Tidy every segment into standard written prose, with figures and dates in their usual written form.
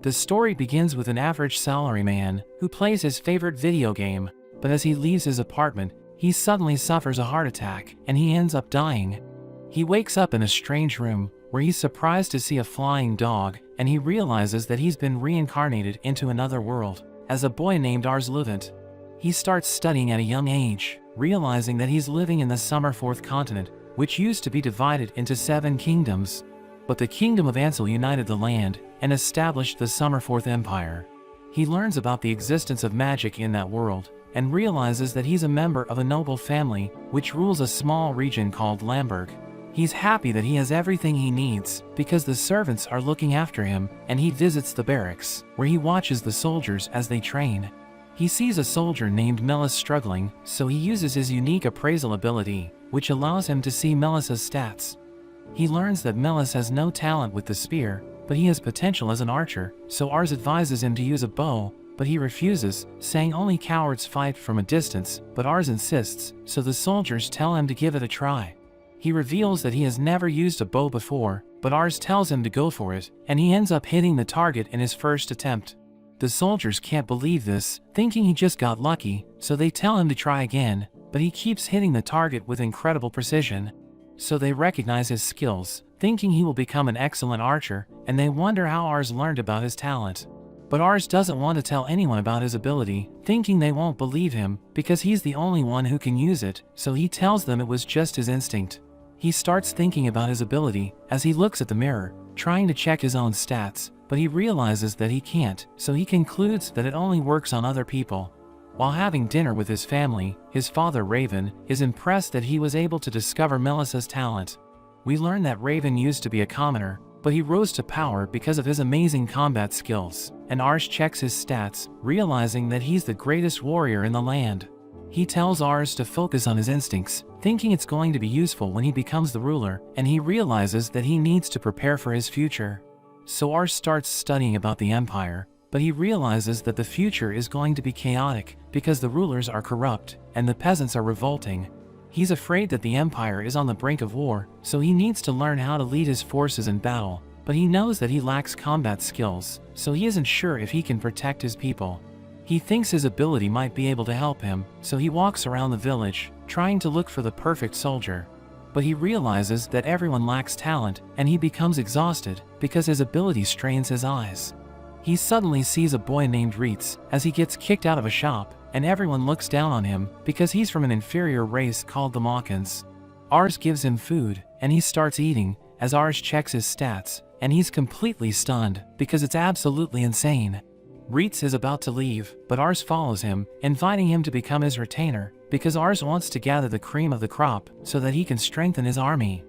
The story begins with an average salaryman who plays his favorite video game, but as he leaves his apartment, he suddenly suffers a heart attack and he ends up dying. He wakes up in a strange room where he's surprised to see a flying dog, and he realizes that he's been reincarnated into another world as a boy named Ars Luvent. He starts studying at a young age, realizing that he's living in the Summer Fourth Continent, which used to be divided into 7 kingdoms. But the kingdom of Ansel united the land and established the Summer Fourth Empire. He learns about the existence of magic in that world and realizes that he's a member of a noble family which rules a small region called Lamberg. He's happy that he has everything he needs because the servants are looking after him, and he visits the barracks where he watches the soldiers as they train. He sees a soldier named Melis struggling, so he uses his unique appraisal ability, which allows him to see Melis's stats. He learns that Melis has no talent with the spear, but he has potential as an archer, so Ars advises him to use a bow, but he refuses, saying only cowards fight from a distance, but Ars insists, so the soldiers tell him to give it a try. He reveals that he has never used a bow before, but Ars tells him to go for it, and he ends up hitting the target in his first attempt. The soldiers can't believe this, thinking he just got lucky, so they tell him to try again, but he keeps hitting the target with incredible precision. So they recognize his skills, thinking he will become an excellent archer, and they wonder how Ars learned about his talent. But Ars doesn't want to tell anyone about his ability, thinking they won't believe him because he's the only one who can use it, so he tells them it was just his instinct. He starts thinking about his ability as he looks at the mirror, trying to check his own stats, but he realizes that he can't, so he concludes that it only works on other people. While having dinner with his family, his father Raven is impressed that he was able to discover Melissa's talent. We learn that Raven used to be a commoner, but he rose to power because of his amazing combat skills, and Ars checks his stats, realizing that he's the greatest warrior in the land. He tells Ars to focus on his instincts, thinking it's going to be useful when he becomes the ruler, and he realizes that he needs to prepare for his future. So Ars starts studying about the Empire, but he realizes that the future is going to be chaotic because the rulers are corrupt and the peasants are revolting. He's afraid that the Empire is on the brink of war, so he needs to learn how to lead his forces in battle, but he knows that he lacks combat skills, so he isn't sure if he can protect his people. He thinks his ability might be able to help him, so he walks around the village, trying to look for the perfect soldier. But he realizes that everyone lacks talent, and he becomes exhausted because his ability strains his eyes. He suddenly sees a boy named Reitz as he gets kicked out of a shop, and everyone looks down on him because he's from an inferior race called the Mawkins. Ars gives him food, and he starts eating, as Ars checks his stats, and he's completely stunned because it's absolutely insane. Reitz is about to leave, but Ars follows him, inviting him to become his retainer, because Ars wants to gather the cream of the crop so that he can strengthen his army.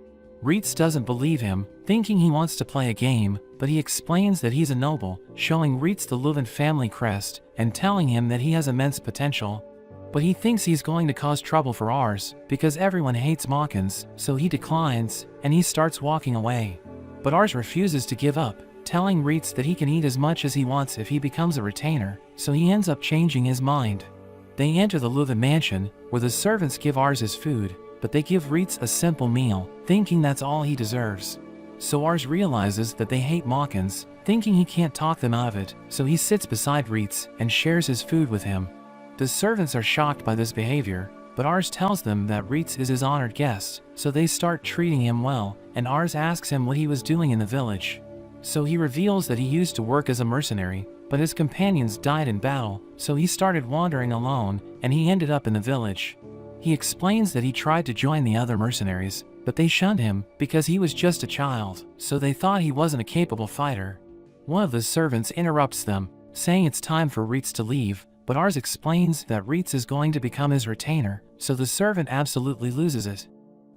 Reitz doesn't believe him, thinking he wants to play a game, but he explains that he's a noble, showing Reitz the Leuven family crest, and telling him that he has immense potential. But he thinks he's going to cause trouble for Ars, because everyone hates Mawkins, so he declines, and he starts walking away. But Ars refuses to give up, telling Reitz that he can eat as much as he wants if he becomes a retainer, so he ends up changing his mind. They enter the Leuven mansion, where the servants give Ars his food, but they give Reitz a simple meal, thinking that's all he deserves. So Ars realizes that they hate Mawkins, thinking he can't talk them out of it, so he sits beside Reitz and shares his food with him. The servants are shocked by this behavior, but Ars tells them that Reitz is his honored guest, so they start treating him well, and Ars asks him what he was doing in the village. So he reveals that he used to work as a mercenary, but his companions died in battle, so he started wandering alone, and he ended up in the village. He explains that he tried to join the other mercenaries, but they shunned him because he was just a child, so they thought he wasn't a capable fighter. One of the servants interrupts them, saying it's time for Reitz to leave, but Ars explains that Reitz is going to become his retainer, so the servant absolutely loses it.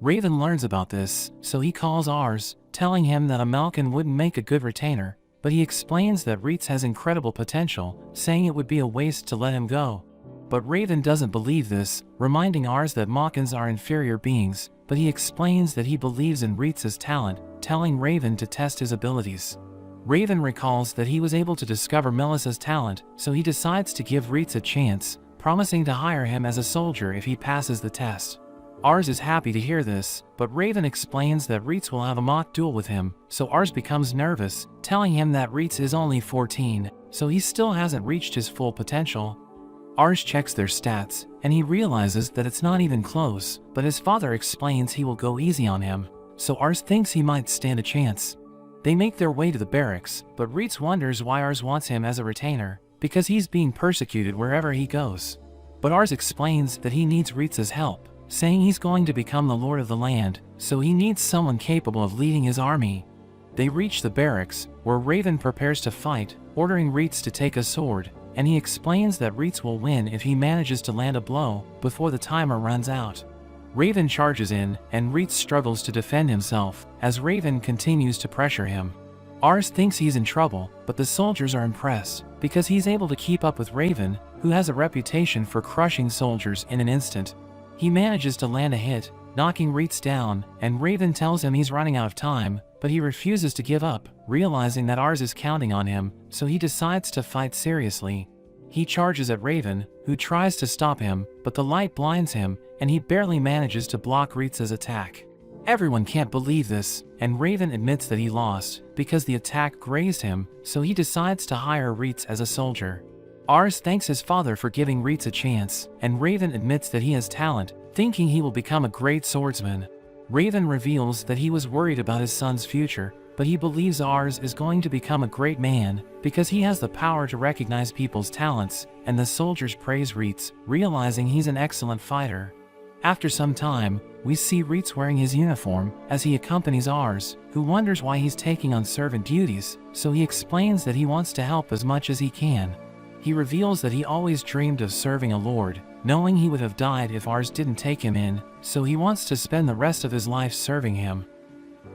Raven learns about this, so he calls Ars, telling him that a Malkin wouldn't make a good retainer, but he explains that Reitz has incredible potential, saying it would be a waste to let him go. But Raven doesn't believe this, reminding Ars that Mawkins are inferior beings, but he explains that he believes in Reitz's talent, telling Raven to test his abilities. Raven recalls that he was able to discover Melissa's talent, so he decides to give Reitz a chance, promising to hire him as a soldier if he passes the test. Ars is happy to hear this, but Raven explains that Reitz will have a mock duel with him, so Ars becomes nervous, telling him that Reitz is only 14, so he still hasn't reached his full potential. Ars checks their stats, and he realizes that it's not even close, but his father explains he will go easy on him, so Ars thinks he might stand a chance. They make their way to the barracks, but Reitz wonders why Ars wants him as a retainer, because he's being persecuted wherever he goes. But Ars explains that he needs Reitz's help, saying he's going to become the lord of the land, so he needs someone capable of leading his army. They reach the barracks, where Raven prepares to fight, ordering Reitz to take a sword, and he explains that Reitz will win if he manages to land a blow before the timer runs out. Raven charges in, and Reitz struggles to defend himself, as Raven continues to pressure him. Ars thinks he's in trouble, but the soldiers are impressed, because he's able to keep up with Raven, who has a reputation for crushing soldiers in an instant. He manages to land a hit, knocking Reitz down, and Raven tells him he's running out of time, but he refuses to give up, realizing that Ars is counting on him, so he decides to fight seriously. He charges at Raven, who tries to stop him, but the light blinds him, and he barely manages to block Reitz's attack. Everyone can't believe this, and Raven admits that he lost, because the attack grazed him, so he decides to hire Reitz as a soldier. Ars thanks his father for giving Reitz a chance, and Raven admits that he has talent, thinking he will become a great swordsman. Raven reveals that he was worried about his son's future, but he believes Ars is going to become a great man, because he has the power to recognize people's talents, and the soldiers praise Reitz, realizing he's an excellent fighter. After some time, we see Reitz wearing his uniform, as he accompanies Ars, who wonders why he's taking on servant duties, so he explains that he wants to help as much as he can. He reveals that he always dreamed of serving a lord, knowing he would have died if Ars didn't take him in, so he wants to spend the rest of his life serving him.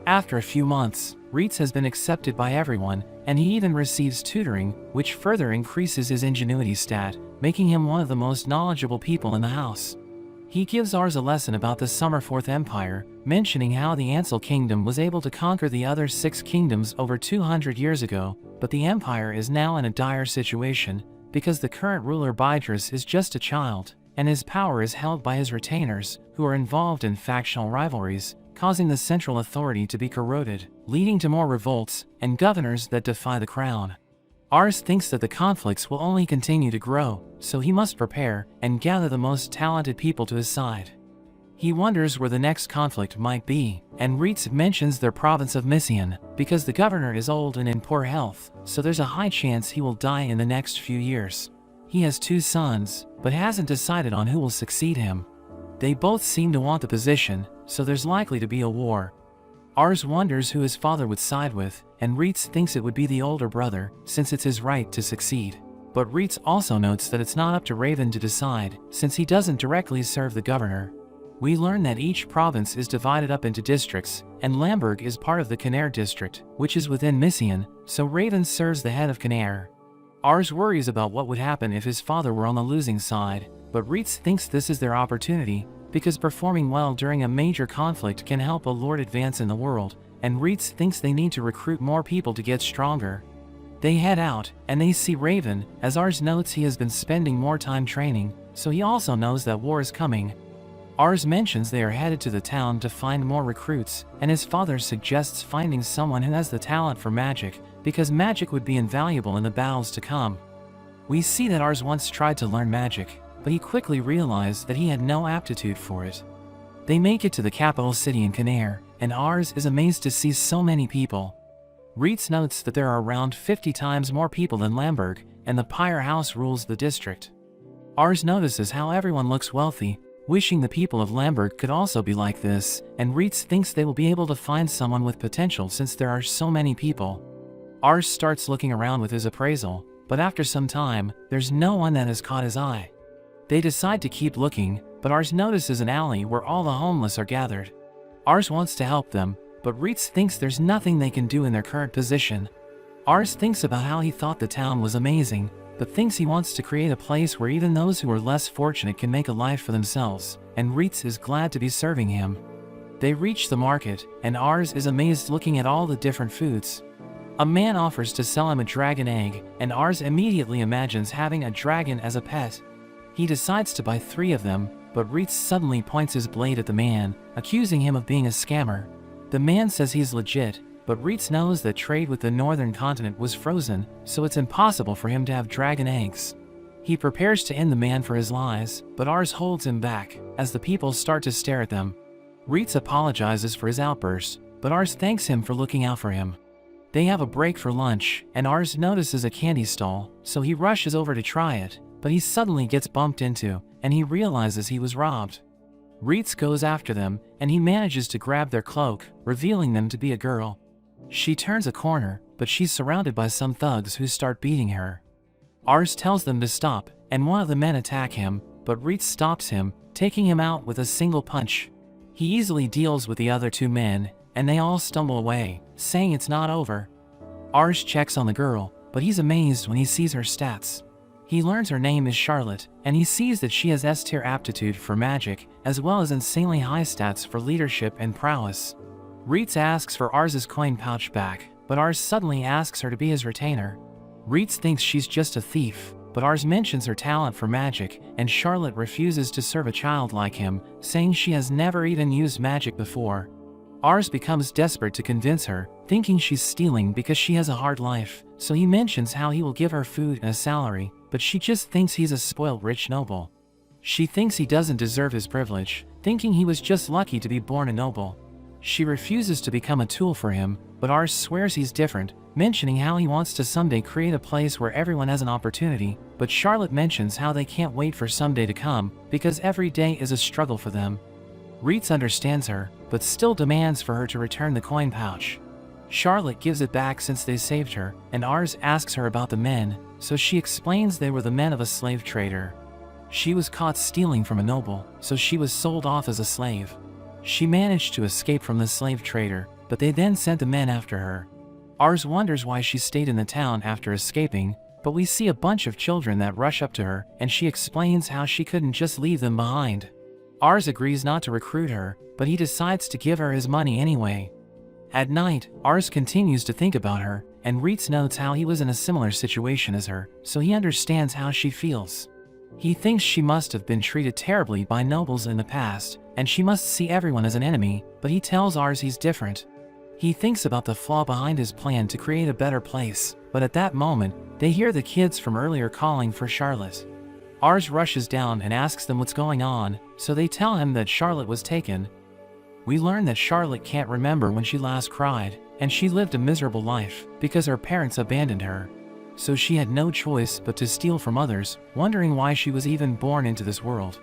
After a few months, Reitz has been accepted by everyone, and he even receives tutoring, which further increases his ingenuity stat, making him one of the most knowledgeable people in the house. He gives Ars a lesson about the Summerforth Empire, mentioning how the Ansel Kingdom was able to conquer the other 6 kingdoms over 200 years ago, but the empire is now in a dire situation, because the current ruler Bydris is just a child, and his power is held by his retainers, who are involved in factional rivalries, causing the central authority to be corroded, leading to more revolts, and governors that defy the crown. Ars thinks that the conflicts will only continue to grow, so he must prepare and gather the most talented people to his side. He wonders where the next conflict might be, and Reitz mentions their province of Missian, because the governor is old and in poor health, so there's a high chance he will die in the next few years. He has 2 sons, but hasn't decided on who will succeed him. They both seem to want the position, so there's likely to be a war. Ars wonders who his father would side with, and Reitz thinks it would be the older brother, since it's his right to succeed. But Reitz also notes that it's not up to Raven to decide, since he doesn't directly serve the governor. We learn that each province is divided up into districts, and Lamberg is part of the Canair district, which is within Missian, so Raven serves the head of Canair. Ars worries about what would happen if his father were on the losing side, but Reitz thinks this is their opportunity, because performing well during a major conflict can help a lord advance in the world, and Reitz thinks they need to recruit more people to get stronger. They head out, and they see Raven, as Ars notes he has been spending more time training, so he also knows that war is coming. Ars mentions they are headed to the town to find more recruits, and his father suggests finding someone who has the talent for magic, because magic would be invaluable in the battles to come. We see that Ars once tried to learn magic, but he quickly realized that he had no aptitude for it. They make it to the capital city in Canair, and Ars is amazed to see so many people. Reitz notes that there are around 50 times more people than Lamberg, and the Pyre House rules the district. Ars notices how everyone looks wealthy, wishing the people of Lamberg could also be like this, and Reitz thinks they will be able to find someone with potential since there are so many people. Ars starts looking around with his appraisal, but after some time, there's no one that has caught his eye. They decide to keep looking, but Ars notices an alley where all the homeless are gathered. Ars wants to help them, but Reitz thinks there's nothing they can do in their current position. Ars thinks about how he thought the town was amazing, but thinks he wants to create a place where even those who are less fortunate can make a life for themselves, and Reitz is glad to be serving him. They reach the market, and Ars is amazed looking at all the different foods. A man offers to sell him a dragon egg, and Ars immediately imagines having a dragon as a pet. He decides to buy 3 of them, but Reitz suddenly points his blade at the man, accusing him of being a scammer. The man says he's legit, but Reitz knows that trade with the northern continent was frozen, so it's impossible for him to have dragon eggs. He prepares to end the man for his lies, but Ars holds him back, as the people start to stare at them. Reitz apologizes for his outburst, but Ars thanks him for looking out for him. They have a break for lunch, and Ars notices a candy stall, so he rushes over to try it, but he suddenly gets bumped into, and he realizes he was robbed. Reitz goes after them, and he manages to grab their cloak, revealing them to be a girl. She turns a corner, but she's surrounded by some thugs who start beating her. Ars tells them to stop, and one of the men attack him, but Reitz stops him, taking him out with a single punch. He easily deals with the other two men, and they all stumble away, saying it's not over. Ars checks on the girl, but he's amazed when he sees her stats. He learns her name is Charlotte, and he sees that she has S-tier aptitude for magic, as well as insanely high stats for leadership and prowess. Reitz asks for Ars's coin pouch back, but Ars suddenly asks her to be his retainer. Reitz thinks she's just a thief, but Ars mentions her talent for magic, and Charlotte refuses to serve a child like him, saying she has never even used magic before. Ars becomes desperate to convince her, thinking she's stealing because she has a hard life, so he mentions how he will give her food and a salary, but she just thinks he's a spoiled rich noble. She thinks he doesn't deserve his privilege, thinking he was just lucky to be born a noble. She refuses to become a tool for him, but Ars swears he's different, mentioning how he wants to someday create a place where everyone has an opportunity, but Charlotte mentions how they can't wait for someday to come, because every day is a struggle for them. Reitz understands her, but still demands for her to return the coin pouch. Charlotte gives it back since they saved her, and Ars asks her about the men, so she explains they were the men of a slave trader. She was caught stealing from a noble, so she was sold off as a slave. She managed to escape from the slave trader, but they then sent the men after her. Ars wonders why she stayed in the town after escaping, but we see a bunch of children that rush up to her, and she explains how she couldn't just leave them behind. Ars agrees not to recruit her, but he decides to give her his money anyway. At night, Ars continues to think about her, and Reitz notes how he was in a similar situation as her, so he understands how she feels. He thinks she must have been treated terribly by nobles in the past, and she must see everyone as an enemy, but he tells Ars he's different. He thinks about the flaw behind his plan to create a better place, but at that moment, they hear the kids from earlier calling for Charlotte. Ars rushes down and asks them what's going on, so they tell him that Charlotte was taken. We learn that Charlotte can't remember when she last cried, and she lived a miserable life because her parents abandoned her. So she had no choice but to steal from others, wondering why she was even born into this world.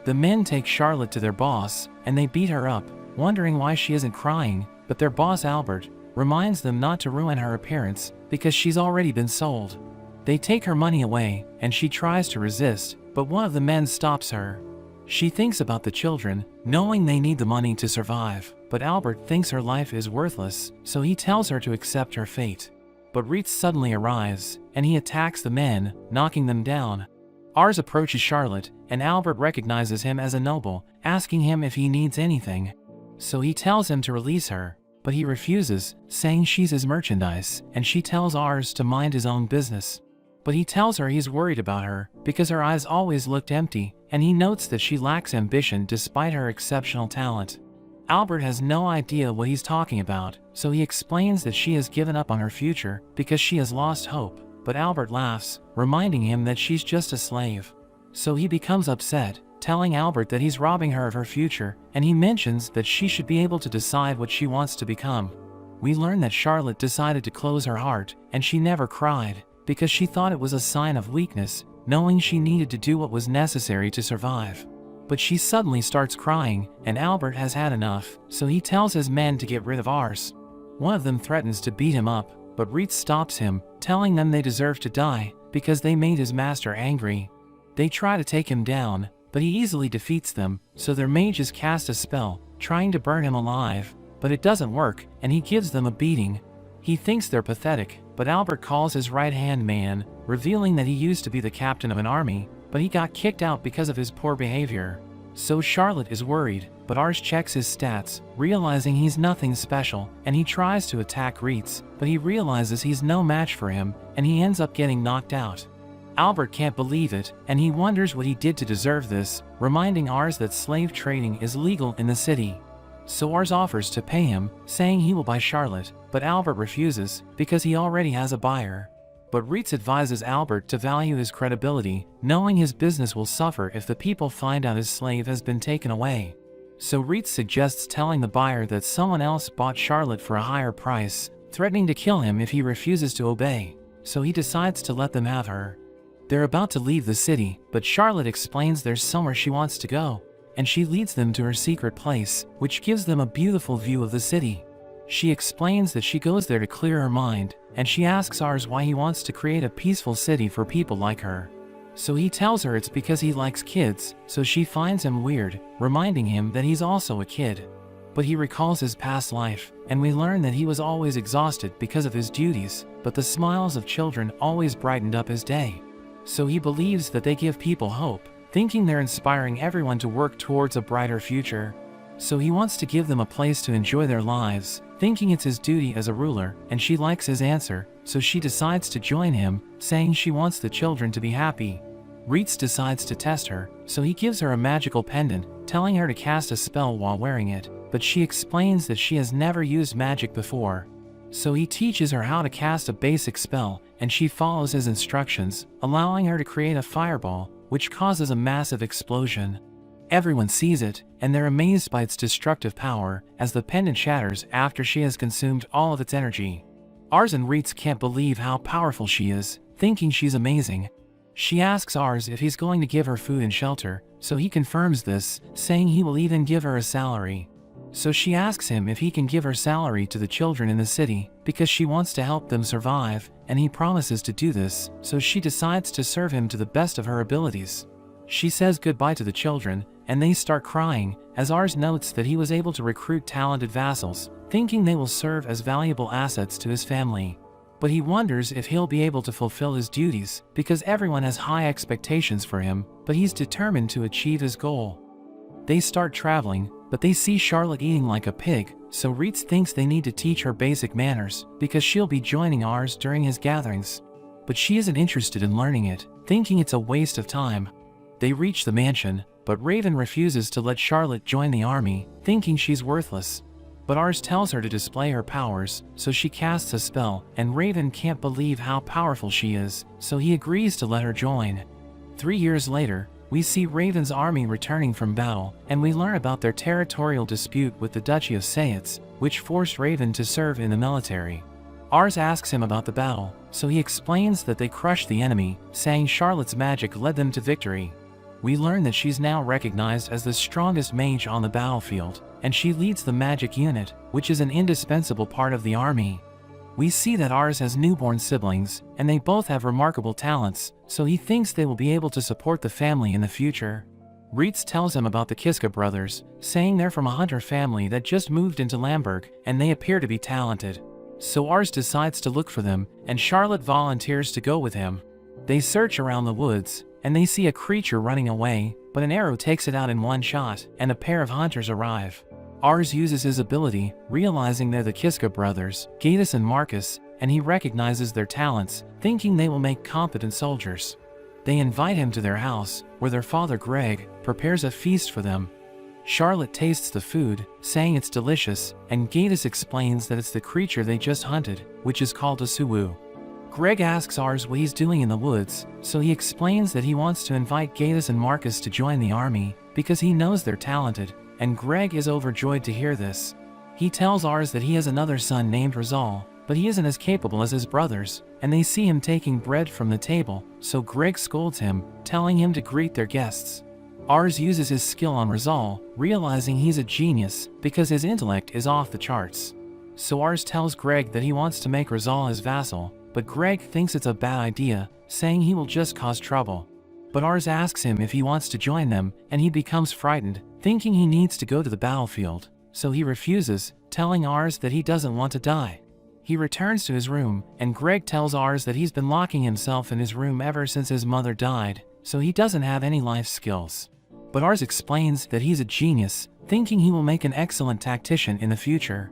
The men take Charlotte to their boss, and they beat her up, wondering why she isn't crying, but their boss Albert reminds them not to ruin her appearance because she's already been sold. They take her money away, and she tries to resist, but one of the men stops her. She thinks about the children, knowing they need the money to survive, but Albert thinks her life is worthless, so he tells her to accept her fate. But Reitz suddenly arrives, and he attacks the men, knocking them down. Ars approaches Charlotte, and Albert recognizes him as a noble, asking him if he needs anything. So he tells him to release her, but he refuses, saying she's his merchandise, and she tells Ars to mind his own business. But he tells her he's worried about her, because her eyes always looked empty, and he notes that she lacks ambition despite her exceptional talent. Albert has no idea what he's talking about, so he explains that she has given up on her future because she has lost hope, but Albert laughs, reminding him that she's just a slave. So he becomes upset, telling Albert that he's robbing her of her future, and he mentions that she should be able to decide what she wants to become. We learn that Charlotte decided to close her heart, and she never cried, because she thought it was a sign of weakness, knowing she needed to do what was necessary to survive. But she suddenly starts crying, and Albert has had enough, so he tells his men to get rid of Ars. One of them threatens to beat him up, but Reitz stops him, telling them they deserve to die, because they made his master angry. They try to take him down, but he easily defeats them, so their mages cast a spell, trying to burn him alive, but it doesn't work, and he gives them a beating. He thinks they're pathetic, but Albert calls his right-hand man, revealing that he used to be the captain of an army, but he got kicked out because of his poor behavior. So Charlotte is worried, but Ars checks his stats, realizing he's nothing special, and he tries to attack Reitz, but he realizes he's no match for him, and he ends up getting knocked out. Albert can't believe it, and he wonders what he did to deserve this, reminding Ars that slave trading is legal in the city. So Ars offers to pay him, saying he will buy Charlotte, but Albert refuses, because he already has a buyer. But Reitz advises Albert to value his credibility, knowing his business will suffer if the people find out his slave has been taken away. So Reitz suggests telling the buyer that someone else bought Charlotte for a higher price, threatening to kill him if he refuses to obey. So he decides to let them have her. They're about to leave the city, but Charlotte explains there's somewhere she wants to go, and she leads them to her secret place, which gives them a beautiful view of the city. She explains that she goes there to clear her mind, and she asks Ars why he wants to create a peaceful city for people like her. So he tells her it's because he likes kids, so she finds him weird, reminding him that he's also a kid. But he recalls his past life, and we learn that he was always exhausted because of his duties, but the smiles of children always brightened up his day. So he believes that they give people hope, thinking they're inspiring everyone to work towards a brighter future. So he wants to give them a place to enjoy their lives, thinking it's his duty as a ruler, and she likes his answer, so she decides to join him, saying she wants the children to be happy. Reitz decides to test her, so he gives her a magical pendant, telling her to cast a spell while wearing it, but she explains that she has never used magic before. So he teaches her how to cast a basic spell, and she follows his instructions, allowing her to create a fireball, which causes a massive explosion. Everyone sees it, and they're amazed by its destructive power, as the pendant shatters after she has consumed all of its energy. Ars and Reitz can't believe how powerful she is, thinking she's amazing. She asks Ars if he's going to give her food and shelter, so he confirms this, saying he will even give her a salary. So she asks him if he can give her salary to the children in the city, because she wants to help them survive, and he promises to do this, so she decides to serve him to the best of her abilities. She says goodbye to the children, and they start crying, as Ars notes that he was able to recruit talented vassals, thinking they will serve as valuable assets to his family. But he wonders if he'll be able to fulfill his duties, because everyone has high expectations for him, but he's determined to achieve his goal. They start traveling, but they see Charlotte eating like a pig, so Reitz thinks they need to teach her basic manners, because she'll be joining Ars during his gatherings. But she isn't interested in learning it, thinking it's a waste of time. They reach the mansion, but Raven refuses to let Charlotte join the army, thinking she's worthless. But Ars tells her to display her powers, so she casts a spell, and Raven can't believe how powerful she is, so he agrees to let her join. 3 years later, we see Raven's army returning from battle, and we learn about their territorial dispute with the Duchy of Sayetz, which forced Raven to serve in the military. Ars asks him about the battle, so he explains that they crushed the enemy, saying Charlotte's magic led them to victory. We learn that she's now recognized as the strongest mage on the battlefield, and she leads the magic unit, which is an indispensable part of the army. We see that Ars has newborn siblings, and they both have remarkable talents, so he thinks they will be able to support the family in the future. Reitz tells him about the Kiska brothers, saying they're from a hunter family that just moved into Lamberg, and they appear to be talented. So Ars decides to look for them, and Charlotte volunteers to go with him. They search around the woods, and they see a creature running away, but an arrow takes it out in one shot, and a pair of hunters arrive. Ars uses his ability, realizing they're the Kiska brothers, Gatus and Marcus, and he recognizes their talents, thinking they will make competent soldiers. They invite him to their house, where their father Greg prepares a feast for them. Charlotte tastes the food, saying it's delicious, and Gatus explains that it's the creature they just hunted, which is called a suwu. Greg asks Ars what he's doing in the woods, so he explains that he wants to invite Gatus and Marcus to join the army, because he knows they're talented, and Greg is overjoyed to hear this. He tells Ars that he has another son named Rizal, but he isn't as capable as his brothers, and they see him taking bread from the table, so Greg scolds him, telling him to greet their guests. Ars uses his skill on Rizal, realizing he's a genius, because his intellect is off the charts. So Ars tells Greg that he wants to make Rizal his vassal, but Greg thinks it's a bad idea, saying he will just cause trouble. But Ars asks him if he wants to join them, and he becomes frightened, thinking he needs to go to the battlefield, so he refuses, telling Ars that he doesn't want to die. He returns to his room, and Greg tells Ars that he's been locking himself in his room ever since his mother died, so he doesn't have any life skills. But Ars explains that he's a genius, thinking he will make an excellent tactician in the future.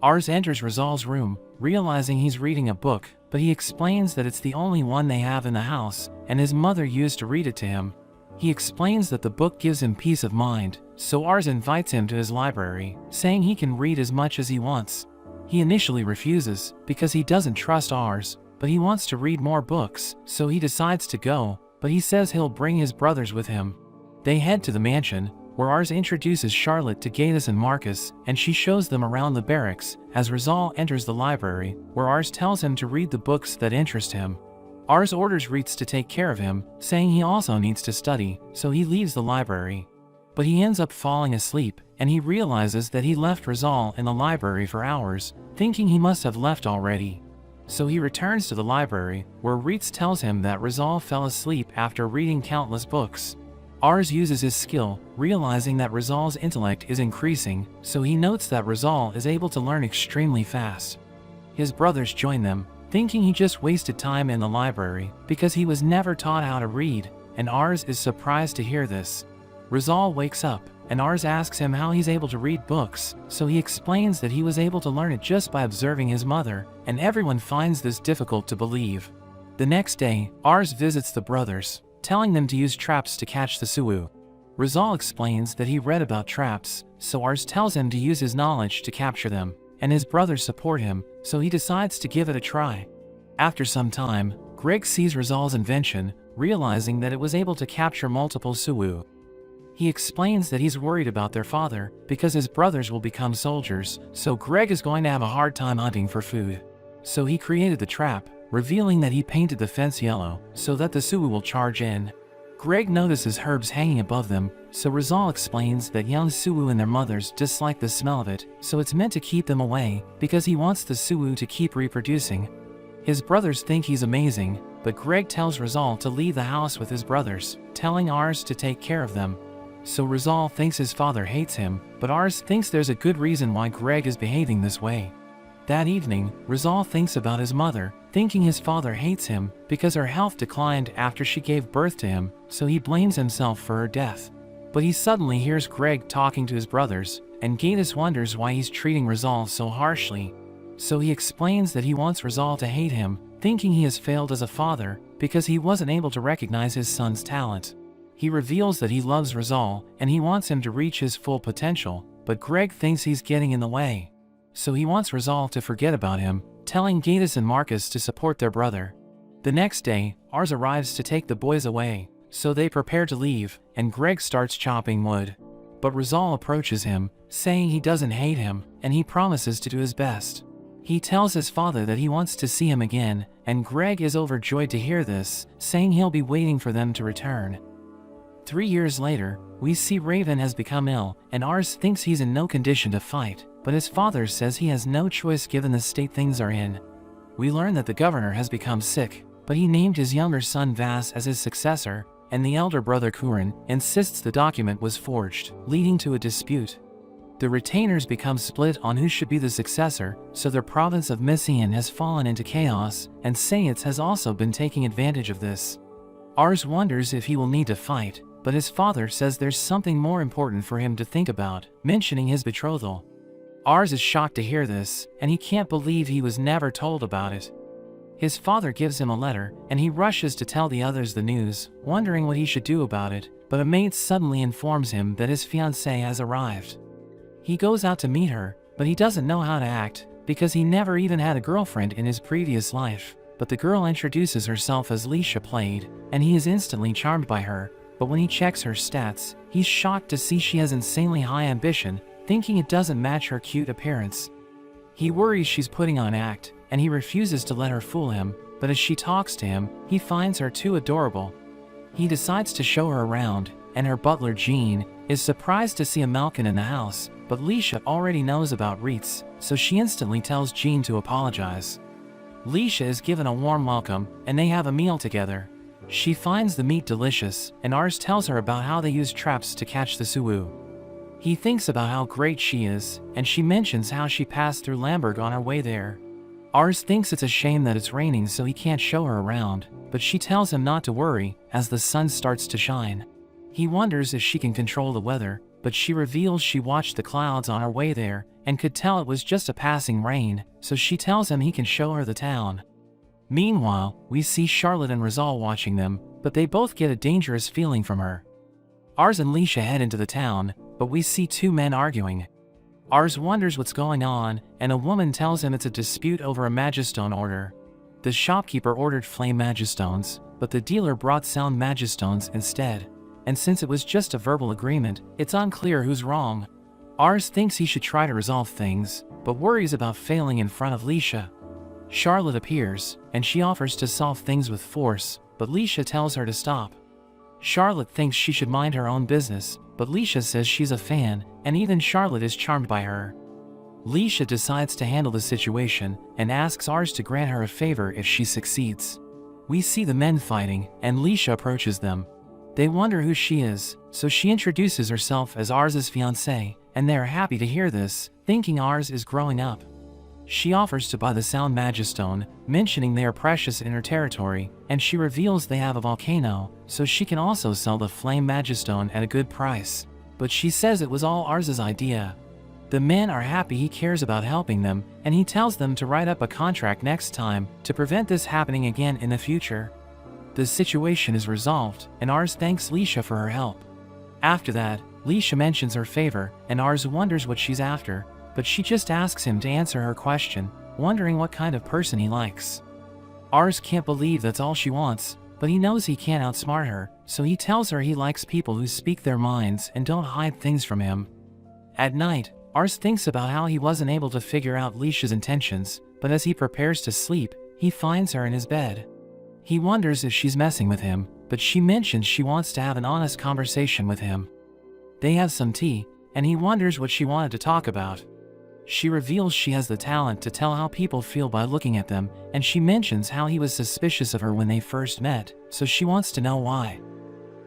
Ars enters Rizal's room, realizing he's reading a book, but he explains that it's the only one they have in the house, and his mother used to read it to him. He explains that the book gives him peace of mind, so Ars invites him to his library, saying he can read as much as he wants. He initially refuses, because he doesn't trust Ars, but he wants to read more books, so he decides to go, but he says he'll bring his brothers with him. They head to the mansion, where Ars introduces Charlotte to Gaius and Marcus, and she shows them around the barracks, as Rizal enters the library, where Ars tells him to read the books that interest him. Ars orders Reitz to take care of him, saying he also needs to study, so he leaves the library. But he ends up falling asleep, and he realizes that he left Rizal in the library for hours, thinking he must have left already. So he returns to the library, where Reitz tells him that Rizal fell asleep after reading countless books. Ars uses his skill, realizing that Rizal's intellect is increasing, so he notes that Rizal is able to learn extremely fast. His brothers join them, thinking he just wasted time in the library because he was never taught how to read, and Ars is surprised to hear this. Rizal wakes up, and Ars asks him how he's able to read books, so he explains that he was able to learn it just by observing his mother, and everyone finds this difficult to believe. The next day, Ars visits the brothers, telling them to use traps to catch the Suwu. Rizal explains that he read about traps, so Ars tells him to use his knowledge to capture them, and his brothers support him, so he decides to give it a try. After some time, Greg sees Rizal's invention, realizing that it was able to capture multiple Suwu. He explains that he's worried about their father, because his brothers will become soldiers, so Greg is going to have a hard time hunting for food. So he created the trap, revealing that he painted the fence yellow, so that the Suwu will charge in. Greg notices herbs hanging above them, so Rizal explains that young Suwu and their mothers dislike the smell of it, so it's meant to keep them away, because he wants the Suwu to keep reproducing. His brothers think he's amazing, but Greg tells Rizal to leave the house with his brothers, telling Ars to take care of them. So Rizal thinks his father hates him, but Ars thinks there's a good reason why Greg is behaving this way. That evening, Rizal thinks about his mother, thinking his father hates him because her health declined after she gave birth to him, so he blames himself for her death. But he suddenly hears Greg talking to his brothers, and Gaius wonders why he's treating Rizal so harshly. So he explains that he wants Rizal to hate him, thinking he has failed as a father because he wasn't able to recognize his son's talent. He reveals that he loves Rizal, and he wants him to reach his full potential, but Greg thinks he's getting in the way. So he wants Rizal to forget about him, telling Gaius and Marcus to support their brother. The next day, Ars arrives to take the boys away, so they prepare to leave, and Greg starts chopping wood. But Rizal approaches him, saying he doesn't hate him, and he promises to do his best. He tells his father that he wants to see him again, and Greg is overjoyed to hear this, saying he'll be waiting for them to return. 3 years later, we see Raven has become ill, and Ars thinks he's in no condition to fight, but his father says he has no choice given the state things are in. We learn that the governor has become sick, but he named his younger son Vas as his successor, and the elder brother Kurin insists the document was forged, leading to a dispute. The retainers become split on who should be the successor, so the province of Messian has fallen into chaos, and Sayitz has also been taking advantage of this. Ars wonders if he will need to fight, but his father says there's something more important for him to think about, mentioning his betrothal. Ars is shocked to hear this, and he can't believe he was never told about it. His father gives him a letter, and he rushes to tell the others the news, wondering what he should do about it, but a maid suddenly informs him that his fiancée has arrived. He goes out to meet her, but he doesn't know how to act, because he never even had a girlfriend in his previous life, but the girl introduces herself as Leisha Played, and he is instantly charmed by her, but when he checks her stats, he's shocked to see she has insanely high ambition, thinking it doesn't match her cute appearance. He worries she's putting on an act, and he refuses to let her fool him, but as she talks to him, he finds her too adorable. He decides to show her around, and her butler Jean is surprised to see a Malkin in the house, but Leisha already knows about Reitz, so she instantly tells Jean to apologize. Leisha is given a warm welcome, and they have a meal together. She finds the meat delicious, and Ars tells her about how they use traps to catch the Suwu. He thinks about how great she is, and she mentions how she passed through Lamberg on her way there. Ars thinks it's a shame that it's raining so he can't show her around, but she tells him not to worry, as the sun starts to shine. He wonders if she can control the weather, but she reveals she watched the clouds on her way there, and could tell it was just a passing rain, so she tells him he can show her the town. Meanwhile, we see Charlotte and Rizal watching them, but they both get a dangerous feeling from her. Ars and Leisha head into the town, but we see two men arguing. Ars wonders what's going on, and a woman tells him it's a dispute over a Magistone order. The shopkeeper ordered flame Magistones, but the dealer brought sound Magistones instead. And since it was just a verbal agreement, it's unclear who's wrong. Ars thinks he should try to resolve things, but worries about failing in front of Leisha. Charlotte appears, and she offers to solve things with force, but Leisha tells her to stop. Charlotte thinks she should mind her own business, but Leisha says she's a fan, and even Charlotte is charmed by her. Leisha decides to handle the situation, and asks Ars to grant her a favor if she succeeds. We see the men fighting, and Leisha approaches them. They wonder who she is, so she introduces herself as Ars's fiancée, and they are happy to hear this, thinking Ars is growing up. She offers to buy the sound Magistone, mentioning they are precious in her territory, and she reveals they have a volcano, so she can also sell the flame Magistone at a good price. But she says it was all Ars's idea. The men are happy he cares about helping them, and he tells them to write up a contract next time to prevent this happening again in the future. The situation is resolved, and Ars thanks Leisha for her help. After that, Leisha mentions her favor, and Ars wonders what she's after, but she just asks him to answer her question, wondering what kind of person he likes. Ars can't believe that's all she wants, but he knows he can't outsmart her, so he tells her he likes people who speak their minds and don't hide things from him. At night, Ars thinks about how he wasn't able to figure out Leisha's intentions, but as he prepares to sleep, he finds her in his bed. He wonders if she's messing with him, but she mentions she wants to have an honest conversation with him. They have some tea, and he wonders what she wanted to talk about. She reveals she has the talent to tell how people feel by looking at them, and she mentions how he was suspicious of her when they first met, so she wants to know why.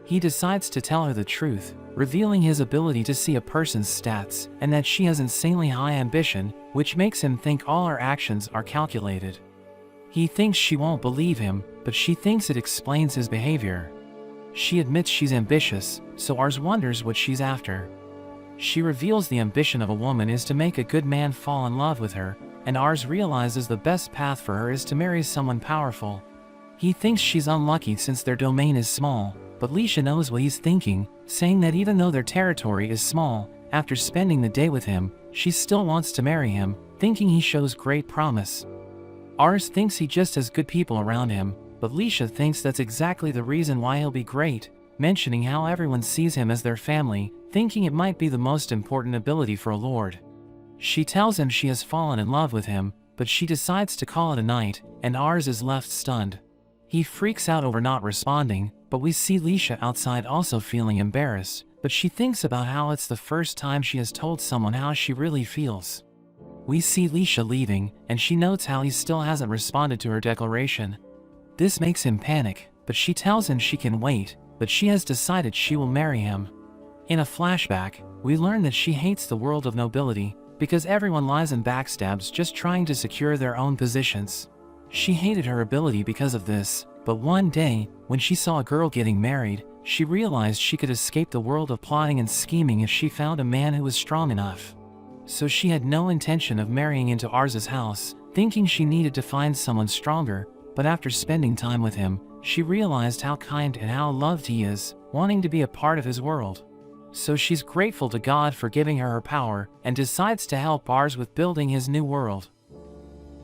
He decides to tell her the truth, revealing his ability to see a person's stats, and that she has insanely high ambition, which makes him think all her actions are calculated. He thinks she won't believe him, but she thinks it explains his behavior. She admits she's ambitious, so Ars wonders what she's after. She reveals the ambition of a woman is to make a good man fall in love with her, and Ars realizes the best path for her is to marry someone powerful. He thinks she's unlucky since their domain is small, but Leisha knows what he's thinking, saying that even though their territory is small, after spending the day with him, she still wants to marry him, thinking he shows great promise. Ars thinks he just has good people around him, but Leisha thinks that's exactly the reason why he'll be great, mentioning how everyone sees him as their family, thinking it might be the most important ability for a lord. She tells him she has fallen in love with him, but she decides to call it a night, and Ars is left stunned. He freaks out over not responding, but we see Leisha outside also feeling embarrassed, but she thinks about how it's the first time she has told someone how she really feels. We see Leisha leaving, and she notes how he still hasn't responded to her declaration. This makes him panic, but she tells him she can wait, but she has decided she will marry him. In a flashback, we learn that she hates the world of nobility, because everyone lies and backstabs just trying to secure their own positions. She hated her ability because of this, but one day, when she saw a girl getting married, she realized she could escape the world of plotting and scheming if she found a man who was strong enough. So she had no intention of marrying into Ars's house, thinking she needed to find someone stronger, but after spending time with him, she realized how kind and how loved he is, wanting to be a part of his world. So she's grateful to God for giving her power, and decides to help Ars with building his new world.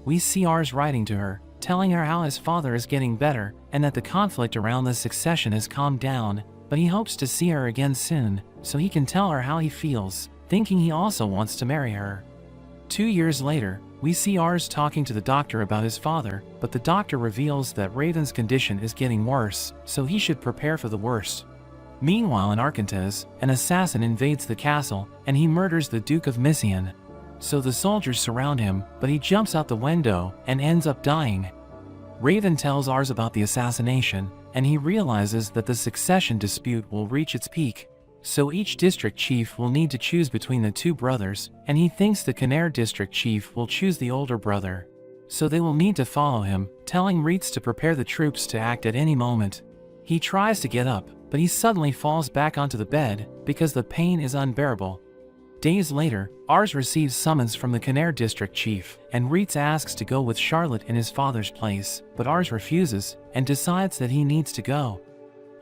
We see Ars writing to her, telling her how his father is getting better, and that the conflict around the succession has calmed down, but he hopes to see her again soon, so he can tell her how he feels, thinking he also wants to marry her. 2 years later, we see Ars talking to the doctor about his father, but the doctor reveals that Raven's condition is getting worse, so he should prepare for the worst. Meanwhile in Arkantes, an assassin invades the castle, and he murders the Duke of Missian. So the soldiers surround him, but he jumps out the window and ends up dying. Raven tells Ars about the assassination, and he realizes that the succession dispute will reach its peak. So each district chief will need to choose between the two brothers, and he thinks the Canare district chief will choose the older brother. So they will need to follow him, telling Reitz to prepare the troops to act at any moment. He tries to get up, but he suddenly falls back onto the bed, because the pain is unbearable. Days later, Ars receives summons from the Canare district chief, and Reitz asks to go with Charlotte in his father's place, but Ars refuses, and decides that he needs to go.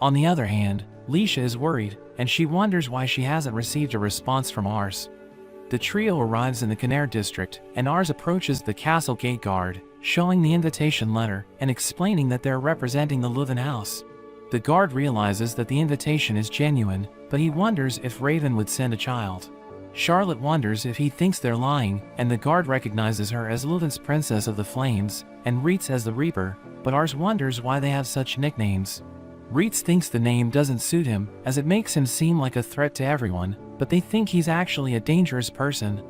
On the other hand, Leisha is worried, and she wonders why she hasn't received a response from Ars. The trio arrives in the Canare district, and Ars approaches the castle gate guard, showing the invitation letter, and explaining that they're representing the Leuven house. The guard realizes that the invitation is genuine, but he wonders if Raven would send a child. Charlotte wonders if he thinks they're lying, and the guard recognizes her as Leuven's Princess of the Flames, and Reitz as the Reaper, but Ars wonders why they have such nicknames. Reitz thinks the name doesn't suit him, as it makes him seem like a threat to everyone, but they think he's actually a dangerous person.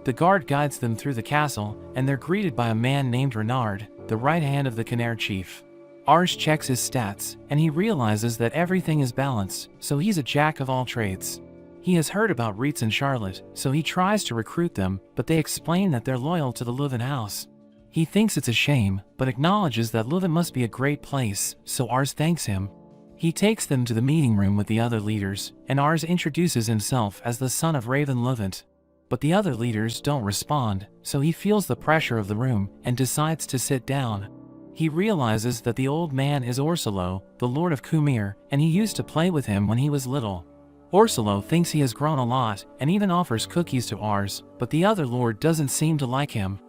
The guard guides them through the castle, and they're greeted by a man named Renard, the right hand of the Canare chief. Ars checks his stats, and he realizes that everything is balanced, so he's a jack of all trades. He has heard about Reitz and Charlotte, so he tries to recruit them, but they explain that they're loyal to the Leuven house. He thinks it's a shame, but acknowledges that Leuven must be a great place, so Ars thanks him. He takes them to the meeting room with the other leaders, and Ars introduces himself as the son of Raven Leuven. But the other leaders don't respond, so he feels the pressure of the room, and decides to sit down. He realizes that the old man is Orsulo, the Lord of Kumir, and he used to play with him when he was little. Orsulo thinks he has grown a lot, and even offers cookies to Ars, but the other lord doesn't seem to like him.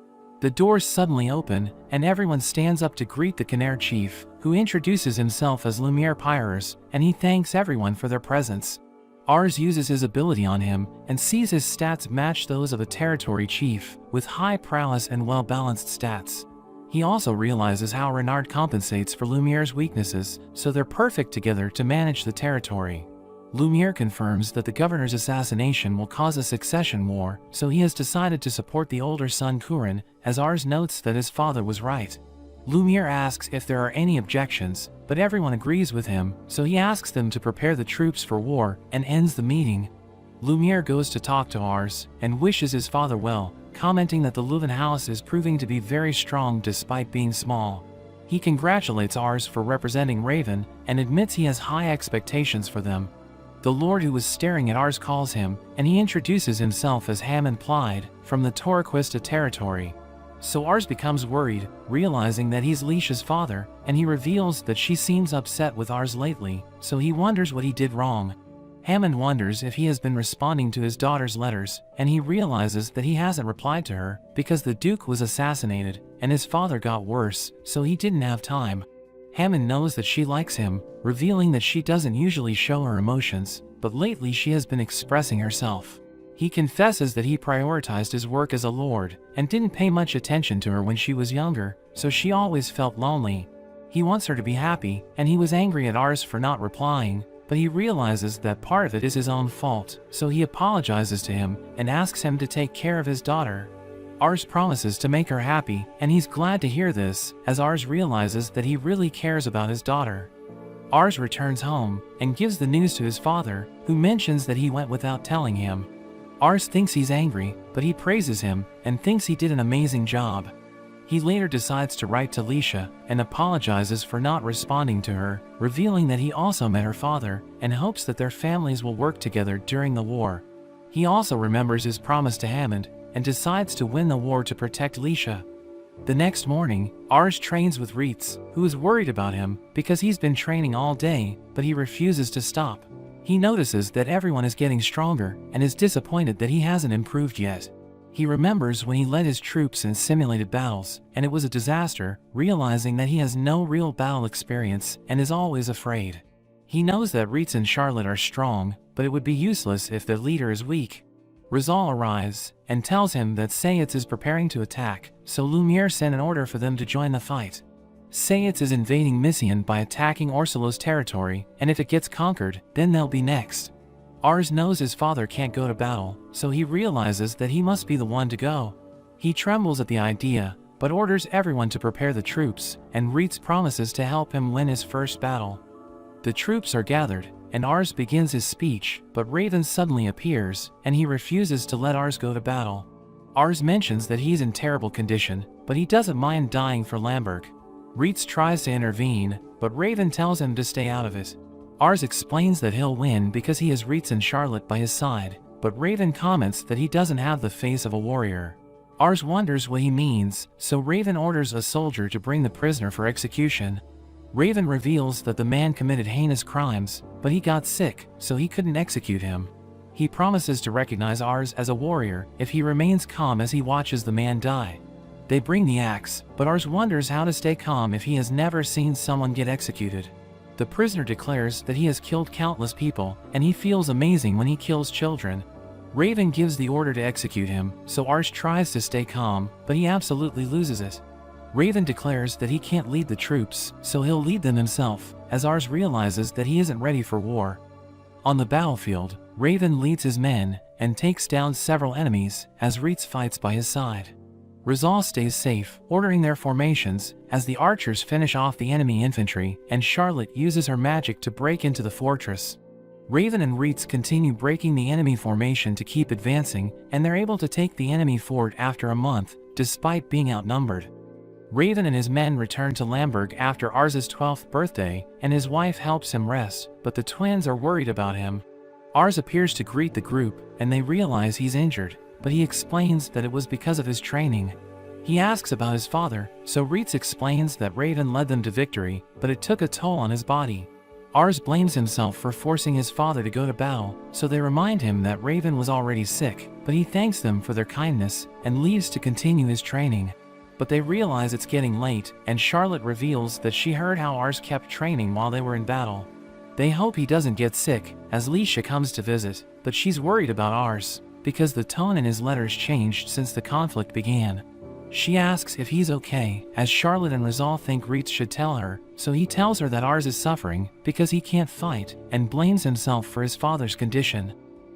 The doors suddenly open, and everyone stands up to greet the Canare chief, who introduces himself as Lumiere Pyrrhus, and he thanks everyone for their presence. Ars uses his ability on him, and sees his stats match those of a territory chief, with high prowess and well-balanced stats. He also realizes how Renard compensates for Lumiere's weaknesses, so they're perfect together to manage the territory. Lumiere confirms that the governor's assassination will cause a succession war, so he has decided to support the older son Kurin, as Ars notes that his father was right. Lumiere asks if there are any objections, but everyone agrees with him, so he asks them to prepare the troops for war, and ends the meeting. Lumiere goes to talk to Ars, and wishes his father well, commenting that the Leuven house is proving to be very strong despite being small. He congratulates Ars for representing Raven, and admits he has high expectations for them. The lord who was staring at Ars calls him, and he introduces himself as Hammond Plyde, from the Torquista territory. So Ars becomes worried, realizing that he's Leisha's father, and he reveals that she seems upset with Ars lately, so he wonders what he did wrong. Hammond wonders if he has been responding to his daughter's letters, and he realizes that he hasn't replied to her, because the Duke was assassinated, and his father got worse, so he didn't have time. Hammond knows that she likes him, revealing that she doesn't usually show her emotions, but lately she has been expressing herself. He confesses that he prioritized his work as a lord, and didn't pay much attention to her when she was younger, so she always felt lonely. He wants her to be happy, and he was angry at Ars for not replying, but he realizes that part of it is his own fault, so he apologizes to him, and asks him to take care of his daughter. Ars promises to make her happy, and he's glad to hear this, as Ars realizes that he really cares about his daughter. Ars returns home, and gives the news to his father, who mentions that he went without telling him. Ars thinks he's angry, but he praises him, and thinks he did an amazing job. He later decides to write to Leisha, and apologizes for not responding to her, revealing that he also met her father, and hopes that their families will work together during the war. He also remembers his promise to Hammond, and decides to win the war to protect Leisha. The next morning, Ars trains with Reitz, who is worried about him, because he's been training all day, but he refuses to stop. He notices that everyone is getting stronger, and is disappointed that he hasn't improved yet. He remembers when he led his troops in simulated battles, and it was a disaster, realizing that he has no real battle experience, and is always afraid. He knows that Reitz and Charlotte are strong, but it would be useless if their leader is weak. Rizal arrives, and tells him that Sayitz is preparing to attack, so Lumiere sent an order for them to join the fight. Sayitz is invading Mission by attacking Orsulo's territory, and if it gets conquered, then they'll be next. Ars knows his father can't go to battle, so he realizes that he must be the one to go. He trembles at the idea, but orders everyone to prepare the troops, and Reitz promises to help him win his first battle. The troops are gathered, and Ars begins his speech, but Raven suddenly appears, and he refuses to let Ars go to battle. Ars mentions that he's in terrible condition, but he doesn't mind dying for Lamberg. Reitz tries to intervene, but Raven tells him to stay out of it. Ars explains that he'll win because he has Reitz and Charlotte by his side, but Raven comments that he doesn't have the face of a warrior. Ars wonders what he means, so Raven orders a soldier to bring the prisoner for execution. Raven reveals that the man committed heinous crimes, but he got sick, so he couldn't execute him. He promises to recognize Ars as a warrior if he remains calm as he watches the man die. They bring the axe, but Ars wonders how to stay calm if he has never seen someone get executed. The prisoner declares that he has killed countless people, and he feels amazing when he kills children. Raven gives the order to execute him, so Ars tries to stay calm, but he absolutely loses it. Raven declares that he can't lead the troops, so he'll lead them himself, as Ars realizes that he isn't ready for war. On the battlefield, Raven leads his men and takes down several enemies as Reitz fights by his side. Rizal stays safe, ordering their formations as the archers finish off the enemy infantry, and Charlotte uses her magic to break into the fortress. Raven and Reitz continue breaking the enemy formation to keep advancing, and they're able to take the enemy fort after a month, despite being outnumbered. Raven and his men return to Lamberg after Ars's 12th birthday, and his wife helps him rest, but the twins are worried about him. Ars appears to greet the group, and they realize he's injured, but he explains that it was because of his training. He asks about his father, so Reitz explains that Raven led them to victory, but it took a toll on his body. Ars blames himself for forcing his father to go to battle, so they remind him that Raven was already sick, but he thanks them for their kindness and leaves to continue his training. But they realize it's getting late, and Charlotte reveals that she heard how Ars kept training while they were in battle. They hope he doesn't get sick, as Lisha comes to visit, but she's worried about Ars, because the tone in his letters changed since the conflict began. She asks if he's okay, as Charlotte and Rizal think Reitz should tell her, so he tells her that Ars is suffering because he can't fight, and blames himself for his father's condition.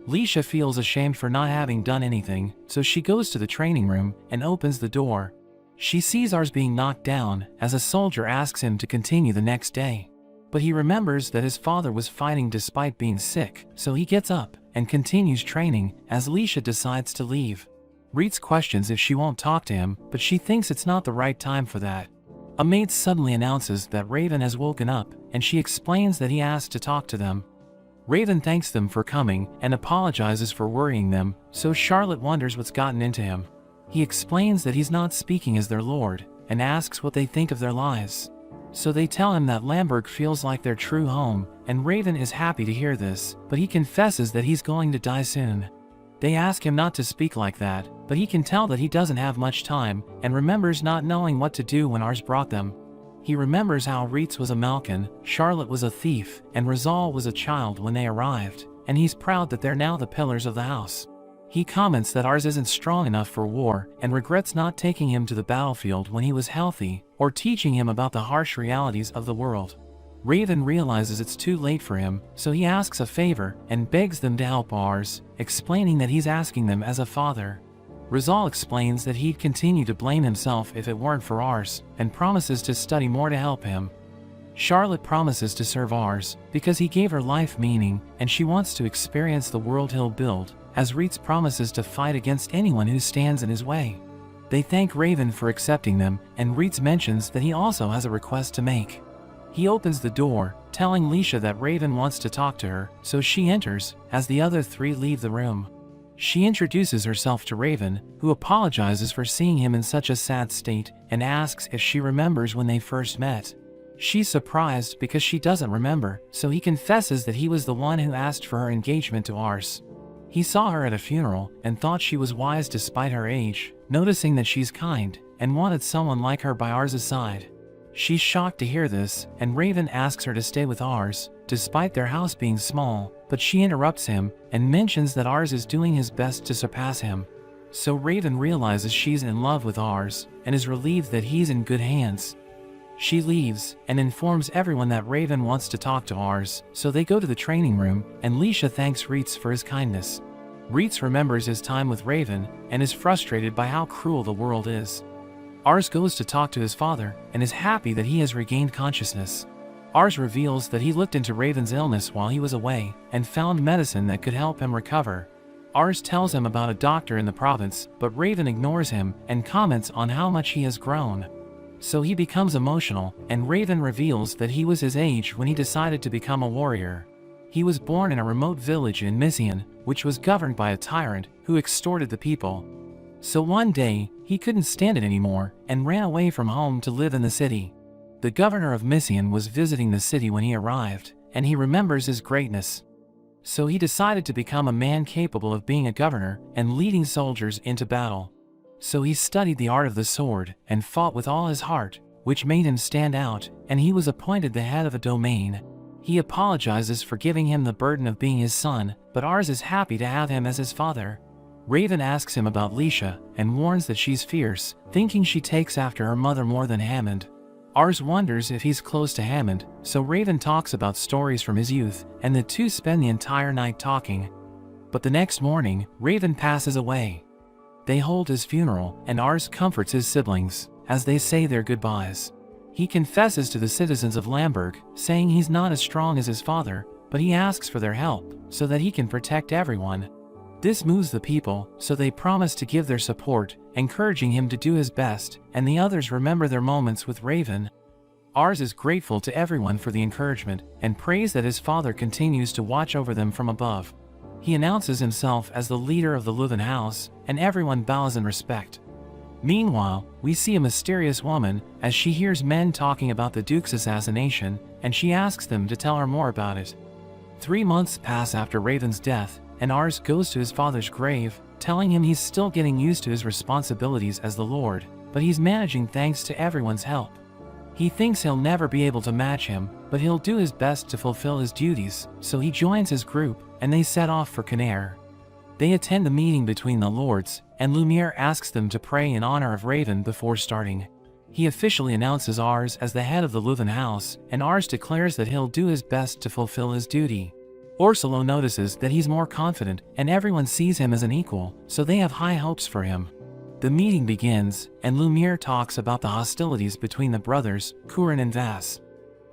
Lisha feels ashamed for not having done anything, so she goes to the training room and opens the door. She sees Ars being knocked down, as a soldier asks him to continue the next day. But he remembers that his father was fighting despite being sick, so he gets up and continues training as Lisha decides to leave. Reitz questions if she won't talk to him, but she thinks it's not the right time for that. A maid suddenly announces that Raven has woken up, and she explains that he asked to talk to them. Raven thanks them for coming and apologizes for worrying them, so Charlotte wonders what's gotten into him. He explains that he's not speaking as their lord, and asks what they think of their lives. So they tell him that Lamberg feels like their true home, and Raven is happy to hear this, but he confesses that he's going to die soon. They ask him not to speak like that, but he can tell that he doesn't have much time, and remembers not knowing what to do when Ars brought them. He remembers how Reitz was a Malkin, Charlotte was a thief, and Rizal was a child when they arrived, and he's proud that they're now the pillars of the house. He comments that Ars isn't strong enough for war, and regrets not taking him to the battlefield when he was healthy, or teaching him about the harsh realities of the world. Raven realizes it's too late for him, so he asks a favor and begs them to help Ars, explaining that he's asking them as a father. Rizal explains that he'd continue to blame himself if it weren't for Ars, and promises to study more to help him. Charlotte promises to serve Ars, because he gave her life meaning, and she wants to experience the world he'll build, as Reitz promises to fight against anyone who stands in his way. They thank Raven for accepting them, and Reitz mentions that he also has a request to make. He opens the door, telling Lisha that Raven wants to talk to her, so she enters, as the other three leave the room. She introduces herself to Raven, who apologizes for seeing him in such a sad state, and asks if she remembers when they first met. She's surprised because she doesn't remember, so he confesses that he was the one who asked for her engagement to Ars. He saw her at a funeral, and thought she was wise despite her age, noticing that she's kind, and wanted someone like her by Ars's side. She's shocked to hear this, and Raven asks her to stay with Ars, despite their house being small, but she interrupts him, and mentions that Ars is doing his best to surpass him. So Raven realizes she's in love with Ars, and is relieved that he's in good hands. She leaves, and informs everyone that Raven wants to talk to Ars, so they go to the training room, and Lisha thanks Reitz for his kindness. Reitz remembers his time with Raven, and is frustrated by how cruel the world is. Ars goes to talk to his father, and is happy that he has regained consciousness. Ars reveals that he looked into Raven's illness while he was away, and found medicine that could help him recover. Ars tells him about a doctor in the province, but Raven ignores him, and comments on how much he has grown. So he becomes emotional, and Raven reveals that he was his age when he decided to become a warrior. He was born in a remote village in Mysian, which was governed by a tyrant who extorted the people. So one day, he couldn't stand it anymore and ran away from home to live in the city. The governor of Mysian was visiting the city when he arrived, and he remembers his greatness. So he decided to become a man capable of being a governor and leading soldiers into battle. So he studied the art of the sword and fought with all his heart, which made him stand out, and he was appointed the head of a domain. He apologizes for giving him the burden of being his son, but Ars is happy to have him as his father. Raven asks him about Leisha and warns that she's fierce, thinking she takes after her mother more than Hammond. Ars wonders if he's close to Hammond, so Raven talks about stories from his youth, and the two spend the entire night talking. But the next morning, Raven passes away. They hold his funeral, and Ars comforts his siblings as they say their goodbyes. He confesses to the citizens of Lamberg, saying he's not as strong as his father, but he asks for their help so that he can protect everyone. This moves the people, so they promise to give their support, encouraging him to do his best, and the others remember their moments with Raven. Ars is grateful to everyone for the encouragement and prays that his father continues to watch over them from above. He announces himself as the leader of the Leuven house, and everyone bows in respect. Meanwhile, we see a mysterious woman as she hears men talking about the Duke's assassination, and she asks them to tell her more about it. 3 months pass after Raven's death, and Ars goes to his father's grave, telling him he's still getting used to his responsibilities as the Lord, but he's managing thanks to everyone's help. He thinks he'll never be able to match him, but he'll do his best to fulfill his duties, so he joins his group, and they set off for Canaire. They attend the meeting between the lords, and Lumiere asks them to pray in honor of Raven before starting. He officially announces Ars as the head of the Leuven house, and Ars declares that he'll do his best to fulfill his duty. Orsollo notices that he's more confident, and everyone sees him as an equal, so they have high hopes for him. The meeting begins, and Lumiere talks about the hostilities between the brothers, Courin and Vass.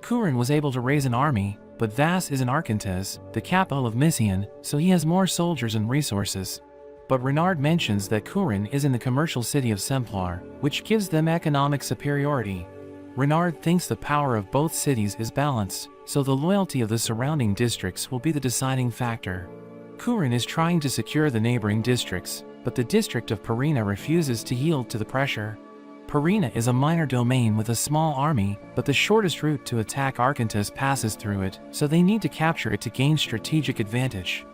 Courin was able to raise an army, but Vass is in Arcantes, the capital of Mysian, so he has more soldiers and resources. But Renard mentions that Courin is in the commercial city of Semplar, which gives them economic superiority. Renard thinks the power of both cities is balanced, so the loyalty of the surrounding districts will be the deciding factor. Courin is trying to secure the neighboring districts, but the district of Perina refuses to yield to the pressure. Perina is a minor domain with a small army, but the shortest route to attack Arcantes passes through it, so they need to capture it to gain strategic advantage.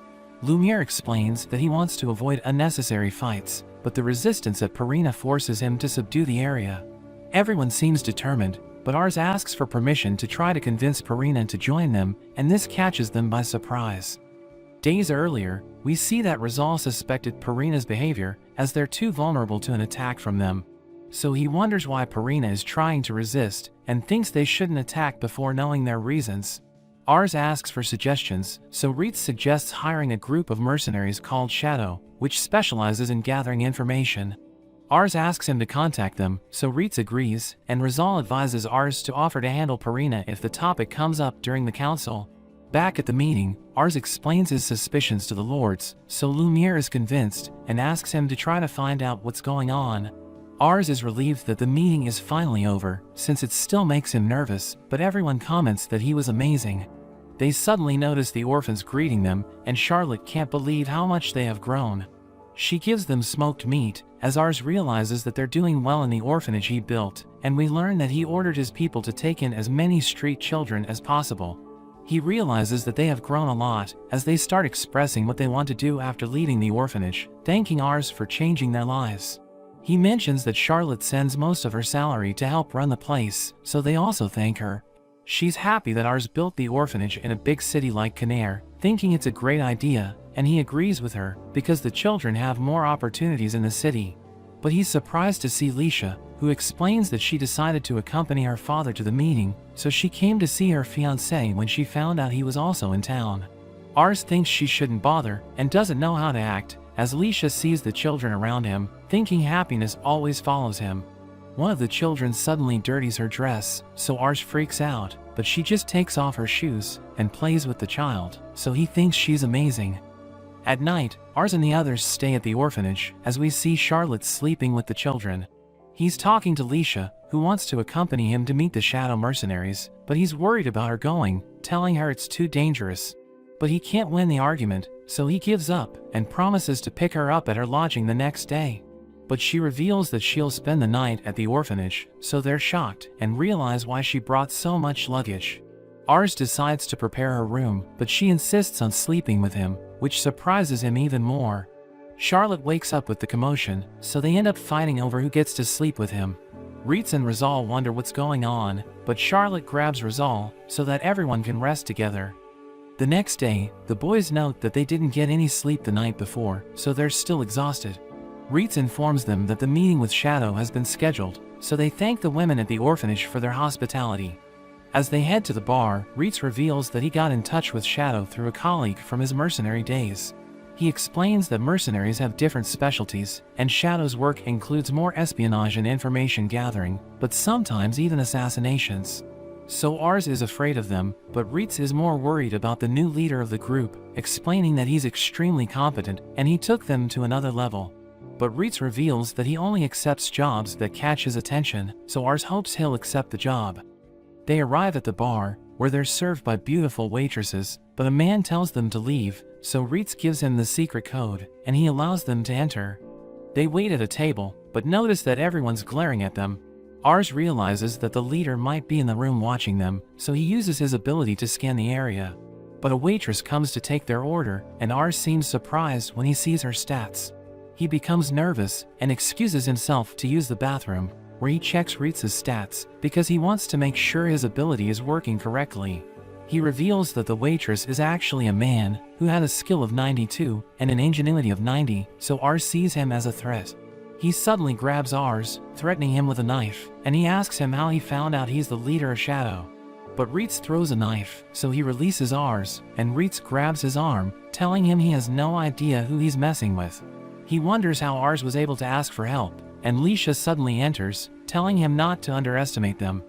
Lumiere explains that he wants to avoid unnecessary fights, but the resistance at Perina forces him to subdue the area. Everyone seems determined, but Ars asks for permission to try to convince Perina to join them, and this catches them by surprise. Days earlier, we see that Rizal suspected Perina's behavior, as they're too vulnerable to an attack from them. So he wonders why Perina is trying to resist, and thinks they shouldn't attack before knowing their reasons. Ars asks for suggestions, so Reitz suggests hiring a group of mercenaries called Shadow, which specializes in gathering information. Ars asks him to contact them, so Reitz agrees, and Rizal advises Ars to offer to handle Perina if the topic comes up during the council. Back at the meeting, Ars explains his suspicions to the lords, so Lumiere is convinced, and asks him to try to find out what's going on. Ars is relieved that the meeting is finally over, since it still makes him nervous, but everyone comments that he was amazing. They suddenly notice the orphans greeting them, and Charlotte can't believe how much they have grown. She gives them smoked meat, as Ars realizes that they're doing well in the orphanage he built, and we learn that he ordered his people to take in as many street children as possible. He realizes that they have grown a lot, as they start expressing what they want to do after leaving the orphanage, thanking Ars for changing their lives. He mentions that Charlotte sends most of her salary to help run the place, so they also thank her. She's happy that Ars built the orphanage in a big city like Canaire, thinking it's a great idea, and he agrees with her, because the children have more opportunities in the city. But he's surprised to see Leisha, who explains that she decided to accompany her father to the meeting, so she came to see her fiancé when she found out he was also in town. Ars thinks she shouldn't bother, and doesn't know how to act, as Leisha sees the children around him, thinking happiness always follows him. One of the children suddenly dirties her dress, so Ars freaks out, but she just takes off her shoes and plays with the child, so he thinks she's amazing. At night, Ars and the others stay at the orphanage, as we see Charlotte sleeping with the children. He's talking to Leisha, who wants to accompany him to meet the Shadow mercenaries, but he's worried about her going, telling her it's too dangerous. but he can't win the argument, so he gives up and promises to pick her up at her lodging the next day. But she reveals that she'll spend the night at the orphanage, so they're shocked and realize why she brought so much luggage. Ars decides to prepare her room, but she insists on sleeping with him, which surprises him even more. Charlotte wakes up with the commotion, so they end up fighting over who gets to sleep with him. Ritz and Rizal wonder what's going on, but Charlotte grabs Rizal so that everyone can rest together. The next day, the boys note that they didn't get any sleep the night before, so they're still exhausted. Ritz informs them that the meeting with Shadow has been scheduled, so they thank the women at the orphanage for their hospitality. As they head to the bar, Ritz reveals that he got in touch with Shadow through a colleague from his mercenary days. He explains that mercenaries have different specialties, and Shadow's work includes more espionage and information gathering, but sometimes even assassinations. So Ars is afraid of them, but Ritz is more worried about the new leader of the group, explaining that he's extremely competent and he took them to another level. But Ritz reveals that he only accepts jobs that catch his attention, so Ars hopes he'll accept the job. They arrive at the bar, where they're served by beautiful waitresses, but a man tells them to leave, so Ritz gives him the secret code, and he allows them to enter. They wait at a table, but notice that everyone's glaring at them. Ars realizes that the leader might be in the room watching them, so he uses his ability to scan the area. But a waitress comes to take their order, and Ars seems surprised when he sees her stats. He becomes nervous and excuses himself to use the bathroom, where he checks Ritz's stats because he wants to make sure his ability is working correctly. He reveals that the waitress is actually a man who had a skill of 92 and an ingenuity of 90, so Ars sees him as a threat. He suddenly grabs Ars, threatening him with a knife, and he asks him how he found out he's the leader of Shadow. But Ritz throws a knife, so he releases Ars, and Ritz grabs his arm, telling him he has no idea who he's messing with. He wonders how Ars was able to ask for help, and Leisha suddenly enters, telling him not to underestimate them.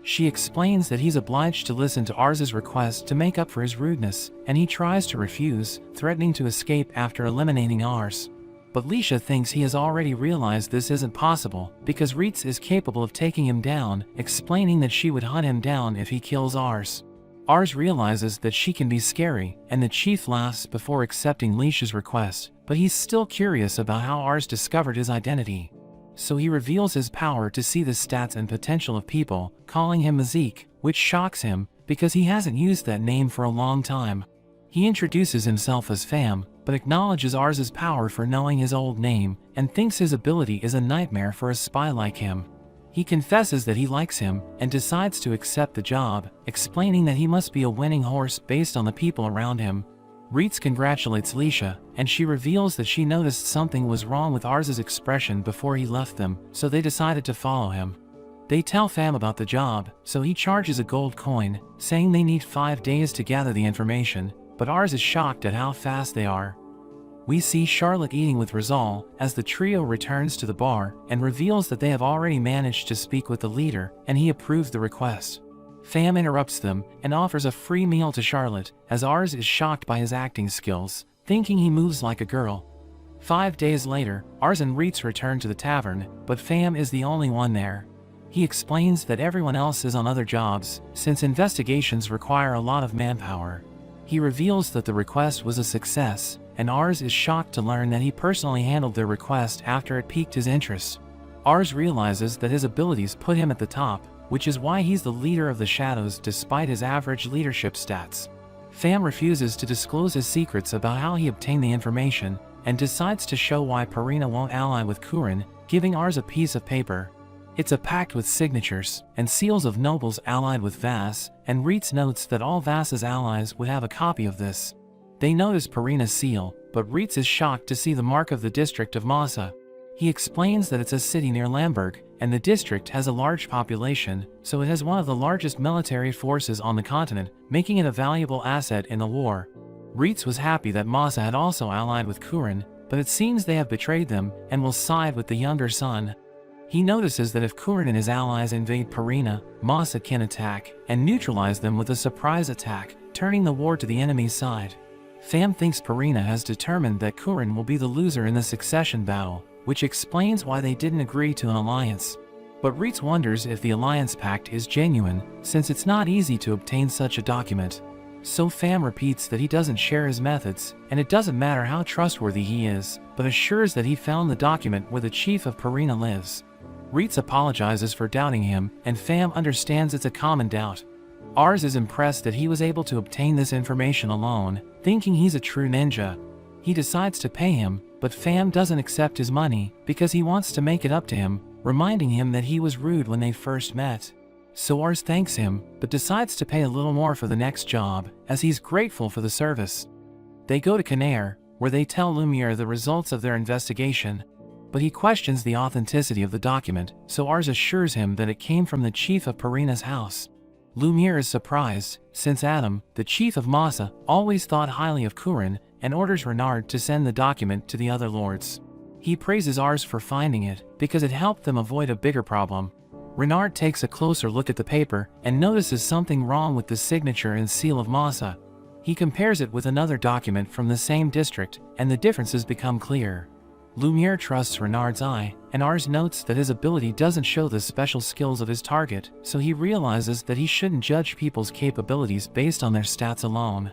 She explains that he's obliged to listen to Ars's request to make up for his rudeness, and he tries to refuse, threatening to escape after eliminating Ars. But Leisha thinks he has already realized this isn't possible, because Ritz is capable of taking him down, explaining that she would hunt him down if he kills Ars. Ars realizes that she can be scary, and the chief laughs before accepting Leisha's request, but he's still curious about how Ars discovered his identity. So he reveals his power to see the stats and potential of people, calling him Mazik, which shocks him, because he hasn't used that name for a long time. He introduces himself as Fam, but acknowledges Ars's power for knowing his old name, and thinks his ability is a nightmare for a spy like him. He confesses that he likes him, and decides to accept the job, explaining that he must be a winning horse based on the people around him. Ritz congratulates Leisha, and she reveals that she noticed something was wrong with Ars's expression before he left them, so they decided to follow him. They tell Fam about the job, so he charges a gold coin, saying they need 5 days to gather the information, but Ars is shocked at how fast they are. We see Charlotte eating with Rizal as the trio returns to the bar and reveals that they have already managed to speak with the leader, and he approves the request. Fam interrupts them and offers a free meal to Charlotte, as Ars is shocked by his acting skills, thinking he moves like a girl. 5 days later, Ars and Ritz return to the tavern, but Fam is the only one there. He explains that everyone else is on other jobs, since investigations require a lot of manpower. He reveals that the request was a success, and Ars is shocked to learn that he personally handled their request after it piqued his interest. Ars realizes that his abilities put him at the top, which is why he's the leader of the Shadows despite his average leadership stats. Fam refuses to disclose his secrets about how he obtained the information, and decides to show why Purina won't ally with Kurin, giving Ars a piece of paper. It's a pact with signatures, and seals of nobles allied with Vass, and Ritz notes that all Vass's allies would have a copy of this. They notice Purina's seal, but Ritz is shocked to see the mark of the district of Massa. He explains that it's a city near Lamberg, and the district has a large population, so it has one of the largest military forces on the continent, making it a valuable asset in the war. Ritz was happy that Massa had also allied with Kurin, but it seems they have betrayed them and will side with the younger son. He notices that if Kurin and his allies invade Purina, Massa can attack and neutralize them with a surprise attack, turning the war to the enemy's side. Fam thinks Purina has determined that Kurin will be the loser in the succession battle, which explains why they didn't agree to an alliance. But Ritz wonders if the alliance pact is genuine, since it's not easy to obtain such a document. So Fam repeats that he doesn't share his methods, and it doesn't matter how trustworthy he is, but assures that he found the document where the chief of Purina lives. Ritz apologizes for doubting him, and Fam understands it's a common doubt. Ars is impressed that he was able to obtain this information alone, thinking he's a true ninja. He decides to pay him, but Fam doesn't accept his money because he wants to make it up to him, reminding him that he was rude when they first met. So Ars thanks him, but decides to pay a little more for the next job, as he's grateful for the service. They go to Canaire, where they tell Lumiere the results of their investigation, but he questions the authenticity of the document, so Ars assures him that it came from the chief of Purina's house. Lumiere is surprised, since Adam, the chief of Massa, always thought highly of Kurin, and orders Renard to send the document to the other lords. He praises Ars for finding it, because it helped them avoid a bigger problem. Renard takes a closer look at the paper, and notices something wrong with the signature and seal of Massa. He compares it with another document from the same district, and the differences become clear. Lumiere trusts Renard's eye, and Ars notes that his ability doesn't show the special skills of his target, so he realizes that he shouldn't judge people's capabilities based on their stats alone.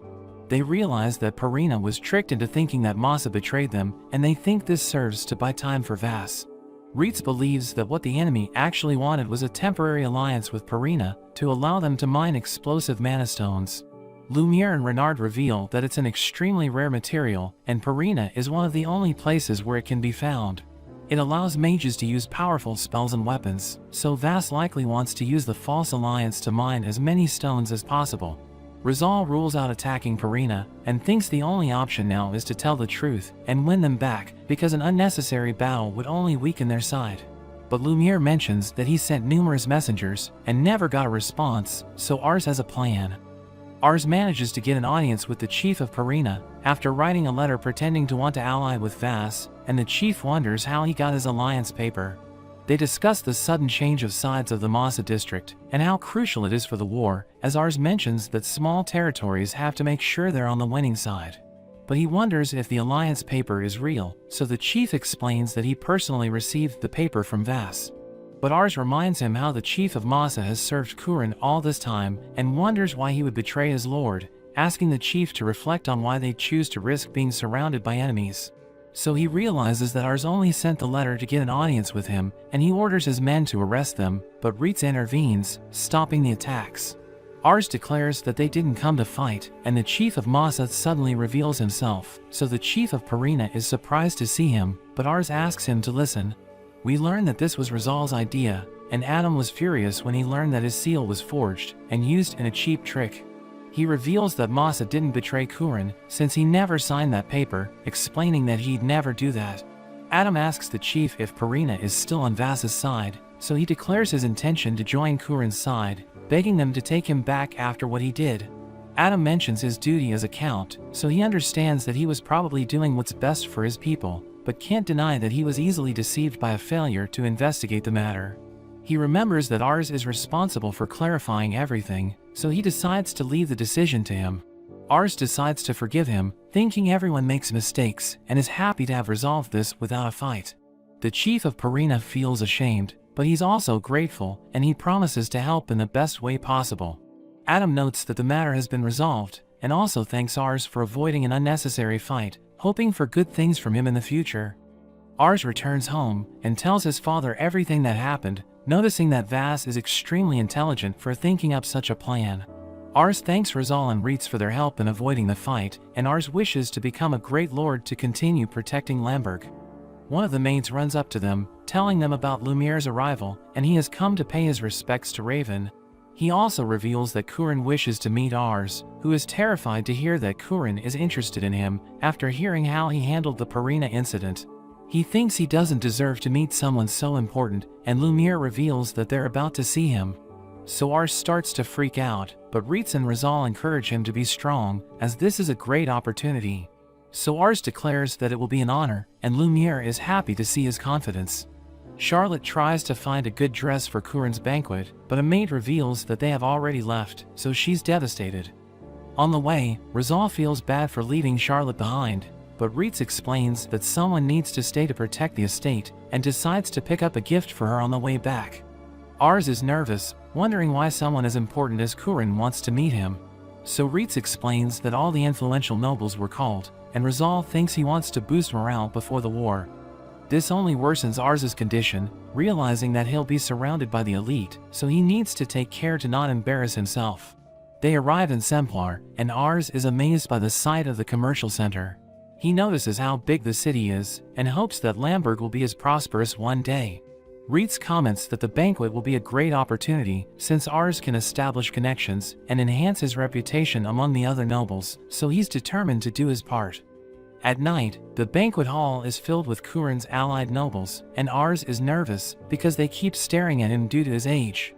They realize that Purina was tricked into thinking that Massa betrayed them, and they think this serves to buy time for Vass. Ritz believes that what the enemy actually wanted was a temporary alliance with Purina to allow them to mine explosive mana stones. Lumiere and Renard reveal that it's an extremely rare material, and Purina is one of the only places where it can be found. It allows mages to use powerful spells and weapons, so Vass likely wants to use the false alliance to mine as many stones as possible. Rizal rules out attacking Purina, and thinks the only option now is to tell the truth and win them back, because an unnecessary battle would only weaken their side. But Lumiere mentions that he sent numerous messengers and never got a response, so Ars has a plan. Ars manages to get an audience with the chief of Purina, after writing a letter pretending to want to ally with Vass, and the chief wonders how he got his alliance paper. They discuss the sudden change of sides of the Massa district, and how crucial it is for the war, as Ars mentions that small territories have to make sure they're on the winning side. But he wonders if the alliance paper is real, so the chief explains that he personally received the paper from Vass. But Ars reminds him how the chief of Massa has served Kurin all this time, and wonders why he would betray his lord, asking the chief to reflect on why they choose to risk being surrounded by enemies. So he realizes that Ars only sent the letter to get an audience with him, and he orders his men to arrest them, but Ritz intervenes, stopping the attacks. Ars declares that they didn't come to fight, and the chief of Massa suddenly reveals himself, so the chief of Purina is surprised to see him, but Ars asks him to listen. We learn that this was Rizal's idea, and Adam was furious when he learned that his seal was forged and used in a cheap trick. He reveals that Massa didn't betray Kurin, since he never signed that paper, explaining that he'd never do that. Adam asks the chief if Purina is still on Vass's side, so he declares his intention to join Kurin's side, begging them to take him back after what he did. Adam mentions his duty as a count, so he understands that he was probably doing what's best for his people, but can't deny that he was easily deceived by a failure to investigate the matter. He remembers that Ars is responsible for clarifying everything, so he decides to leave the decision to him. Ars decides to forgive him, thinking everyone makes mistakes, and is happy to have resolved this without a fight. The chief of Purina feels ashamed, but he's also grateful, and he promises to help in the best way possible. Adam notes that the matter has been resolved, and also thanks Ars for avoiding an unnecessary fight, hoping for good things from him in the future. Ars returns home, and tells his father everything that happened, noticing that Vass is extremely intelligent for thinking up such a plan. Ars thanks Rizal and Ritz for their help in avoiding the fight, and Ars wishes to become a great lord to continue protecting Lemberg. One of the maids runs up to them, telling them about Lumiere's arrival, and he has come to pay his respects to Raven. He also reveals that Kurin wishes to meet Ars, who is terrified to hear that Kurin is interested in him after hearing how he handled the Purina incident. He thinks he doesn't deserve to meet someone so important, and Lumiere reveals that they're about to see him. So Ars starts to freak out, but Ritz and Rizal encourage him to be strong, as this is a great opportunity. So Ars declares that it will be an honor, and Lumiere is happy to see his confidence. Charlotte tries to find a good dress for Kurin's banquet, but a maid reveals that they have already left, so she's devastated. On the way, Rizal feels bad for leaving Charlotte behind, but Ritz explains that someone needs to stay to protect the estate, and decides to pick up a gift for her on the way back. Ars is nervous, wondering why someone as important as Kurin wants to meet him. So Reitz explains that all the influential nobles were called, and Resolve thinks he wants to boost morale before the war. This only worsens Ars's condition, realizing that he'll be surrounded by the elite, so he needs to take care to not embarrass himself. They arrive in Semplar, and Ars is amazed by the sight of the commercial center. He notices how big the city is, and hopes that Lamberg will be as prosperous one day. Reitz comments that the banquet will be a great opportunity, since Ars can establish connections and enhance his reputation among the other nobles, so he's determined to do his part. At night, the banquet hall is filled with Kurin's allied nobles, and Ars is nervous because they keep staring at him due to his age.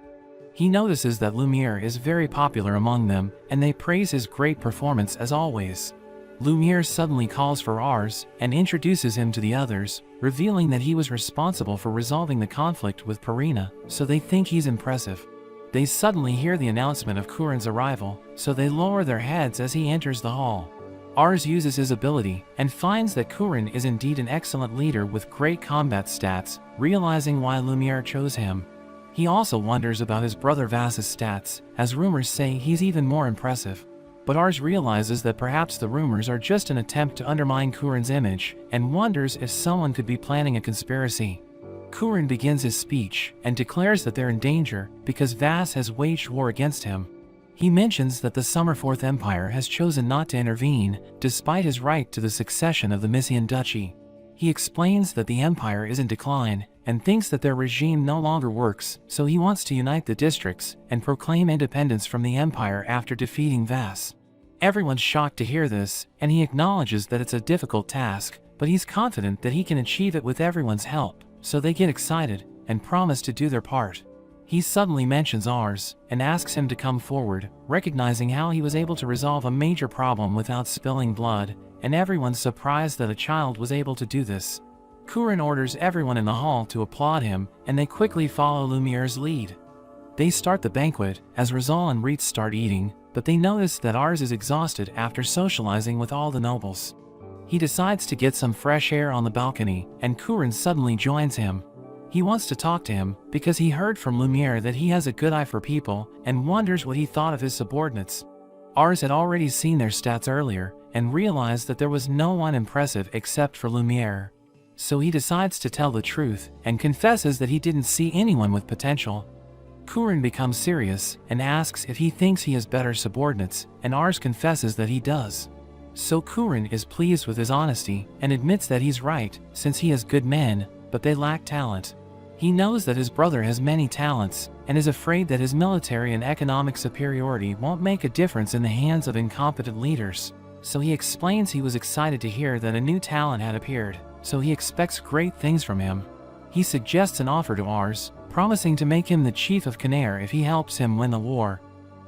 He notices that Lumiere is very popular among them, and they praise his great performance as always. Lumiere suddenly calls for Ars and introduces him to the others, revealing that he was responsible for resolving the conflict with Purina, so they think he's impressive. They suddenly hear the announcement of Kurin's arrival, so they lower their heads as he enters the hall. Ars uses his ability and finds that Kurin is indeed an excellent leader with great combat stats, realizing why Lumiere chose him. He also wonders about his brother Vass's stats, as rumors say he's even more impressive. But Ars realizes that perhaps the rumors are just an attempt to undermine Kurin's image, and wonders if someone could be planning a conspiracy. Kurin begins his speech and declares that they're in danger because Vass has waged war against him. He mentions that the Summerforth Empire has chosen not to intervene, despite his right to the succession of the Mysian Duchy. He explains that the empire is in decline, and thinks that their regime no longer works, so he wants to unite the districts and proclaim independence from the empire after defeating Vass. Everyone's shocked to hear this, and he acknowledges that it's a difficult task, but he's confident that he can achieve it with everyone's help, so they get excited and promise to do their part. He suddenly mentions Ars and asks him to come forward, recognizing how he was able to resolve a major problem without spilling blood, and everyone's surprised that a child was able to do this. Kurin orders everyone in the hall to applaud him, and they quickly follow Lumiere's lead. They start the banquet, as Rizal and Reitz start eating, but they notice that Ars is exhausted after socializing with all the nobles. He decides to get some fresh air on the balcony, and Kurin suddenly joins him. He wants to talk to him because he heard from Lumiere that he has a good eye for people and wonders what he thought of his subordinates. Ars had already seen their stats earlier and realized that there was no one impressive except for Lumiere. So he decides to tell the truth and confesses that he didn't see anyone with potential. Kurin becomes serious and asks if he thinks he has better subordinates, and Ars confesses that he does. So Kurin is pleased with his honesty and admits that he's right, since he has good men, but they lack talent. He knows that his brother has many talents, and is afraid that his military and economic superiority won't make a difference in the hands of incompetent leaders. So he explains he was excited to hear that a new talent had appeared, so he expects great things from him. He suggests an offer to Ars, promising to make him the chief of Canair if he helps him win the war.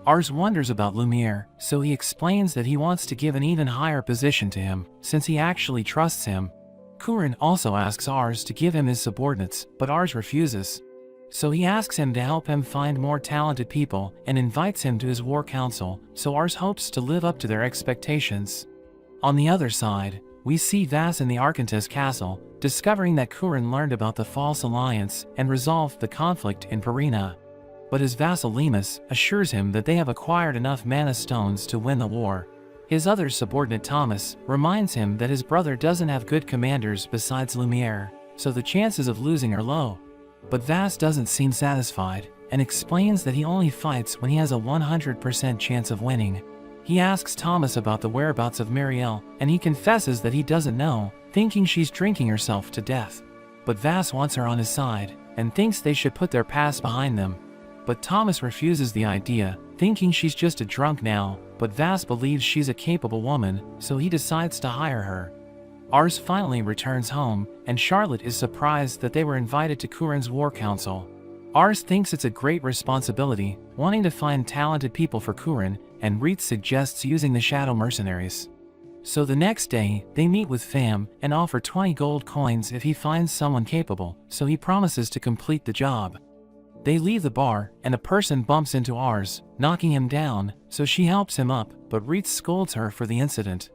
Ars wonders about Lumiere, so he explains that he wants to give an even higher position to him, since he actually trusts him. Kurin also asks Ars to give him his subordinates, but Ars refuses. So he asks him to help him find more talented people and invites him to his war council, so Ars hopes to live up to their expectations. On the other side, we see Vass in the Arkantes castle, discovering that Kurin learned about the false alliance and resolved the conflict in Purina. But his vassal Lemus assures him that they have acquired enough mana stones to win the war. His other subordinate Thomas reminds him that his brother doesn't have good commanders besides Lumiere, so the chances of losing are low. But Vass doesn't seem satisfied, and explains that he only fights when he has a 100% chance of winning. He asks Thomas about the whereabouts of Marielle, and he confesses that he doesn't know, thinking she's drinking herself to death. But Vass wants her on his side, and thinks they should put their past behind them. But Thomas refuses the idea, thinking she's just a drunk now, but Vass believes she's a capable woman, so he decides to hire her. Ars finally returns home, and Charlotte is surprised that they were invited to Kurin's war council. Ars thinks it's a great responsibility, wanting to find talented people for Kurin, and Reitz suggests using the shadow mercenaries. So the next day, they meet with Pham and offer 20 gold coins if he finds someone capable, so he promises to complete the job. They leave the bar, and a person bumps into Ars, knocking him down, so she helps him up, but Reitz scolds her for the incident.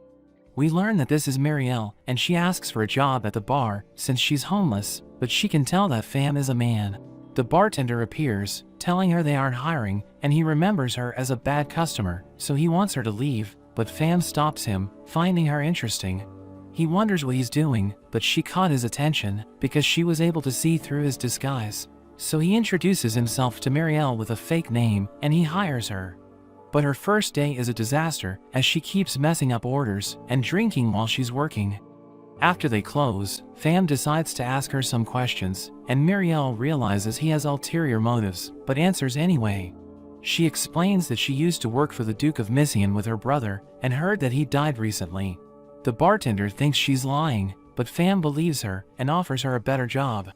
We learn that this is Marielle, and she asks for a job at the bar, since she's homeless, but she can tell that Pham is a man. The bartender appears, telling her they aren't hiring, and he remembers her as a bad customer, so he wants her to leave, but Pham stops him, finding her interesting. He wonders what he's doing, but she caught his attention because she was able to see through his disguise. So he introduces himself to Marielle with a fake name, and he hires her. But her first day is a disaster, as she keeps messing up orders and drinking while she's working. After they close, Pham decides to ask her some questions, and Marielle realizes he has ulterior motives, but answers anyway. She explains that she used to work for the Duke of Missian with her brother, and heard that he died recently. The bartender thinks she's lying, but Pham believes her and offers her a better job.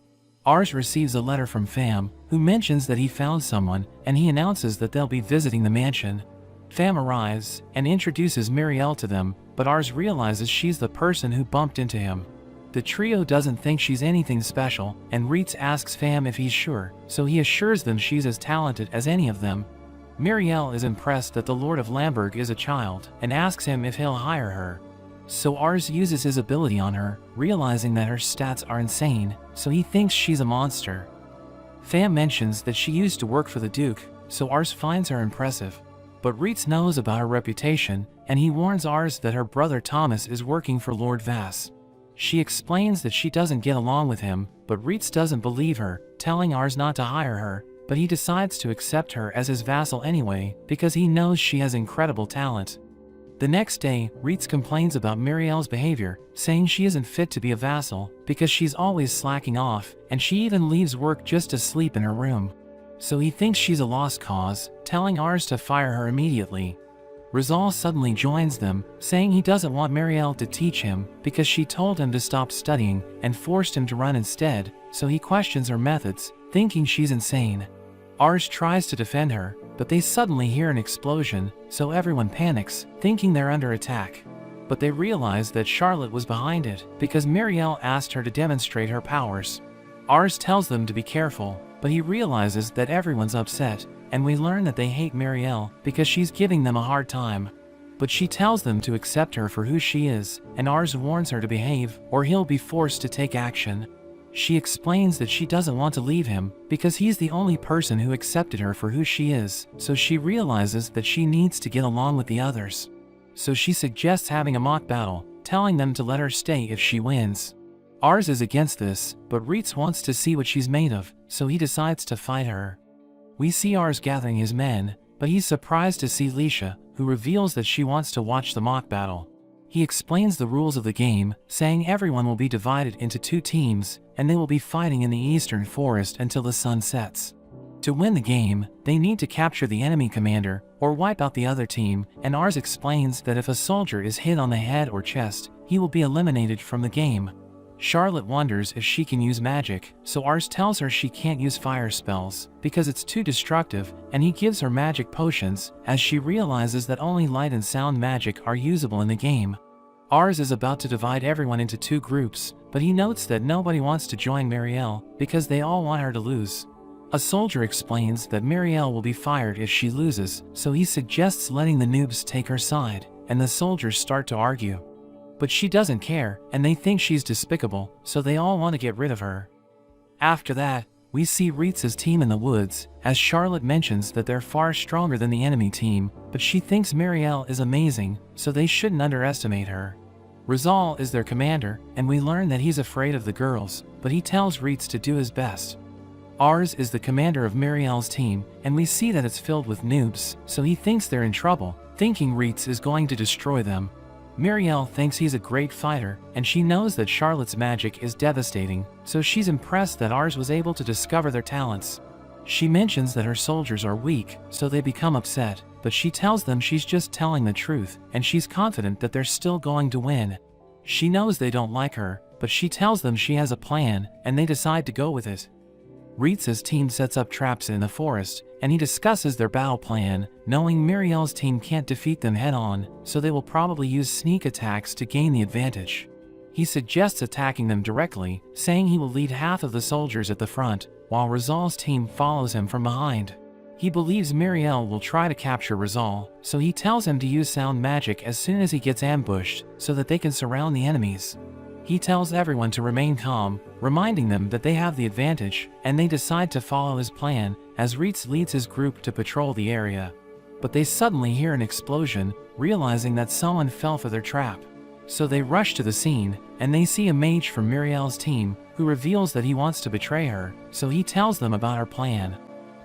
Ars receives a letter from Pham, who mentions that he found someone, and he announces that they'll be visiting the mansion. Pham arrives and introduces Marielle to them, but Ars realizes she's the person who bumped into him. The trio doesn't think she's anything special, and Reitz asks Pham if he's sure, so he assures them she's as talented as any of them. Marielle is impressed that the Lord of Lamberg is a child, and asks him if he'll hire her. So Ars uses his ability on her, realizing that her stats are insane, so he thinks she's a monster. Pham mentions that she used to work for the Duke, so Ars finds her impressive. But Reitz knows about her reputation, and he warns Ars that her brother Thomas is working for Lord Vass. She explains that she doesn't get along with him, but Reitz doesn't believe her, telling Ars not to hire her, but he decides to accept her as his vassal anyway, because he knows she has incredible talent. The next day, Reitz complains about Marielle's behavior, saying she isn't fit to be a vassal, because she's always slacking off, and she even leaves work just to sleep in her room. So he thinks she's a lost cause, telling Ars to fire her immediately. Rizal suddenly joins them, saying he doesn't want Marielle to teach him, because she told him to stop studying, and forced him to run instead, so he questions her methods, thinking she's insane. Ars tries to defend her, but they suddenly hear an explosion, so everyone panics, thinking they're under attack. But they realize that Charlotte was behind it, because Marielle asked her to demonstrate her powers. Ars tells them to be careful, but he realizes that everyone's upset, and we learn that they hate Marielle because she's giving them a hard time. But she tells them to accept her for who she is, and Ars warns her to behave, or he'll be forced to take action. She explains that she doesn't want to leave him, because he's the only person who accepted her for who she is, so she realizes that she needs to get along with the others. So she suggests having a mock battle, telling them to let her stay if she wins. Ars is against this, but Reitz wants to see what she's made of, so he decides to fight her. We see Ars gathering his men, but he's surprised to see Lisha, who reveals that she wants to watch the mock battle. He explains the rules of the game, saying everyone will be divided into 2 teams, and they will be fighting in the eastern forest until the sun sets. To win the game, they need to capture the enemy commander, or wipe out the other team, and Ars explains that if a soldier is hit on the head or chest, he will be eliminated from the game. Charlotte wonders if she can use magic, so Ars tells her she can't use fire spells, because it's too destructive, and he gives her magic potions, as she realizes that only light and sound magic are usable in the game. Ars is about to divide everyone into 2 groups, but he notes that nobody wants to join Marielle, because they all want her to lose. A soldier explains that Marielle will be fired if she loses, so he suggests letting the noobs take her side, and the soldiers start to argue. But she doesn't care, and they think she's despicable, so they all want to get rid of her. After that, we see Reitz's team in the woods, as Charlotte mentions that they're far stronger than the enemy team, but she thinks Marielle is amazing, so they shouldn't underestimate her. Rizal is their commander, and we learn that he's afraid of the girls, but he tells Reitz to do his best. Ars is the commander of Marielle's team, and we see that it's filled with noobs, so he thinks they're in trouble, thinking Reitz is going to destroy them. Marielle thinks he's a great fighter, and she knows that Charlotte's magic is devastating, so she's impressed that Ars was able to discover their talents. She mentions that her soldiers are weak, so they become upset, but she tells them she's just telling the truth, and she's confident that they're still going to win. She knows they don't like her, but she tells them she has a plan, and they decide to go with it. Reitz's team sets up traps in the forest, and he discusses their battle plan, knowing Marielle's team can't defeat them head-on, so they will probably use sneak attacks to gain the advantage. He suggests attacking them directly, saying he will lead half of the soldiers at the front, while Rizal's team follows him from behind. He believes Marielle will try to capture Rizal, so he tells him to use sound magic as soon as he gets ambushed, so that they can surround the enemies. He tells everyone to remain calm, reminding them that they have the advantage, and they decide to follow his plan, as Reitz leads his group to patrol the area. But they suddenly hear an explosion, realizing that someone fell for their trap. So they rush to the scene, and they see a mage from Muriel's team, who reveals that he wants to betray her, so he tells them about her plan.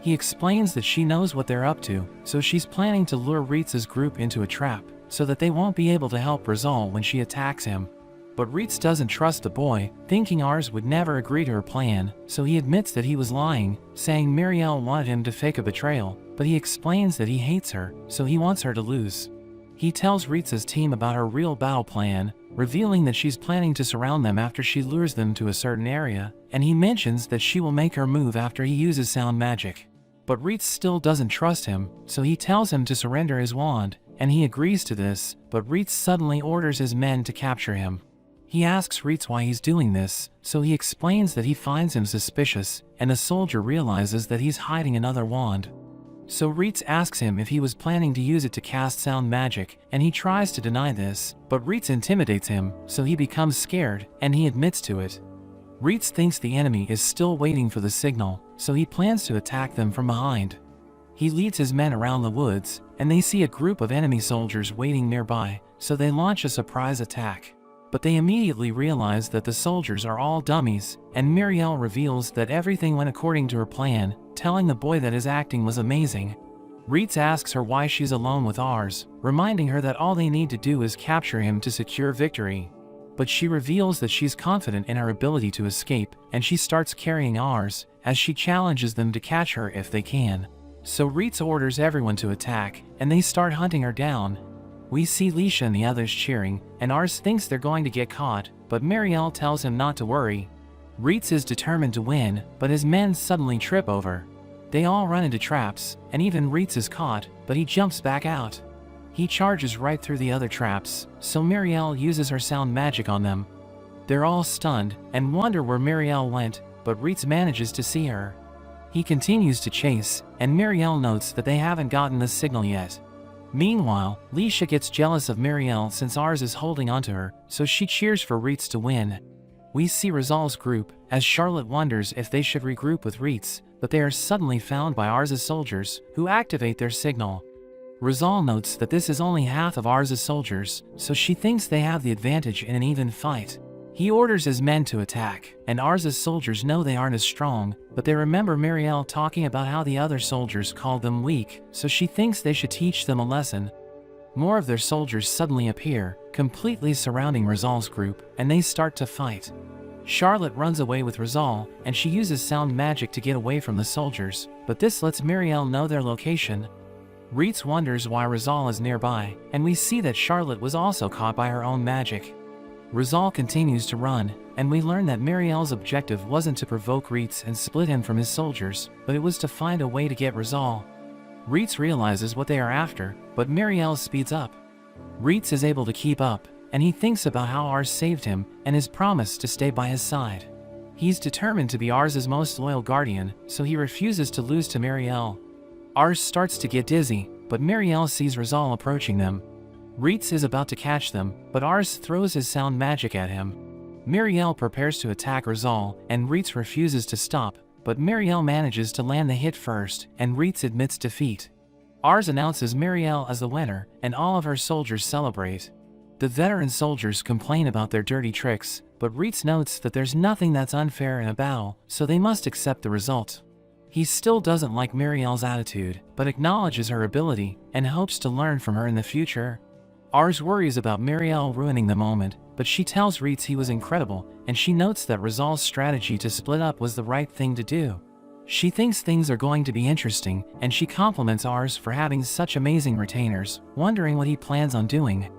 He explains that she knows what they're up to, so she's planning to lure Reitz's group into a trap, so that they won't be able to help Rizal when she attacks him. But Reitz doesn't trust the boy, thinking Ars would never agree to her plan, so he admits that he was lying, saying Muriel wanted him to fake a betrayal, but he explains that he hates her, so he wants her to lose. He tells Reitz's team about her real battle plan, revealing that she's planning to surround them after she lures them to a certain area, and he mentions that she will make her move after he uses sound magic. But Reitz still doesn't trust him, so he tells him to surrender his wand, and he agrees to this, but Reitz suddenly orders his men to capture him. He asks Reitz why he's doing this, so he explains that he finds him suspicious, and the soldier realizes that he's hiding another wand. So Reitz asks him if he was planning to use it to cast sound magic, and he tries to deny this, but Reitz intimidates him, so he becomes scared, and he admits to it. Reitz thinks the enemy is still waiting for the signal, so he plans to attack them from behind. He leads his men around the woods, and they see a group of enemy soldiers waiting nearby, so they launch a surprise attack. But they immediately realize that the soldiers are all dummies, and Muriel reveals that everything went according to her plan, telling the boy that his acting was amazing. Reitz asks her why she's alone with Ars, reminding her that all they need to do is capture him to secure victory. But she reveals that she's confident in her ability to escape, and she starts carrying Ars, as she challenges them to catch her if they can. So Reitz orders everyone to attack, and they start hunting her down. We see Lisha and the others cheering, and Ars thinks they're going to get caught, but Muriel tells him not to worry. Reitz is determined to win, but his men suddenly trip over. They all run into traps, and even Reitz is caught, but he jumps back out. He charges right through the other traps, so Muriel uses her sound magic on them. They're all stunned, and wonder where Muriel went, but Reitz manages to see her. He continues to chase, and Muriel notes that they haven't gotten the signal yet. Meanwhile, Lisha gets jealous of Muriel since Ars is holding onto her, so she cheers for Reitz to win. We see Rizal's group, as Charlotte wonders if they should regroup with Reitz, but they are suddenly found by Ars's soldiers, who activate their signal. Rizal notes that this is only half of Ars's soldiers, so she thinks they have the advantage in an even fight. He orders his men to attack, and Ars's soldiers know they aren't as strong, but they remember Muriel talking about how the other soldiers called them weak, so she thinks they should teach them a lesson. More of their soldiers suddenly appear, completely surrounding Rizal's group, and they start to fight. Charlotte runs away with Rizal, and she uses sound magic to get away from the soldiers, but this lets Muriel know their location. Reitz wonders why Rizal is nearby, and we see that Charlotte was also caught by her own magic. Rizal continues to run, and we learn that Muriel's objective wasn't to provoke Reitz and split him from his soldiers, but it was to find a way to get Rizal. Reitz realizes what they are after, but Muriel speeds up. Reitz is able to keep up, and he thinks about how Ars saved him and his promise to stay by his side. He's determined to be Ars's most loyal guardian, so he refuses to lose to Muriel. Ars starts to get dizzy, but Muriel sees Rizal approaching them. Reitz is about to catch them, but Ars throws his sound magic at him. Muriel prepares to attack Rizal, and Reitz refuses to stop, but Muriel manages to land the hit first, and Reitz admits defeat. Ars announces Muriel as the winner, and all of her soldiers celebrate. The veteran soldiers complain about their dirty tricks, but Reitz notes that there's nothing that's unfair in a battle, so they must accept the result. He still doesn't like Muriel's attitude, but acknowledges her ability, and hopes to learn from her in the future. Ars worries about Muriel ruining the moment, but she tells Reitz he was incredible, and she notes that Rizal's strategy to split up was the right thing to do. She thinks things are going to be interesting, and she compliments Ars for having such amazing retainers, wondering what he plans on doing.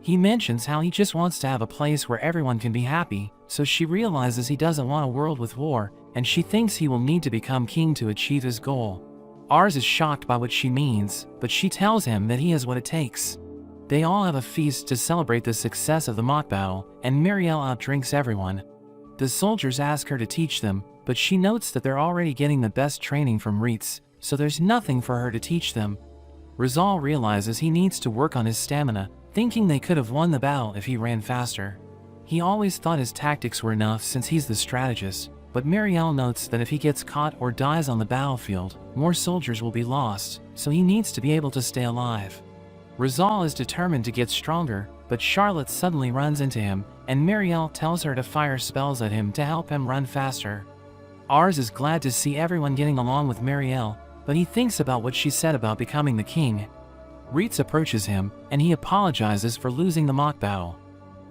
He mentions how he just wants to have a place where everyone can be happy, so she realizes he doesn't want a world with war, and she thinks he will need to become king to achieve his goal. Ars is shocked by what she means, but she tells him that he has what it takes. They all have a feast to celebrate the success of the mock battle, and Muriel outdrinks everyone. The soldiers ask her to teach them, but she notes that they're already getting the best training from Reitz, so there's nothing for her to teach them. Rizal realizes he needs to work on his stamina, thinking they could have won the battle if he ran faster. He always thought his tactics were enough since he's the strategist, but Marielle notes that if he gets caught or dies on the battlefield, more soldiers will be lost, so he needs to be able to stay alive. Rizal is determined to get stronger, but Charlotte suddenly runs into him, and Marielle tells her to fire spells at him to help him run faster. Ars is glad to see everyone getting along with Marielle, but he thinks about what she said about becoming the king. Reitz approaches him, and he apologizes for losing the mock battle.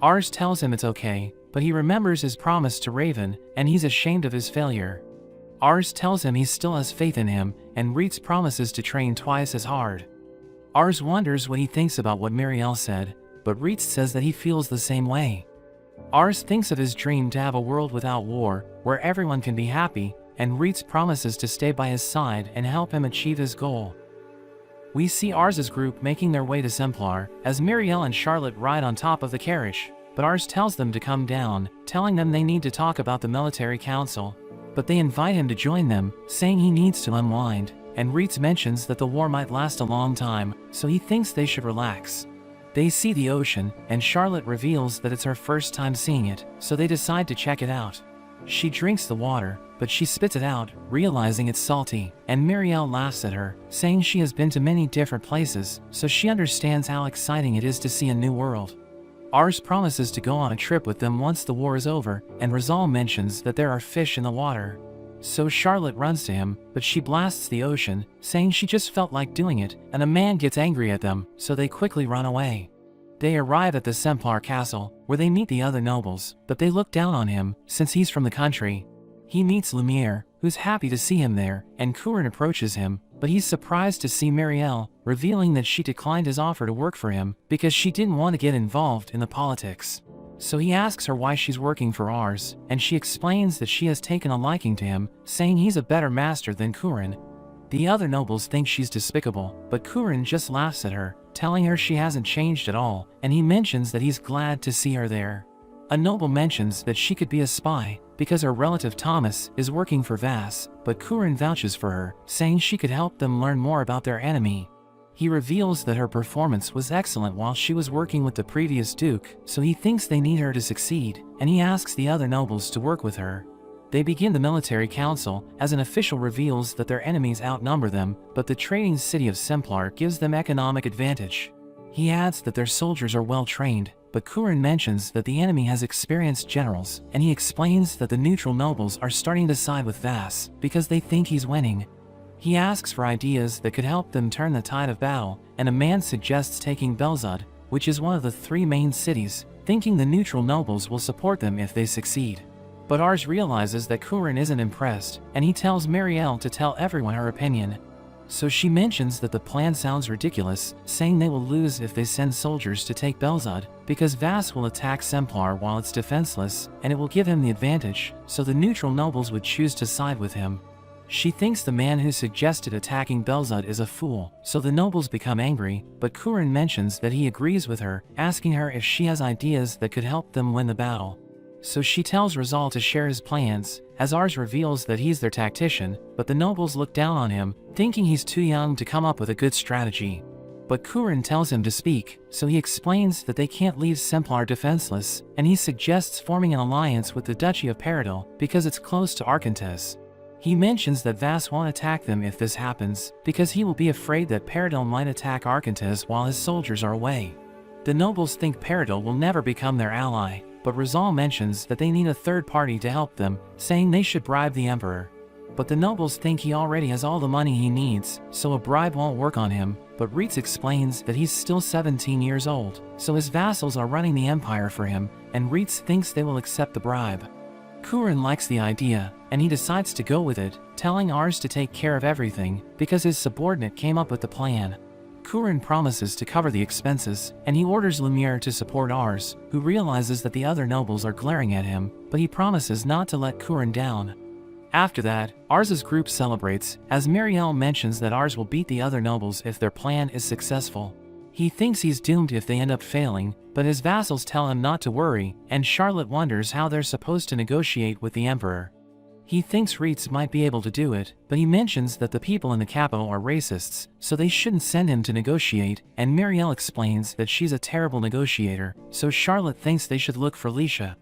Ars tells him it's okay, but he remembers his promise to Raven, and he's ashamed of his failure. Ars tells him he still has faith in him, and Reitz promises to train twice as hard. Ars wonders what he thinks about what Marielle said, but Reitz says that he feels the same way. Ars thinks of his dream to have a world without war, where everyone can be happy, and Reitz promises to stay by his side and help him achieve his goal. We see Ars's group making their way to Semplar, as Marielle and Charlotte ride on top of the carriage, but Ars tells them to come down, telling them they need to talk about the military council. But they invite him to join them, saying he needs to unwind, and Reitz mentions that the war might last a long time, so he thinks they should relax. They see the ocean, and Charlotte reveals that it's her first time seeing it, so they decide to check it out. She drinks the water, but she spits it out, realizing it's salty, and Marielle laughs at her, saying she has been to many different places, so she understands how exciting it is to see a new world. Ars promises to go on a trip with them once the war is over, and Rizal mentions that there are fish in the water. So Charlotte runs to him, but she blasts the ocean, saying she just felt like doing it, and a man gets angry at them, so they quickly run away. They arrive at the Semplar castle, where they meet the other nobles, but they look down on him, since he's from the country. He meets Lumiere, who's happy to see him there, and Couron approaches him, but he's surprised to see Marielle, revealing that she declined his offer to work for him, because she didn't want to get involved in the politics. So he asks her why she's working for Ars, and she explains that she has taken a liking to him, saying he's a better master than Couron. The other nobles think she's despicable, but Couron just laughs at her, telling her she hasn't changed at all, and he mentions that he's glad to see her there. A noble mentions that she could be a spy, because her relative Thomas is working for Vass, but Couron vouches for her, saying she could help them learn more about their enemy. He reveals that her performance was excellent while she was working with the previous duke, so he thinks they need her to succeed, and he asks the other nobles to work with her. They begin the military council, as an official reveals that their enemies outnumber them, but the trading city of Semplar gives them economic advantage. He adds that their soldiers are well trained, but Couron mentions that the enemy has experienced generals, and he explains that the neutral nobles are starting to side with Vass, because they think he's winning. He asks for ideas that could help them turn the tide of battle, and a man suggests taking Belzud, which is one of the 3 main cities, thinking the neutral nobles will support them if they succeed. But Ars realizes that Couron isn't impressed, and he tells Marielle to tell everyone her opinion. So she mentions that the plan sounds ridiculous, saying they will lose if they send soldiers to take Belzud, because Vass will attack Semplar while it's defenseless, and it will give him the advantage, so the neutral nobles would choose to side with him. She thinks the man who suggested attacking Belzud is a fool, so the nobles become angry, but Couron mentions that he agrees with her, asking her if she has ideas that could help them win the battle. So she tells Rizal to share his plans, as Ars reveals that he's their tactician, but the nobles look down on him, thinking he's too young to come up with a good strategy. But Couron tells him to speak, so he explains that they can't leave Semplar defenseless, and he suggests forming an alliance with the Duchy of Paradil because it's close to Arkantes. He mentions that Vass won't attack them if this happens, because he will be afraid that Paradil might attack Arkantes while his soldiers are away. The nobles think Paradil will never become their ally, but Rizal mentions that they need a third party to help them, saying they should bribe the emperor. But the nobles think he already has all the money he needs, so a bribe won't work on him, but Reitz explains that he's still 17 years old, so his vassals are running the empire for him, and Reitz thinks they will accept the bribe. Couron likes the idea, and he decides to go with it, telling Ars to take care of everything, because his subordinate came up with the plan. Couron promises to cover the expenses, and he orders Lumiere to support Ars, who realizes that the other nobles are glaring at him, but he promises not to let Couron down. After that, Ars's group celebrates, as Marielle mentions that Ars will beat the other nobles if their plan is successful. He thinks he's doomed if they end up failing, but his vassals tell him not to worry, and Charlotte wonders how they're supposed to negotiate with the emperor. He thinks Reitz might be able to do it, but he mentions that the people in the capital are racists, so they shouldn't send him to negotiate, and Marielle explains that she's a terrible negotiator, so Charlotte thinks they should look for Lisha.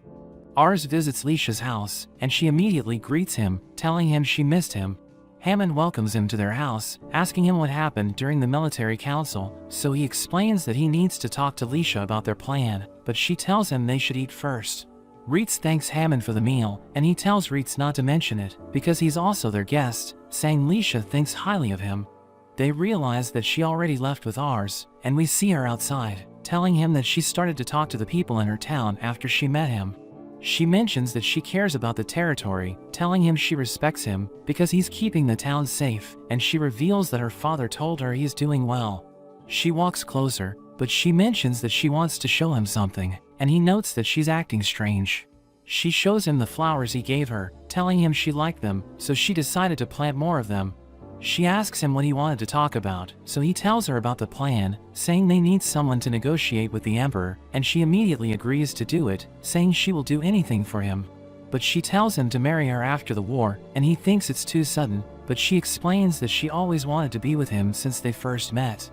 Ars visits Leisha's house, and she immediately greets him, telling him she missed him. Hammond welcomes him to their house, asking him what happened during the military council, so he explains that he needs to talk to Leisha about their plan, but she tells him they should eat first. Reitz thanks Hammond for the meal, and he tells Reitz not to mention it, because he's also their guest, saying Leisha thinks highly of him. They realize that she already left with Ars, and we see her outside, telling him that she started to talk to the people in her town after she met him. She mentions that she cares about the territory, telling him she respects him because he's keeping the town safe, and she reveals that her father told her he's doing well. She walks closer, but she mentions that she wants to show him something, and he notes that she's acting strange. She shows him the flowers he gave her, telling him she liked them, so she decided to plant more of them. She asks him what he wanted to talk about, so he tells her about the plan, saying they need someone to negotiate with the emperor, and she immediately agrees to do it, saying she will do anything for him. But she tells him to marry her after the war, and he thinks it's too sudden, but she explains that she always wanted to be with him since they first met.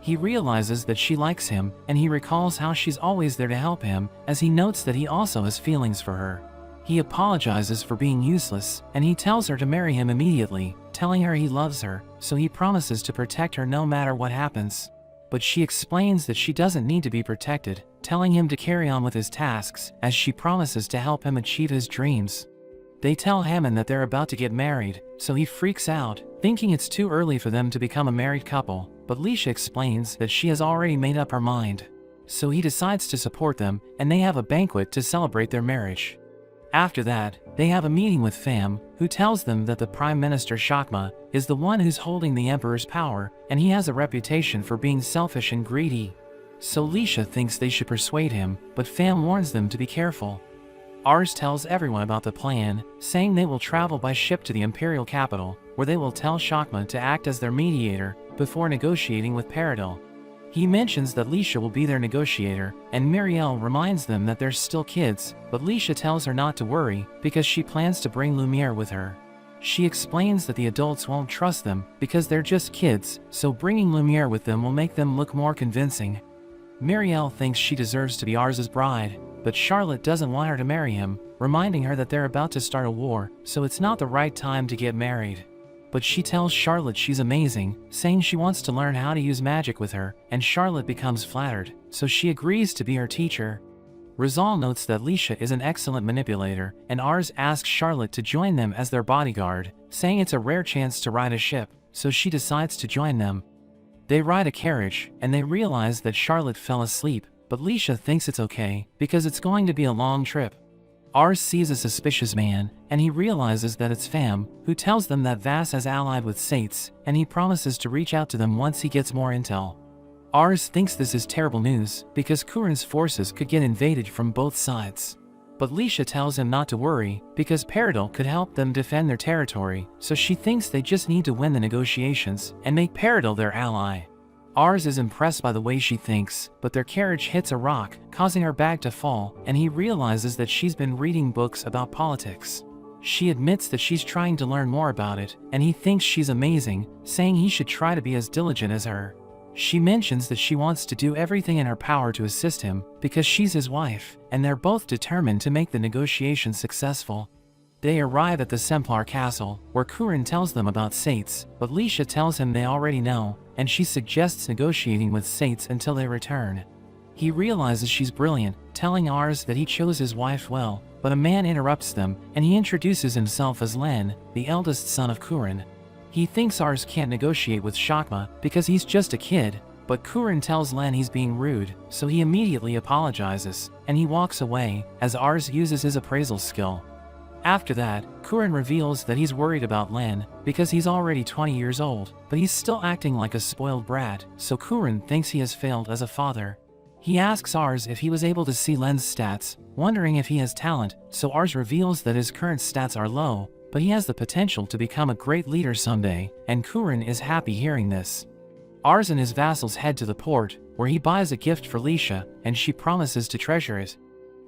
He realizes that she likes him, and he recalls how she's always there to help him, as he notes that he also has feelings for her. He apologizes for being useless, and he tells her to marry him immediately, telling her he loves her, so he promises to protect her no matter what happens. But she explains that she doesn't need to be protected, telling him to carry on with his tasks, as she promises to help him achieve his dreams. They tell Hammond that they're about to get married, so he freaks out, thinking it's too early for them to become a married couple, but Leisha explains that she has already made up her mind. So he decides to support them, and they have a banquet to celebrate their marriage. After that, they have a meeting with Pham, who tells them that the Prime Minister Shakma is the one who's holding the Emperor's power, and he has a reputation for being selfish and greedy. So Leisha thinks they should persuade him, but Pham warns them to be careful. Ars tells everyone about the plan, saying they will travel by ship to the imperial capital, where they will tell Shakma to act as their mediator before negotiating with Peridot. He mentions that Leisha will be their negotiator, and Miriel reminds them that they're still kids, but Leisha tells her not to worry because she plans to bring Lumiere with her. She explains that the adults won't trust them because they're just kids, so bringing Lumiere with them will make them look more convincing. Miriel thinks she deserves to be Ars's bride, but Charlotte doesn't want her to marry him, reminding her that they're about to start a war, so it's not the right time to get married. But she tells Charlotte she's amazing, saying she wants to learn how to use magic with her, and Charlotte becomes flattered, so she agrees to be her teacher. Rizal notes that Leisha is an excellent manipulator, and Ars asks Charlotte to join them as their bodyguard, saying it's a rare chance to ride a ship, so she decides to join them. They ride a carriage, and they realize that Charlotte fell asleep, but Leisha thinks it's okay, because it's going to be a long trip. Ars sees a suspicious man, and he realizes that it's Pham, who tells them that Vass has allied with Sates, and he promises to reach out to them once he gets more intel. Ars thinks this is terrible news, because Kurin's forces could get invaded from both sides. But Leisha tells him not to worry, because Peridot could help them defend their territory, so she thinks they just need to win the negotiations, and make Peridot their ally. Ars is impressed by the way she thinks, but their carriage hits a rock, causing her bag to fall, and he realizes that she's been reading books about politics. She admits that she's trying to learn more about it, and he thinks she's amazing, saying he should try to be as diligent as her. She mentions that she wants to do everything in her power to assist him, because she's his wife, and they're both determined to make the negotiations successful. They arrive at the Semplar castle, where Kurin tells them about Sates, but Leisha tells him they already know, and she suggests negotiating with Sates until they return. He realizes she's brilliant, telling Ars that he chose his wife well, but a man interrupts them, and he introduces himself as Len, the eldest son of Kurin. He thinks Ars can't negotiate with Shakma because he's just a kid, but Kurin tells Len he's being rude, so he immediately apologizes, and he walks away, as Ars uses his appraisal skill. After that, Kurin reveals that he's worried about Len, because he's already 20 years old, but he's still acting like a spoiled brat, so Kurin thinks he has failed as a father. He asks Ars if he was able to see Len's stats, wondering if he has talent, so Ars reveals that his current stats are low, but he has the potential to become a great leader someday, and Kurin is happy hearing this. Ars and his vassals head to the port, where he buys a gift for Leisha, and she promises to treasure it.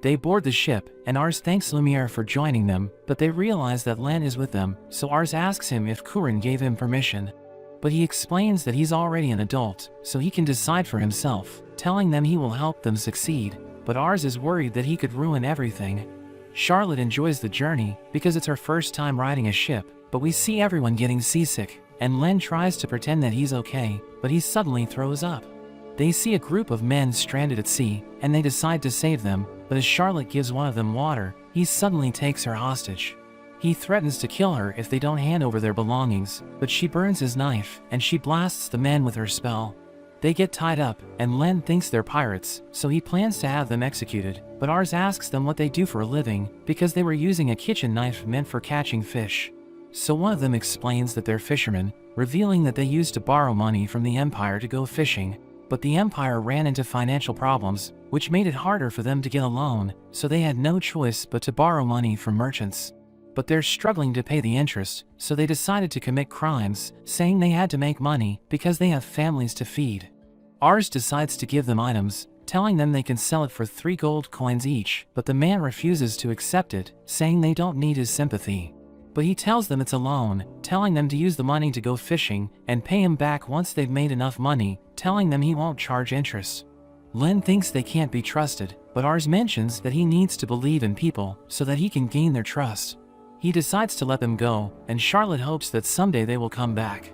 They board the ship, and Ars thanks Lumiere for joining them, but they realize that Len is with them, so Ars asks him if Kurin gave him permission. But he explains that he's already an adult, so he can decide for himself, telling them he will help them succeed, but Ars is worried that he could ruin everything. Charlotte enjoys the journey because it's her first time riding a ship, but we see everyone getting seasick, and Len tries to pretend that he's okay, but he suddenly throws up. They see a group of men stranded at sea, and they decide to save them, but as Charlotte gives one of them water, he suddenly takes her hostage. He threatens to kill her if they don't hand over their belongings, but she burns his knife, and she blasts the men with her spell. They get tied up, and Len thinks they're pirates, so he plans to have them executed, but Ars asks them what they do for a living, because they were using a kitchen knife meant for catching fish. So one of them explains that they're fishermen, revealing that they used to borrow money from the Empire to go fishing. But the Empire ran into financial problems, which made it harder for them to get a loan, so they had no choice but to borrow money from merchants. But they're struggling to pay the interest, so they decided to commit crimes, saying they had to make money because they have families to feed. Ars decides to give them items, telling them they can sell it for 3 gold coins each, but the man refuses to accept it, saying they don't need his sympathy. But he tells them it's a loan, telling them to use the money to go fishing, and pay him back once they've made enough money, telling them he won't charge interest. Len thinks they can't be trusted, but Ars mentions that he needs to believe in people so that he can gain their trust. He decides to let them go, and Charlotte hopes that someday they will come back.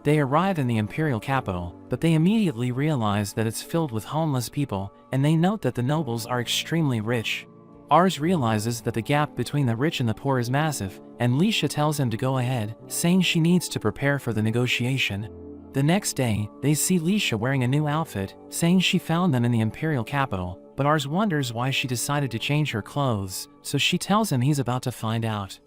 They arrive in the imperial capital, but they immediately realize that it's filled with homeless people, and they note that the nobles are extremely rich. Ars realizes that the gap between the rich and the poor is massive, and Leisha tells him to go ahead, saying she needs to prepare for the negotiation. The next day, they see Leisha wearing a new outfit, saying she found them in the imperial capital, but Ars wonders why she decided to change her clothes, so she tells him he's about to find out.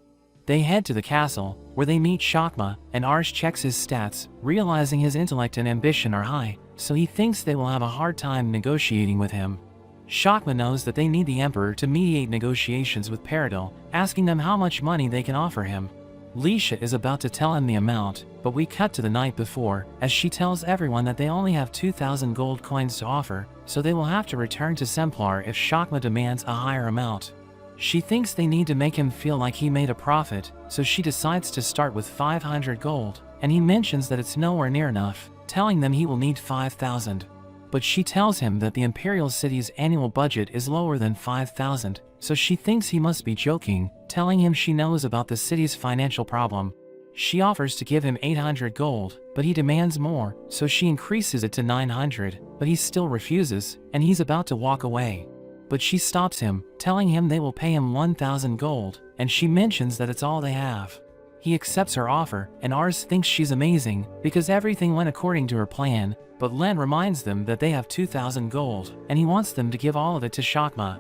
They head to the castle, where they meet Shakma, and Ars checks his stats, realizing his intellect and ambition are high, so he thinks they will have a hard time negotiating with him. Shakma knows that they need the Emperor to mediate negotiations with Peridot, asking them how much money they can offer him. Leisha is about to tell him the amount, but we cut to the night before, as she tells everyone that they only have 2,000 gold coins to offer, so they will have to return to Semplar if Shakma demands a higher amount. She thinks they need to make him feel like he made a profit, so she decides to start with 500 gold, and he mentions that it's nowhere near enough, telling them he will need 5,000. But she tells him that the Imperial City's annual budget is lower than 5,000, so she thinks he must be joking, telling him she knows about the city's financial problem. She offers to give him 800 gold, but he demands more, so she increases it to 900, but he still refuses, and he's about to walk away. But she stops him, telling him they will pay him 1,000 gold, and she mentions that it's all they have. He accepts her offer, and Ars thinks she's amazing, because everything went according to her plan, but Len reminds them that they have 2,000 gold, and he wants them to give all of it to Shakma.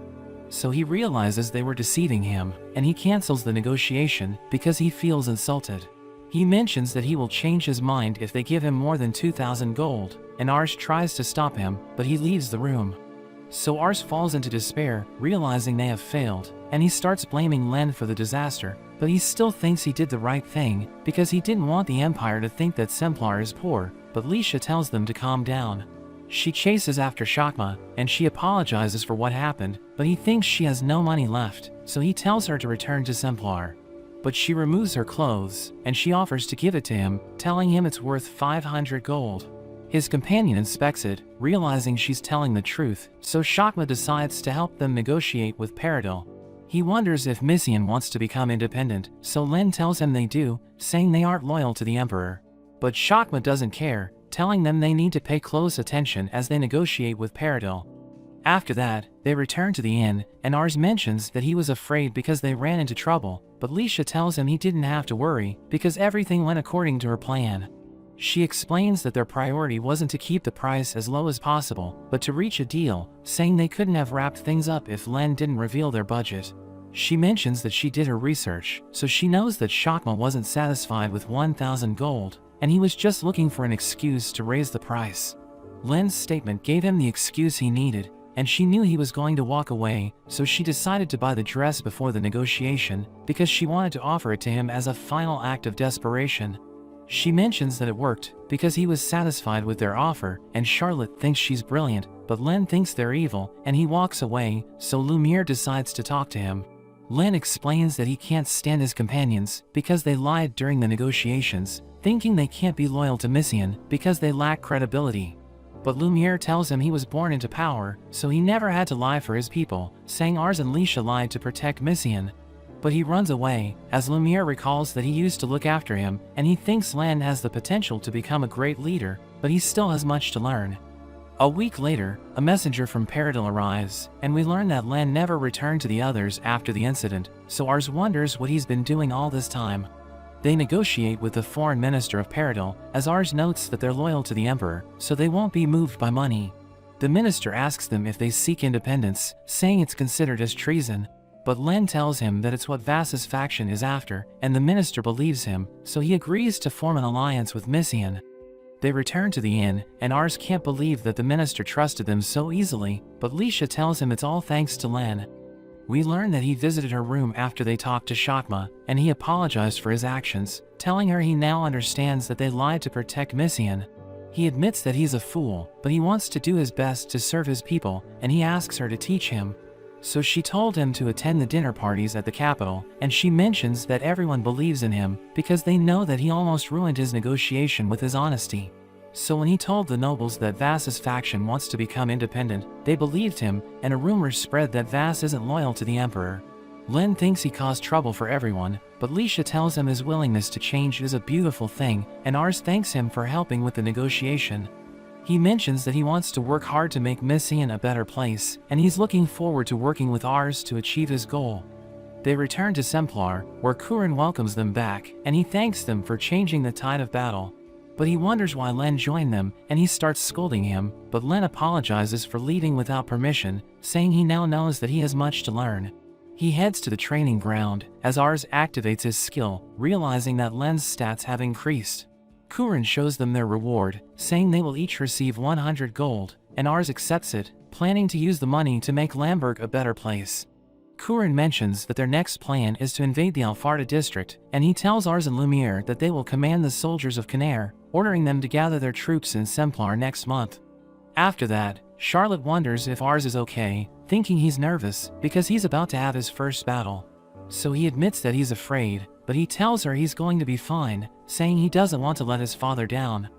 So he realizes they were deceiving him, and he cancels the negotiation because he feels insulted. He mentions that he will change his mind if they give him more than 2,000 gold, and Ars tries to stop him, but he leaves the room. So Ars falls into despair, realizing they have failed, and he starts blaming Len for the disaster, but he still thinks he did the right thing, because he didn't want the Empire to think that Semplar is poor, but Leisha tells them to calm down. She chases after Shakma, and she apologizes for what happened, but he thinks she has no money left, so he tells her to return to Semplar. But she removes her clothes, and she offers to give it to him, telling him it's worth 500 gold. His companion inspects it, realizing she's telling the truth, so Shakma decides to help them negotiate with Peridot. He wonders if Missian wants to become independent, so Len tells him they do, saying they aren't loyal to the Emperor. But Shakma doesn't care, telling them they need to pay close attention as they negotiate with Peridot. After that, they return to the inn, and Ars mentions that he was afraid because they ran into trouble, but Leisha tells him he didn't have to worry, because everything went according to her plan. She explains that their priority wasn't to keep the price as low as possible, but to reach a deal, saying they couldn't have wrapped things up if Len didn't reveal their budget. She mentions that she did her research, so she knows that Shakma wasn't satisfied with 1,000 gold, and he was just looking for an excuse to raise the price. Len's statement gave him the excuse he needed, and she knew he was going to walk away, so she decided to buy the dress before the negotiation, because she wanted to offer it to him as a final act of desperation. She mentions that it worked, because he was satisfied with their offer, and Charlotte thinks she's brilliant, but Len thinks they're evil, and he walks away, so Lumiere decides to talk to him. Len explains that he can't stand his companions, because they lied during the negotiations, thinking they can't be loyal to Missian, because they lack credibility. But Lumiere tells him he was born into power, so he never had to lie for his people, saying Ars and Lisha lied to protect Mission. But he runs away, as Lumiere recalls that he used to look after him, and he thinks Len has the potential to become a great leader, but he still has much to learn. A week later, a messenger from Paradil arrives, and we learn that Len never returned to the others after the incident, so Ars wonders what he's been doing all this time. They negotiate with the foreign minister of Paradil, as Ars notes that they're loyal to the emperor, so they won't be moved by money. The minister asks them if they seek independence, saying it's considered as treason. But Len tells him that it's what Vass's faction is after, and the minister believes him, so he agrees to form an alliance with Mission. They return to the inn, and Ars can't believe that the minister trusted them so easily, but Lisha tells him it's all thanks to Len. We learn that he visited her room after they talked to Shatma, and he apologized for his actions, telling her he now understands that they lied to protect Mission. He admits that he's a fool, but he wants to do his best to serve his people, and he asks her to teach him. So she told him to attend the dinner parties at the capital, and she mentions that everyone believes in him because they know that he almost ruined his negotiation with his honesty. So when he told the nobles that Vass's faction wants to become independent, they believed him, and a rumor spread that Vass isn't loyal to the emperor. Len thinks he caused trouble for everyone, but Lisha tells him his willingness to change is a beautiful thing, and Ars thanks him for helping with the negotiation. He mentions that he wants to work hard to make Mission a better place, and he's looking forward to working with Ars to achieve his goal. They return to Semplar, where Kurin welcomes them back, and he thanks them for changing the tide of battle. But he wonders why Len joined them, and he starts scolding him, but Len apologizes for leaving without permission, saying he now knows that he has much to learn. He heads to the training ground, as Ars activates his skill, realizing that Len's stats have increased. Kurin shows them their reward, saying they will each receive 100 gold, and Ars accepts it, planning to use the money to make Lamberg a better place. Kurin mentions that their next plan is to invade the Alfarda district, and he tells Ars and Lumiere that they will command the soldiers of Canair, ordering them to gather their troops in Semplar next month. After that, Charlotte wonders if Ars is okay, thinking he's nervous because he's about to have his first battle. So he admits that he's afraid, but he tells her he's going to be fine, saying he doesn't want to let his father down.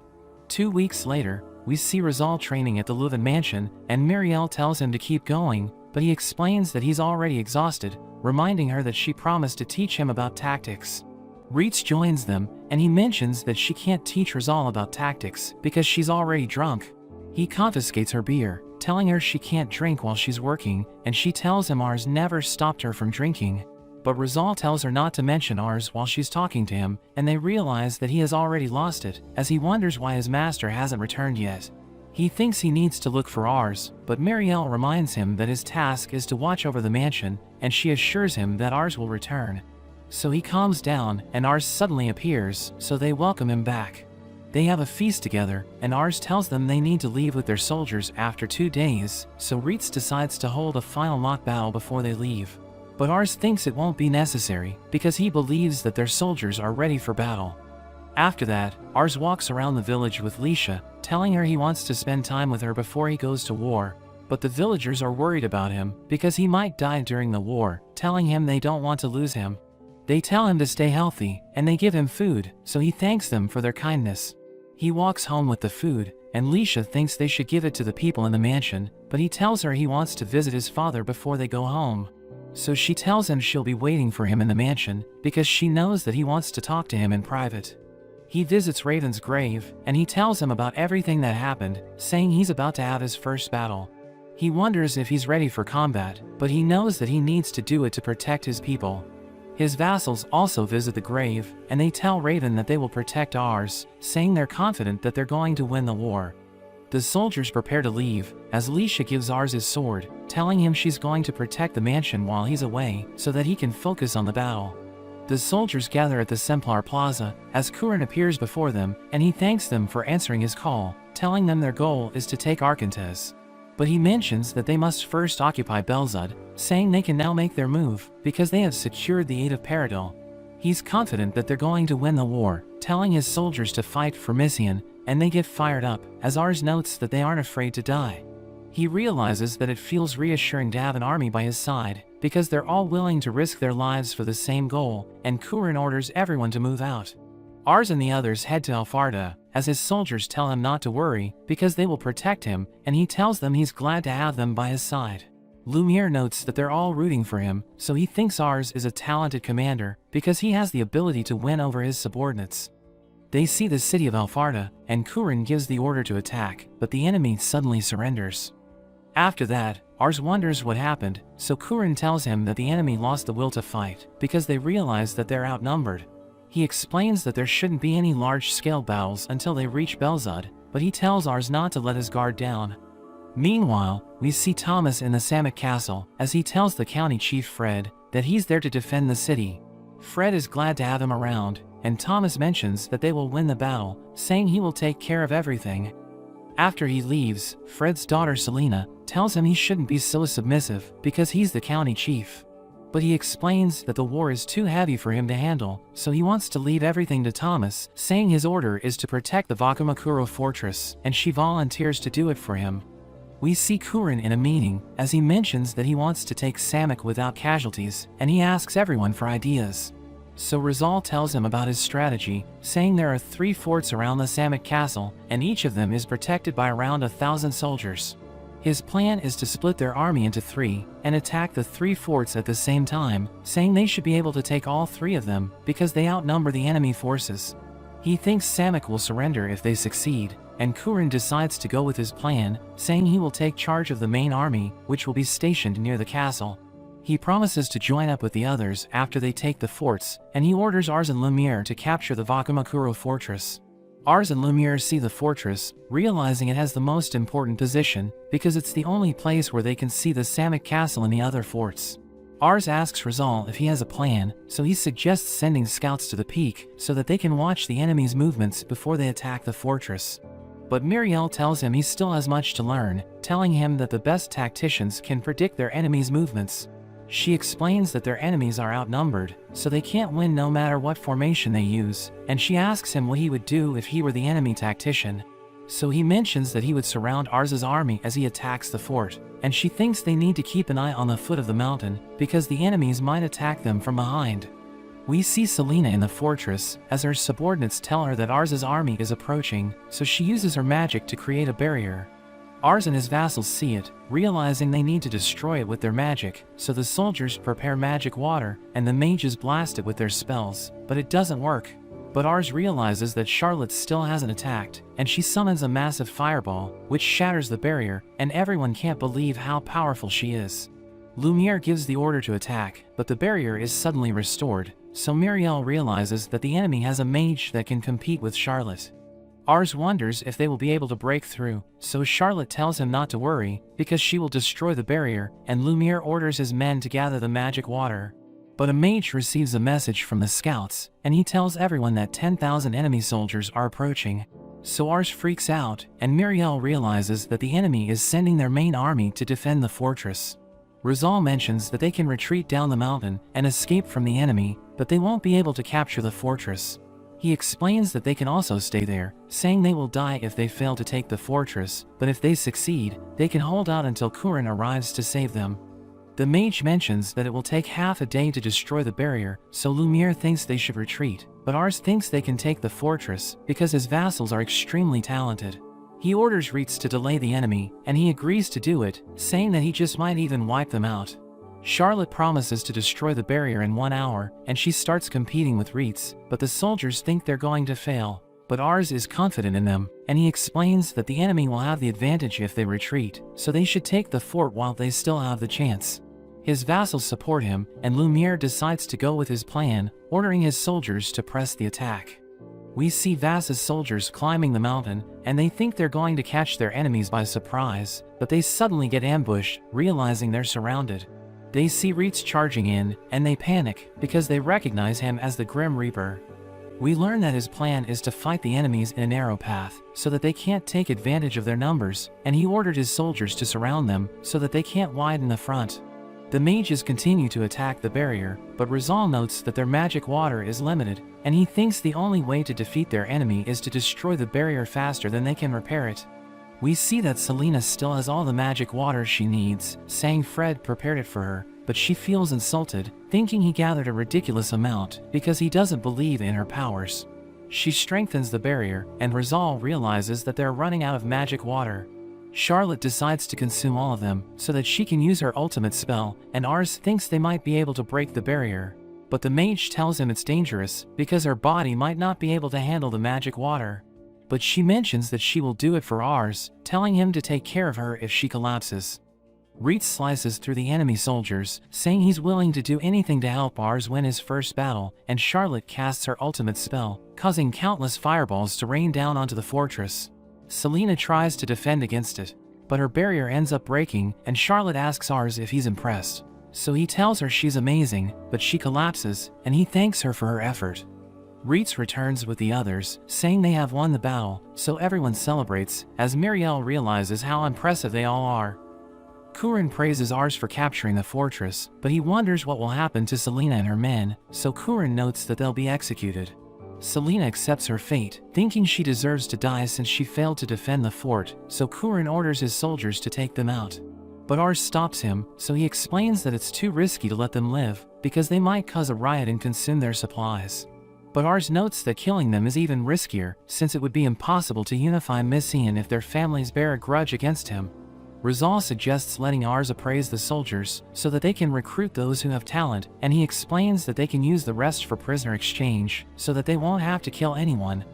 2 weeks later, we see Rizal training at the Leuven mansion, and Muriel tells him to keep going, but he explains that he's already exhausted, reminding her that she promised to teach him about tactics. Reitz joins them, and he mentions that she can't teach Rizal about tactics because she's already drunk. He confiscates her beer, telling her she can't drink while she's working, and she tells him Ars never stopped her from drinking. But Rizal tells her not to mention Ars while she's talking to him, and they realize that he has already lost it, as he wonders why his master hasn't returned yet. He thinks he needs to look for Ars, but Muriel reminds him that his task is to watch over the mansion, and she assures him that Ars will return. So he calms down, and Ars suddenly appears, so they welcome him back. They have a feast together, and Ars tells them they need to leave with their soldiers after 2 days, so Reitz decides to hold a final mock battle before they leave. But Ars thinks it won't be necessary, because he believes that their soldiers are ready for battle. After that, Ars walks around the village with Lisha, telling her he wants to spend time with her before he goes to war. But the villagers are worried about him, because he might die during the war, telling him they don't want to lose him. They tell him to stay healthy, and they give him food, so he thanks them for their kindness. He walks home with the food, and Lisha thinks they should give it to the people in the mansion, but he tells her he wants to visit his father before they go home. So she tells him she'll be waiting for him in the mansion, because she knows that he wants to talk to him in private. He visits Raven's grave, and he tells him about everything that happened, saying he's about to have his first battle. He wonders if he's ready for combat, but he knows that he needs to do it to protect his people. His vassals also visit the grave, and they tell Raven that they will protect Ars, saying they're confident that they're going to win the war. The soldiers prepare to leave, as Lisha gives Ars his sword, telling him she's going to protect the mansion while he's away, so that he can focus on the battle. The soldiers gather at the Semplar Plaza, as Kurin appears before them, and he thanks them for answering his call, telling them their goal is to take Arkantes. But he mentions that they must first occupy Belzud, saying they can now make their move, because they have secured the aid of Paradil. He's confident that they're going to win the war, telling his soldiers to fight for Mission, and they get fired up, as Ars notes that they aren't afraid to die. He realizes that it feels reassuring to have an army by his side, because they're all willing to risk their lives for the same goal, and Kurin orders everyone to move out. Ars and the others head to Alfarda, as his soldiers tell him not to worry because they will protect him, and he tells them he's glad to have them by his side. Lumiere notes that they're all rooting for him, so he thinks Ars is a talented commander because he has the ability to win over his subordinates. They see the city of Alfarda, and Kurin gives the order to attack, but the enemy suddenly surrenders. After that, Ars wonders what happened, so Kurin tells him that the enemy lost the will to fight because they realize that they're outnumbered. He explains that there shouldn't be any large-scale battles until they reach Belzud, but he tells Ars not to let his guard down. Meanwhile, we see Thomas in the Samick castle, as he tells the county chief Fred that he's there to defend the city. Fred is glad to have him around, and Thomas mentions that they will win the battle, saying he will take care of everything. After he leaves, Fred's daughter Selena tells him he shouldn't be so submissive because he's the county chief. But he explains that the war is too heavy for him to handle, so he wants to leave everything to Thomas, saying his order is to protect the Wakamakuro fortress, and she volunteers to do it for him. We see Kurin in a meeting, as he mentions that he wants to take Samick without casualties, and he asks everyone for ideas. So Rizal tells him about his strategy, saying there are 3 forts around the Samick castle, and each of them is protected by around 1,000 soldiers. His plan is to split their army into 3, and attack the 3 forts at the same time, saying they should be able to take all 3 of them, because they outnumber the enemy forces. He thinks Samick will surrender if they succeed, and Kurin decides to go with his plan, saying he will take charge of the main army, which will be stationed near the castle. He promises to join up with the others after they take the forts, and he orders Ars and Lumiere to capture the Wakamakuro fortress. Ars and Lumiere see the fortress, realizing it has the most important position, because it's the only place where they can see the Samick castle and the other forts. Ars asks Rizal if he has a plan, so he suggests sending scouts to the peak so that they can watch the enemy's movements before they attack the fortress. But Muriel tells him he still has much to learn, telling him that the best tacticians can predict their enemies' movements. She explains that their enemies are outnumbered, so they can't win no matter what formation they use, and she asks him what he would do if he were the enemy tactician. So he mentions that he would surround Ars's army as he attacks the fort, and she thinks they need to keep an eye on the foot of the mountain, because the enemies might attack them from behind. We see Selena in the fortress, as her subordinates tell her that Ars's army is approaching, so she uses her magic to create a barrier. Ars and his vassals see it, realizing they need to destroy it with their magic, so the soldiers prepare magic water, and the mages blast it with their spells, but it doesn't work. But Ars realizes that Charlotte still hasn't attacked, and she summons a massive fireball, which shatters the barrier, and everyone can't believe how powerful she is. Lumiere gives the order to attack, but the barrier is suddenly restored, so Muriel realizes that the enemy has a mage that can compete with Charlotte. Ars wonders if they will be able to break through, so Charlotte tells him not to worry, because she will destroy the barrier, and Lumiere orders his men to gather the magic water. But a mage receives a message from the scouts, and he tells everyone that 10,000 enemy soldiers are approaching. So Ars freaks out, and Muriel realizes that the enemy is sending their main army to defend the fortress. Rizal mentions that they can retreat down the mountain and escape from the enemy, but they won't be able to capture the fortress. He explains that they can also stay there, saying they will die if they fail to take the fortress, but if they succeed, they can hold out until Kurin arrives to save them. The mage mentions that it will take half a day to destroy the barrier, so Lumiere thinks they should retreat, but Ars thinks they can take the fortress because his vassals are extremely talented. He orders Reitz to delay the enemy, and he agrees to do it, saying that he just might even wipe them out. Charlotte promises to destroy the barrier in 1 hour, and she starts competing with Reitz, but the soldiers think they're going to fail. But Ars is confident in them, and he explains that the enemy will have the advantage if they retreat, so they should take the fort while they still have the chance. His vassals support him, and Lumiere decides to go with his plan, ordering his soldiers to press the attack. We see Vass's soldiers climbing the mountain, and they think they're going to catch their enemies by surprise, but they suddenly get ambushed, realizing they're surrounded. They see Reitz charging in, and they panic, because they recognize him as the Grim Reaper. We learn that his plan is to fight the enemies in a narrow path, so that they can't take advantage of their numbers, and he ordered his soldiers to surround them, so that they can't widen the front. The mages continue to attack the barrier, but Rizal notes that their magic water is limited, and he thinks the only way to defeat their enemy is to destroy the barrier faster than they can repair it. We see that Selena still has all the magic water she needs, saying Fred prepared it for her, but she feels insulted, thinking he gathered a ridiculous amount because he doesn't believe in her powers. She strengthens the barrier, and Rizal realizes that they're running out of magic water. Charlotte decides to consume all of them so that she can use her ultimate spell, and Ars thinks they might be able to break the barrier. But the mage tells him it's dangerous because her body might not be able to handle the magic water. But she mentions that she will do it for Ars, telling him to take care of her if she collapses. Reitz slices through the enemy soldiers, saying he's willing to do anything to help Ars win his first battle, and Charlotte casts her ultimate spell, causing countless fireballs to rain down onto the fortress. Selena tries to defend against it, but her barrier ends up breaking, and Charlotte asks Ars if he's impressed. So he tells her she's amazing, but she collapses, and he thanks her for her effort. Reitz returns with the others, saying they have won the battle, so everyone celebrates, as Muriel realizes how impressive they all are. Kurin praises Ars for capturing the fortress, but he wonders what will happen to Selena and her men, so Kurin notes that they'll be executed. Selena accepts her fate, thinking she deserves to die since she failed to defend the fort, so Kurin orders his soldiers to take them out. But Ars stops him, so he explains that it's too risky to let them live, because they might cause a riot and consume their supplies. But Ars notes that killing them is even riskier, since it would be impossible to unify Messian if their families bear a grudge against him. Rizal suggests letting Ars appraise the soldiers, so that they can recruit those who have talent, and he explains that they can use the rest for prisoner exchange, so that they won't have to kill anyone.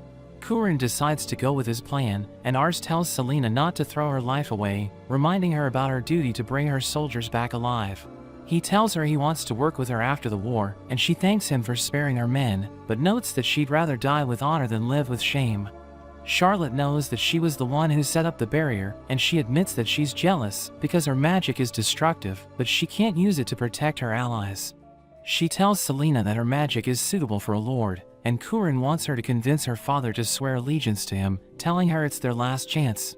Kurin decides to go with his plan, and Ars tells Selena not to throw her life away, reminding her about her duty to bring her soldiers back alive. He tells her he wants to work with her after the war, and she thanks him for sparing her men, but notes that she'd rather die with honor than live with shame. Charlotte knows that she was the one who set up the barrier, and she admits that she's jealous because her magic is destructive, but she can't use it to protect her allies. She tells Selena that her magic is suitable for a lord, and Kurin wants her to convince her father to swear allegiance to him, telling her it's their last chance.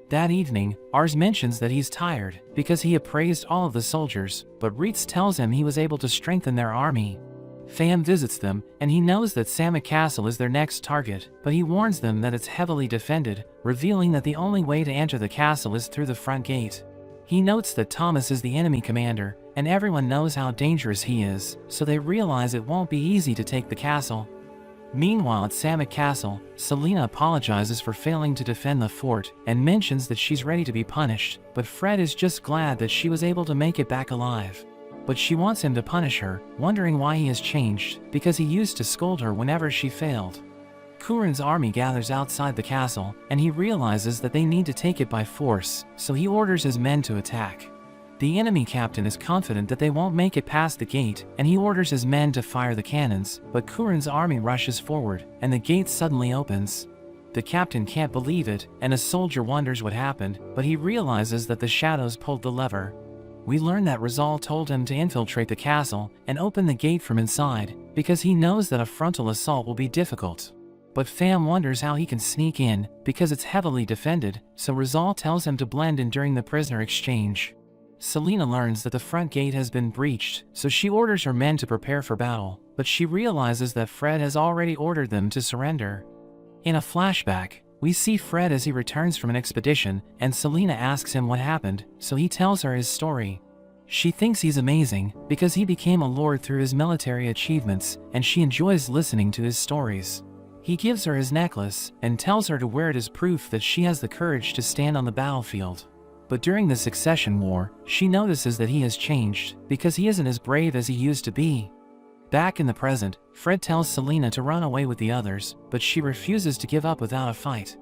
That evening, Ars mentions that he's tired because he appraised all of the soldiers, but Reitz tells him he was able to strengthen their army. Pham visits them, and he knows that Samak Castle is their next target, but he warns them that it's heavily defended, revealing that the only way to enter the castle is through the front gate. He notes that Thomas is the enemy commander, and everyone knows how dangerous he is, so they realize it won't be easy to take the castle. Meanwhile at Samak Castle, Selena apologizes for failing to defend the fort, and mentions that she's ready to be punished, but Fred is just glad that she was able to make it back alive. But she wants him to punish her, wondering why he has changed, because he used to scold her whenever she failed. Kurin's army gathers outside the castle, and he realizes that they need to take it by force, so he orders his men to attack. The enemy captain is confident that they won't make it past the gate, and he orders his men to fire the cannons, but Kurin's army rushes forward, and the gate suddenly opens. The captain can't believe it, and a soldier wonders what happened, but he realizes that the shadows pulled the lever. We learn that Rizal told him to infiltrate the castle and open the gate from inside, because he knows that a frontal assault will be difficult. But Pham wonders how he can sneak in, because it's heavily defended, so Rizal tells him to blend in during the prisoner exchange. Selena learns that the front gate has been breached, so she orders her men to prepare for battle, but she realizes that Fred has already ordered them to surrender. In a flashback, we see Fred as he returns from an expedition, and Selena asks him what happened, so he tells her his story. She thinks he's amazing, because he became a lord through his military achievements, and she enjoys listening to his stories. He gives her his necklace, and tells her to wear it as proof that she has the courage to stand on the battlefield. But during the Succession War, she notices that he has changed, because he isn't as brave as he used to be. Back in the present, Fred tells Selena to run away with the others, but she refuses to give up without a fight.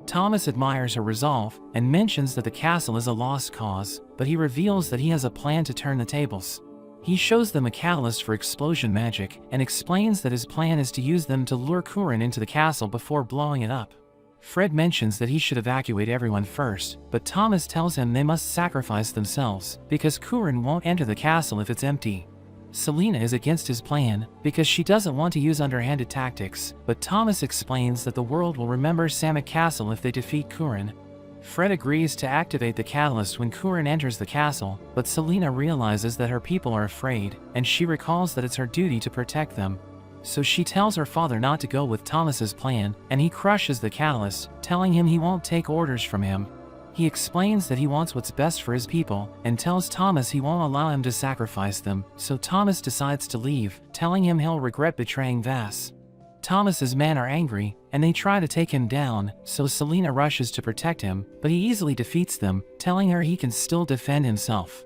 Thomas admires her resolve, and mentions that the castle is a lost cause, but he reveals that he has a plan to turn the tables. He shows them a catalyst for explosion magic, and explains that his plan is to use them to lure Kurin into the castle before blowing it up. Fred mentions that he should evacuate everyone first, but Thomas tells him they must sacrifice themselves, because Kurin won't enter the castle if it's empty. Selena is against his plan, because she doesn't want to use underhanded tactics, but Thomas explains that the world will remember Samak Castle if they defeat Kurin. Fred agrees to activate the catalyst when Kurin enters the castle, but Selena realizes that her people are afraid, and she recalls that it's her duty to protect them. So she tells her father not to go with Thomas's plan, and he crushes the catalyst, telling him he won't take orders from him. He explains that he wants what's best for his people, and tells Thomas he won't allow him to sacrifice them, so Thomas decides to leave, telling him he'll regret betraying Vass. Thomas's men are angry, and they try to take him down, so Selena rushes to protect him, but he easily defeats them, telling her he can still defend himself.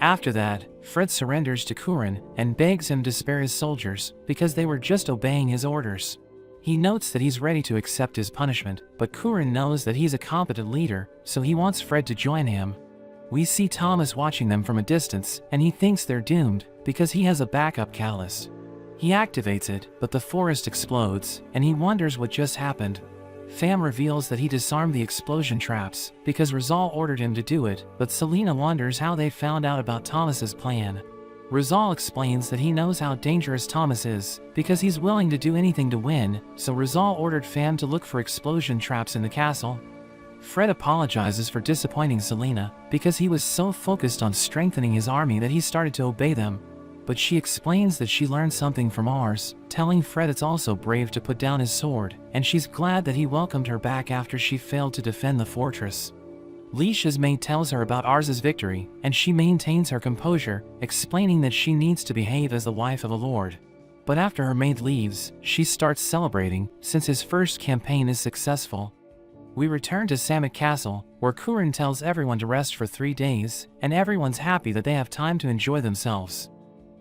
After that, Fred surrenders to Kurin and begs him to spare his soldiers, because they were just obeying his orders. He notes that he's ready to accept his punishment, but Kurin knows that he's a competent leader, so he wants Fred to join him. We see Thomas watching them from a distance, and he thinks they're doomed, because he has a backup callus. He activates it, but the forest explodes, and he wonders what just happened. Fam reveals that he disarmed the explosion traps, because Rizal ordered him to do it, but Selena wonders how they found out about Thomas's plan. Rizal explains that he knows how dangerous Thomas is, because he's willing to do anything to win, so Rizal ordered Fam to look for explosion traps in the castle. Fred apologizes for disappointing Selena, because he was so focused on strengthening his army that he started to obey them. But she explains that she learned something from Ars, telling Fred it's also brave to put down his sword, and she's glad that he welcomed her back after she failed to defend the fortress. Leisha's maid tells her about Ars's victory, and she maintains her composure, explaining that she needs to behave as the wife of a lord. But after her maid leaves, she starts celebrating, since his first campaign is successful. We return to Samet Castle, where Kurin tells everyone to rest for 3 days, and everyone's happy that they have time to enjoy themselves.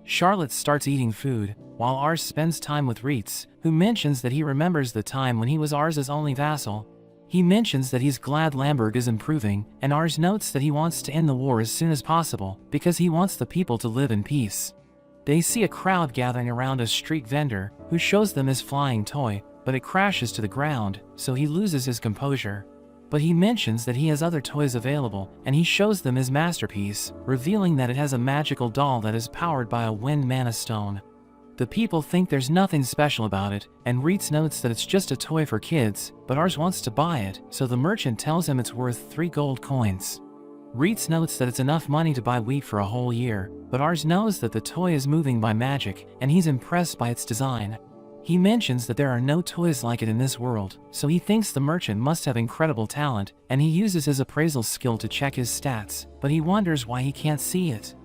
Charlotte starts eating food, while Ars spends time with Reitz, who mentions that he remembers the time when he was Ars's only vassal. He mentions that he's glad Lamberg is improving, and Ars notes that he wants to end the war as soon as possible, because he wants the people to live in peace. They see a crowd gathering around a street vendor, who shows them his flying toy, but it crashes to the ground, so he loses his composure. But he mentions that he has other toys available, and he shows them his masterpiece, revealing that it has a magical doll that is powered by a wind mana stone. The people think there's nothing special about it, and Reitz notes that it's just a toy for kids, but Ars wants to buy it, so the merchant tells him it's worth 3 gold coins. Reitz notes that it's enough money to buy wheat for a whole year, but Ars knows that the toy is moving by magic, and he's impressed by its design. He mentions that there are no toys like it in this world, so he thinks the merchant must have incredible talent, and he uses his appraisal skill to check his stats, but he wonders why he can't see it.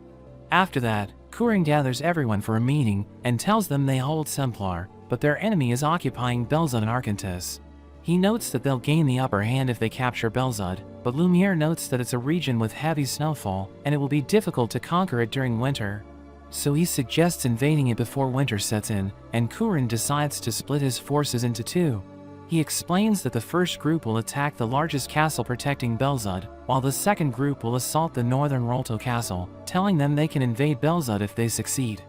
After that, Kurin gathers everyone for a meeting, and tells them they hold Semplar, but their enemy is occupying Belzud and Arkantes. He notes that they'll gain the upper hand if they capture Belzud, but Lumiere notes that it's a region with heavy snowfall, and it will be difficult to conquer it during winter. So he suggests invading it before winter sets in, and Kurin decides to split his forces into 2. He explains that the first group will attack the largest castle protecting Belzud, while the second group will assault the northern Rolto castle, telling them they can invade Belzud if they succeed.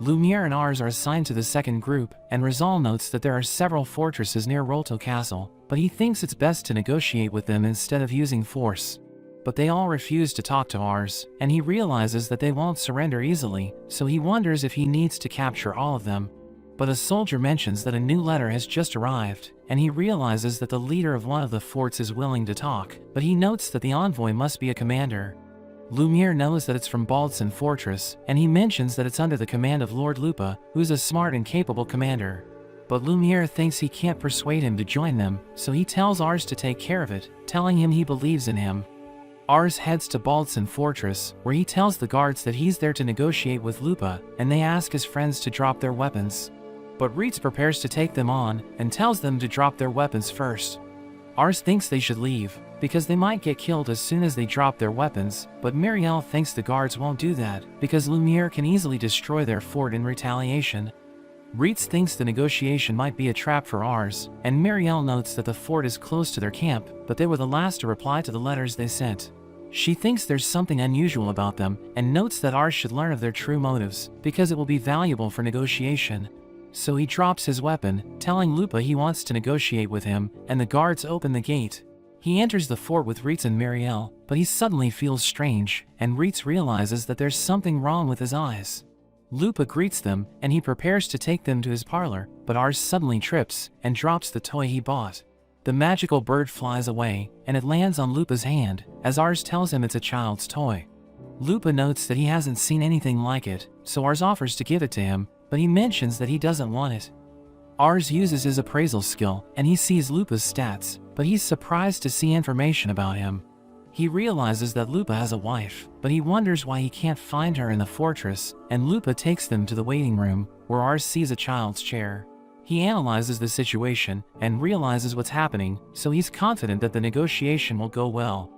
Lumiere and Ars are assigned to the second group, and Rizal notes that there are several fortresses near Rolto castle, but he thinks it's best to negotiate with them instead of using force. But they all refuse to talk to Ars, and he realizes that they won't surrender easily, so he wonders if he needs to capture all of them. But a soldier mentions that a new letter has just arrived, and he realizes that the leader of one of the forts is willing to talk, but he notes that the envoy must be a commander. Lumiere knows that it's from Baldson Fortress, and he mentions that it's under the command of Lord Lupa, who's a smart and capable commander. But Lumiere thinks he can't persuade him to join them, so he tells Ars to take care of it, telling him he believes in him. Ars heads to Baldson Fortress, where he tells the guards that he's there to negotiate with Lupa, and they ask his friends to drop their weapons. But Reitz prepares to take them on, and tells them to drop their weapons first. Ars thinks they should leave, because they might get killed as soon as they drop their weapons, but Muriel thinks the guards won't do that, because Lumiere can easily destroy their fort in retaliation. Reitz thinks the negotiation might be a trap for Ars, and Muriel notes that the fort is close to their camp, but they were the last to reply to the letters they sent. She thinks there's something unusual about them, and notes that Ars should learn of their true motives, because it will be valuable for negotiation. So he drops his weapon, telling Lupa he wants to negotiate with him, and the guards open the gate. He enters the fort with Reitz and Muriel, but he suddenly feels strange, and Reitz realizes that there's something wrong with his eyes. Lupa greets them, and he prepares to take them to his parlor, but Ars suddenly trips, and drops the toy he bought. The magical bird flies away, and it lands on Lupa's hand, as Ars tells him it's a child's toy. Lupa notes that he hasn't seen anything like it, so Ars offers to give it to him, but he mentions that he doesn't want it. Ars uses his appraisal skill, and he sees Lupa's stats, but he's surprised to see information about him. He realizes that Lupa has a wife, but he wonders why he can't find her in the fortress, and Lupa takes them to the waiting room, where Ars sees a child's chair. He analyzes the situation and realizes what's happening, so he's confident that the negotiation will go well.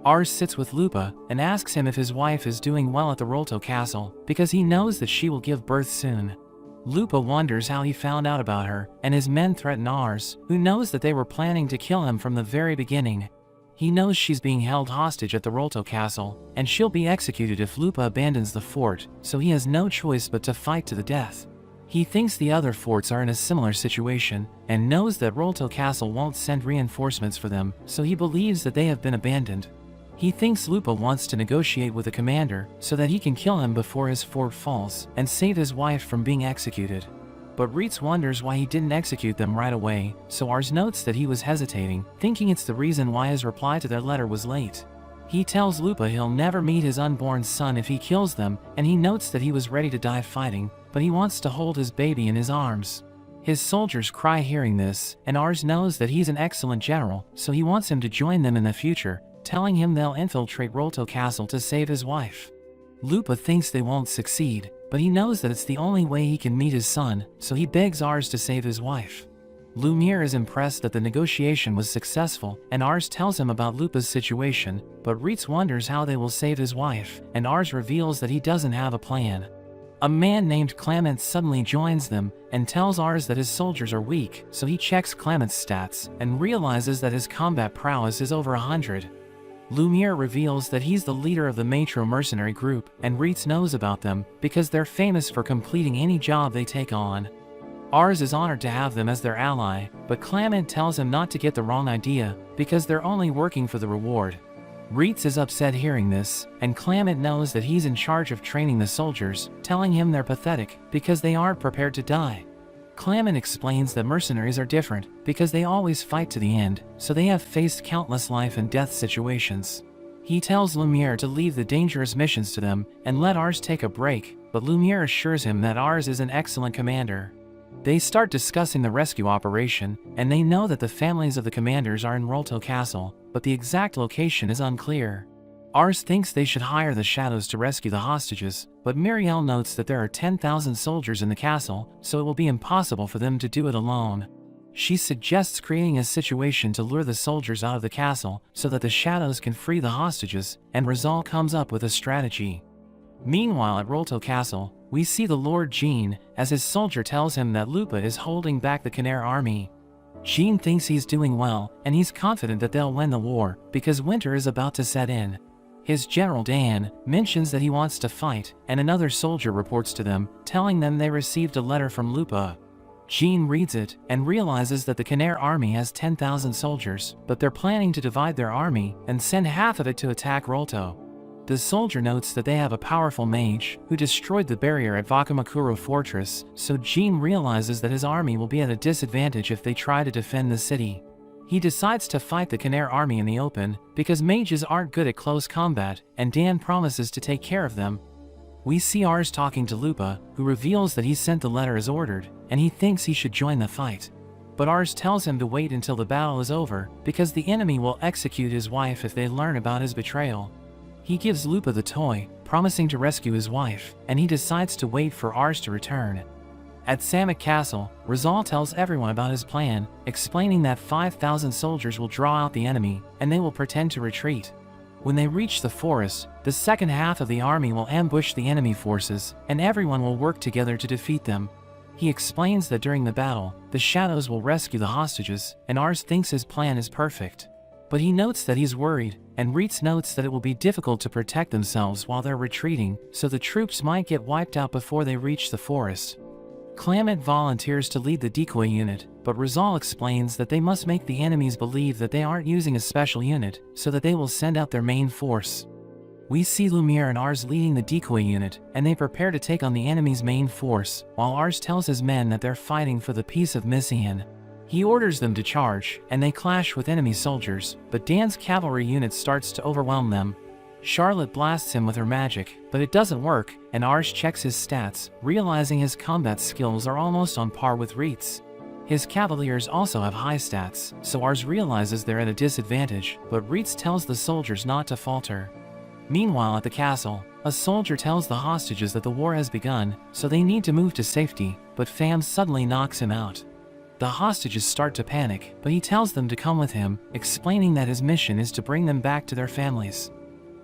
Ars sits with Lupa and asks him if his wife is doing well at the Rolto castle, because he knows that she will give birth soon. Lupa wonders how he found out about her, and his men threaten Ars, who knows that they were planning to kill him from the very beginning. He knows she's being held hostage at the Rolto castle, and she'll be executed if Lupa abandons the fort, so he has no choice but to fight to the death. He thinks the other forts are in a similar situation, and knows that Rolto castle won't send reinforcements for them, so he believes that they have been abandoned. He thinks Lupa wants to negotiate with the commander so that he can kill him before his fort falls and save his wife from being executed. But Reitz wonders why he didn't execute them right away, so Ars notes that he was hesitating, thinking it's the reason why his reply to their letter was late. He tells Lupa he'll never meet his unborn son if he kills them, and he notes that he was ready to die fighting, but he wants to hold his baby in his arms. His soldiers cry hearing this, and Ars knows that he's an excellent general, so he wants him to join them in the future, telling him they'll infiltrate Rolto castle to save his wife. Lupa thinks they won't succeed, but he knows that it's the only way he can meet his son, so he begs Ars to save his wife. Lumiere is impressed that the negotiation was successful, and Ars tells him about Lupa's situation, but Reitz wonders how they will save his wife, and Ars reveals that he doesn't have a plan. A man named Clement suddenly joins them and tells Ars that his soldiers are weak, so he checks Clement's stats and realizes that his combat prowess is over 100. Lumiere reveals that he's the leader of the Matro mercenary group, and Reitz knows about them because they're famous for completing any job they take on. Ars is honored to have them as their ally, but Clement tells him not to get the wrong idea because they're only working for the reward. Reitz is upset hearing this, and Clement knows that he's in charge of training the soldiers, telling him they're pathetic because they aren't prepared to die. Clement explains that mercenaries are different because they always fight to the end, so they have faced countless life and death situations. He tells Lumiere to leave the dangerous missions to them and let Ars take a break, but Lumiere assures him that Ars is an excellent commander. They start discussing the rescue operation, and they know that the families of the commanders are in Rolto castle, but the exact location is unclear. Ars thinks they should hire the Shadows to rescue the hostages, but Muriel notes that there are 10,000 soldiers in the castle, so it will be impossible for them to do it alone. She suggests creating a situation to lure the soldiers out of the castle so that the Shadows can free the hostages, and Rizal comes up with a strategy. Meanwhile at Rolto castle, we see the Lord Jean, as his soldier tells him that Lupa is holding back the Canare army. Jean thinks he's doing well, and he's confident that they'll win the war, because winter is about to set in. His general Dan mentions that he wants to fight, and another soldier reports to them, telling them they received a letter from Lupa. Jean reads it, and realizes that the Canare army has 10,000 soldiers, but they're planning to divide their army, and send half of it to attack Rolto. The soldier notes that they have a powerful mage, who destroyed the barrier at Wakamakuro fortress, so Jean realizes that his army will be at a disadvantage if they try to defend the city. He decides to fight the Canare army in the open, because mages aren't good at close combat, and Dan promises to take care of them. We see Ars talking to Lupa, who reveals that he sent the letter as ordered, and he thinks he should join the fight. But Ars tells him to wait until the battle is over, because the enemy will execute his wife if they learn about his betrayal. He gives Lupa the toy, promising to rescue his wife, and he decides to wait for Ars to return. At Samak Castle, Rizal tells everyone about his plan, explaining that 5,000 soldiers will draw out the enemy, and they will pretend to retreat. When they reach the forest, the second half of the army will ambush the enemy forces, and everyone will work together to defeat them. He explains that during the battle, the Shadows will rescue the hostages, and Ars thinks his plan is perfect. But he notes that he's worried, and Reitz notes that it will be difficult to protect themselves while they're retreating, so the troops might get wiped out before they reach the forest. Clement volunteers to lead the decoy unit, but Rizal explains that they must make the enemies believe that they aren't using a special unit, so that they will send out their main force. We see Lumiere and Ars leading the decoy unit, and they prepare to take on the enemy's main force, while Ars tells his men that they're fighting for the peace of Messian. He orders them to charge, and they clash with enemy soldiers, but Dan's cavalry unit starts to overwhelm them. Charlotte blasts him with her magic, but it doesn't work, and Ars checks his stats, realizing his combat skills are almost on par with Reitz. His cavaliers also have high stats, so Ars realizes they're at a disadvantage, but Reitz tells the soldiers not to falter. Meanwhile at the castle, a soldier tells the hostages that the war has begun, so they need to move to safety, but Pham suddenly knocks him out. The hostages start to panic, but he tells them to come with him, explaining that his mission is to bring them back to their families.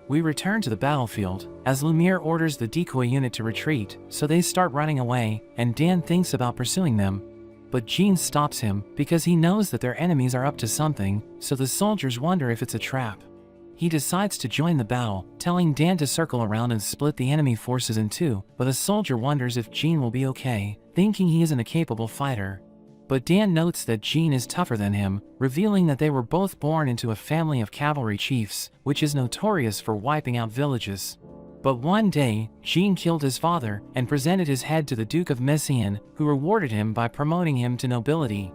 We return to the battlefield, as Lumiere orders the decoy unit to retreat, so they start running away, and Dan thinks about pursuing them. But Jean stops him, because he knows that their enemies are up to something, so the soldiers wonder if it's a trap. He decides to join the battle, telling Dan to circle around and split the enemy forces in two, but a soldier wonders if Jean will be okay, thinking he isn't a capable fighter. But Dan notes that Jean is tougher than him, revealing that they were both born into a family of cavalry chiefs, which is notorious for wiping out villages. But one day, Jean killed his father and presented his head to the Duke of Messian, who rewarded him by promoting him to nobility.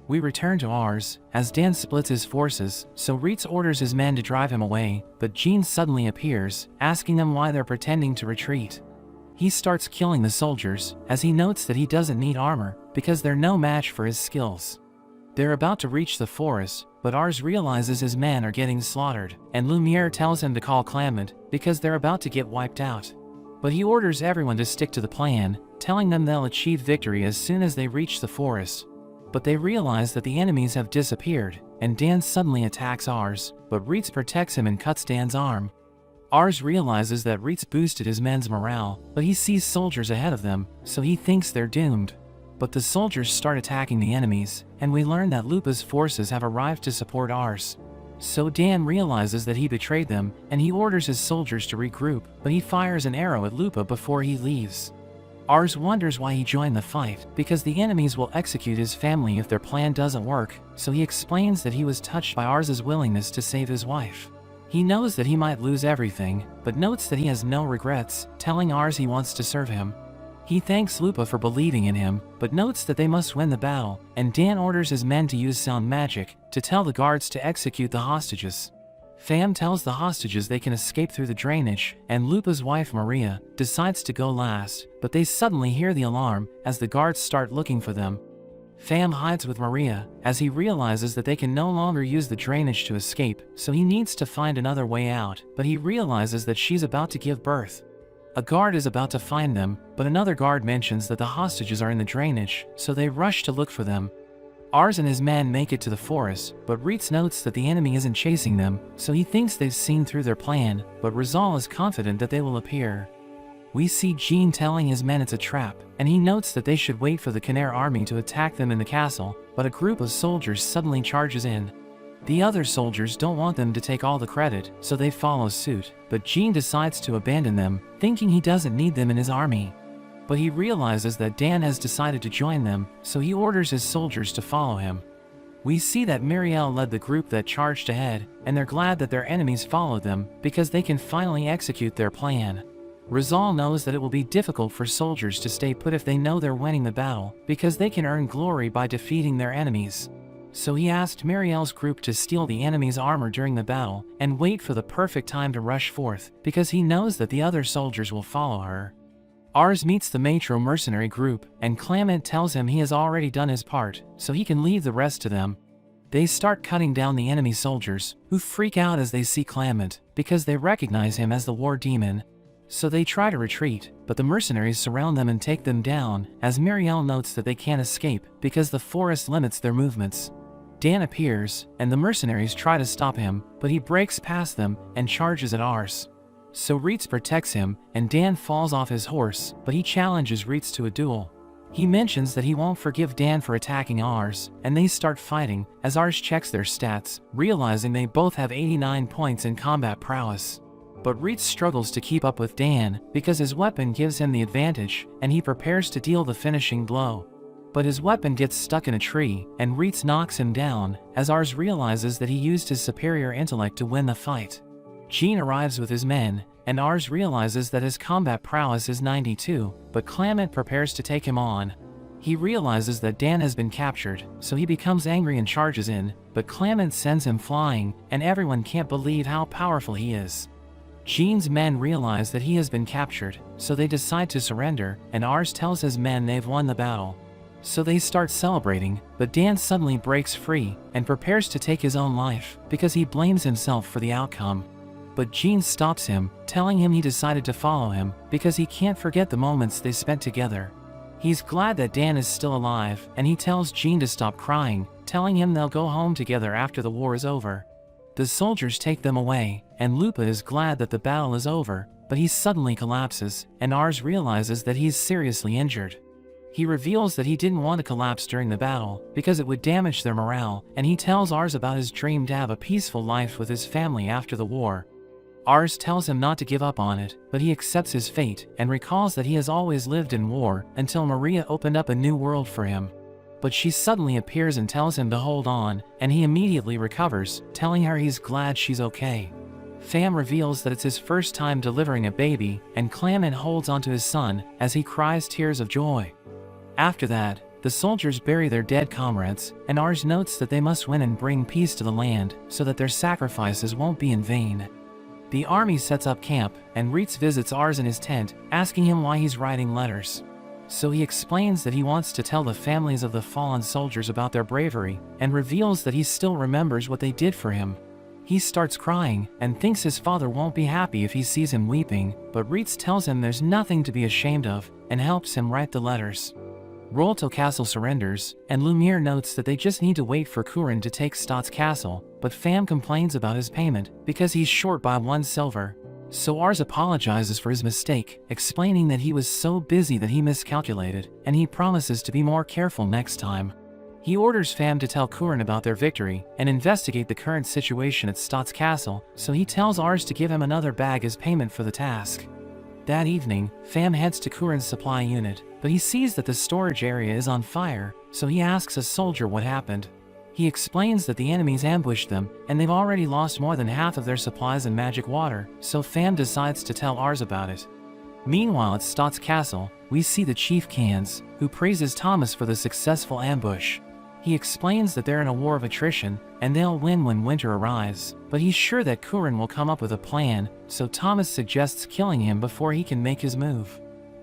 We return to Ars, as Dan splits his forces, so Reitz orders his men to drive him away, but Jean suddenly appears, asking them why they're pretending to retreat. He starts killing the soldiers, as he notes that he doesn't need armor, because they're no match for his skills. They're about to reach the forest, but Ars realizes his men are getting slaughtered, and Lumiere tells him to call Clement, because they're about to get wiped out. But he orders everyone to stick to the plan, telling them they'll achieve victory as soon as they reach the forest. But they realize that the enemies have disappeared, and Dan suddenly attacks Ars, but Reitz protects him and cuts Dan's arm. Ars realizes that Reitz boosted his men's morale, but he sees soldiers ahead of them, so he thinks they're doomed. But the soldiers start attacking the enemies, and we learn that Lupa's forces have arrived to support Ars. So Dan realizes that he betrayed them, and he orders his soldiers to regroup, but he fires an arrow at Lupa before he leaves. Ars wonders why he joined the fight, because the enemies will execute his family if their plan doesn't work, so he explains that he was touched by Ars's willingness to save his wife. He knows that he might lose everything, but notes that he has no regrets, telling Ars he wants to serve him. He thanks Lupa for believing in him, but notes that they must win the battle, and Dan orders his men to use sound magic to tell the guards to execute the hostages. Fam tells the hostages they can escape through the drainage, and Lupa's wife Maria decides to go last, but they suddenly hear the alarm as the guards start looking for them. Fam hides with Maria, as he realizes that they can no longer use the drainage to escape, so he needs to find another way out, but he realizes that she's about to give birth. A guard is about to find them, but another guard mentions that the hostages are in the drainage, so they rush to look for them. Ars and his men make it to the forest, but Reitz notes that the enemy isn't chasing them, so he thinks they've seen through their plan, but Rizal is confident that they will appear. We see Jean telling his men it's a trap, and he notes that they should wait for the Khmer army to attack them in the castle, but a group of soldiers suddenly charges in. The other soldiers don't want them to take all the credit, so they follow suit, but Jean decides to abandon them, thinking he doesn't need them in his army. But he realizes that Dan has decided to join them, so he orders his soldiers to follow him. We see that Muriel led the group that charged ahead, and they're glad that their enemies followed them, because they can finally execute their plan. Rizal knows that it will be difficult for soldiers to stay put if they know they're winning the battle, because they can earn glory by defeating their enemies. So he asked Muriel's group to steal the enemy's armor during the battle, and wait for the perfect time to rush forth, because he knows that the other soldiers will follow her. Ars meets the Matro mercenary group, and Clement tells him he has already done his part, so he can leave the rest to them. They start cutting down the enemy soldiers, who freak out as they see Clement, because they recognize him as the war demon. So they try to retreat, but the mercenaries surround them and take them down, as Muriel notes that they can't escape, because the forest limits their movements. Dan appears, and the mercenaries try to stop him, but he breaks past them and charges at Ars. So Reitz protects him, and Dan falls off his horse, but he challenges Reitz to a duel. He mentions that he won't forgive Dan for attacking Ars, and they start fighting, as Ars checks their stats, realizing they both have 89 points in combat prowess. But Reitz struggles to keep up with Dan, because his weapon gives him the advantage, and he prepares to deal the finishing blow. But his weapon gets stuck in a tree, and Reitz knocks him down, as Ars realizes that he used his superior intellect to win the fight. Jean arrives with his men, and Ars realizes that his combat prowess is 92, but Clement prepares to take him on. He realizes that Dan has been captured, so he becomes angry and charges in, but Clement sends him flying, and everyone can't believe how powerful he is. Jean's men realize that he has been captured, so they decide to surrender, and Ars tells his men they've won the battle. So they start celebrating, but Dan suddenly breaks free, and prepares to take his own life, because he blames himself for the outcome. But Jean stops him, telling him he decided to follow him, because he can't forget the moments they spent together. He's glad that Dan is still alive, and he tells Jean to stop crying, telling him they'll go home together after the war is over. The soldiers take them away, and Lupa is glad that the battle is over, but he suddenly collapses, and Ars realizes that he's seriously injured. He reveals that he didn't want to collapse during the battle, because it would damage their morale, and he tells Ars about his dream to have a peaceful life with his family after the war. Ars tells him not to give up on it, but he accepts his fate, and recalls that he has always lived in war, until Maria opened up a new world for him. But she suddenly appears and tells him to hold on, and he immediately recovers, telling her he's glad she's okay. Fam reveals that it's his first time delivering a baby, and Clement holds onto his son, as he cries tears of joy. After that, the soldiers bury their dead comrades, and Ars notes that they must win and bring peace to the land, so that their sacrifices won't be in vain. The army sets up camp, and Reitz visits Ars in his tent, asking him why he's writing letters. So he explains that he wants to tell the families of the fallen soldiers about their bravery, and reveals that he still remembers what they did for him. He starts crying, and thinks his father won't be happy if he sees him weeping, but Reitz tells him there's nothing to be ashamed of, and helps him write the letters. Rolto Castle surrenders, and Lumiere notes that they just need to wait for Kurin to take Stott's castle, but Fam complains about his payment, because he's short by 1 silver. So Ars apologizes for his mistake, explaining that he was so busy that he miscalculated, and he promises to be more careful next time. He orders Fam to tell Kurin about their victory, and investigate the current situation at Stott's castle, so he tells Ars to give him another bag as payment for the task. That evening, Fam heads to Kurin's supply unit, but he sees that the storage area is on fire, so he asks a soldier what happened. He explains that the enemies ambushed them, and they've already lost more than half of their supplies and magic water, so Fam decides to tell Ars about it. Meanwhile at Stott's castle, we see the Chief Cans, who praises Thomas for the successful ambush. He explains that they're in a war of attrition, and they'll win when winter arrives, but he's sure that Kurin will come up with a plan, so Thomas suggests killing him before he can make his move.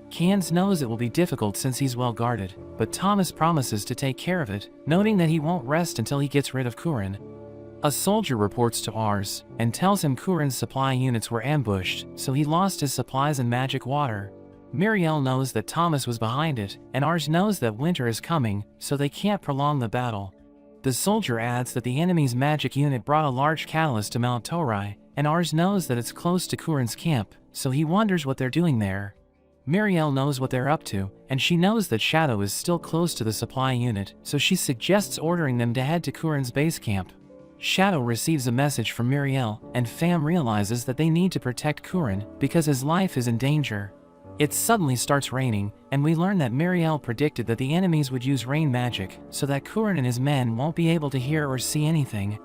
Cans knows it will be difficult since he's well guarded, but Thomas promises to take care of it, noting that he won't rest until he gets rid of Kurin. A soldier reports to Ars, and tells him Kurin's supply units were ambushed, so he lost his supplies and magic water. Muriel knows that Thomas was behind it, and Ars knows that winter is coming, so they can't prolong the battle. The soldier adds that the enemy's magic unit brought a large catalyst to Mount Torai, and Ars knows that it's close to Kurin's camp, so he wonders what they're doing there. Muriel knows what they're up to, and she knows that Shadow is still close to the supply unit, so she suggests ordering them to head to Kurin's base camp. Shadow receives a message from Muriel, and Fam realizes that they need to protect Kurin, because his life is in danger. It suddenly starts raining, and we learn that Muriel predicted that the enemies would use rain magic, so that Kurin and his men won't be able to hear or see anything.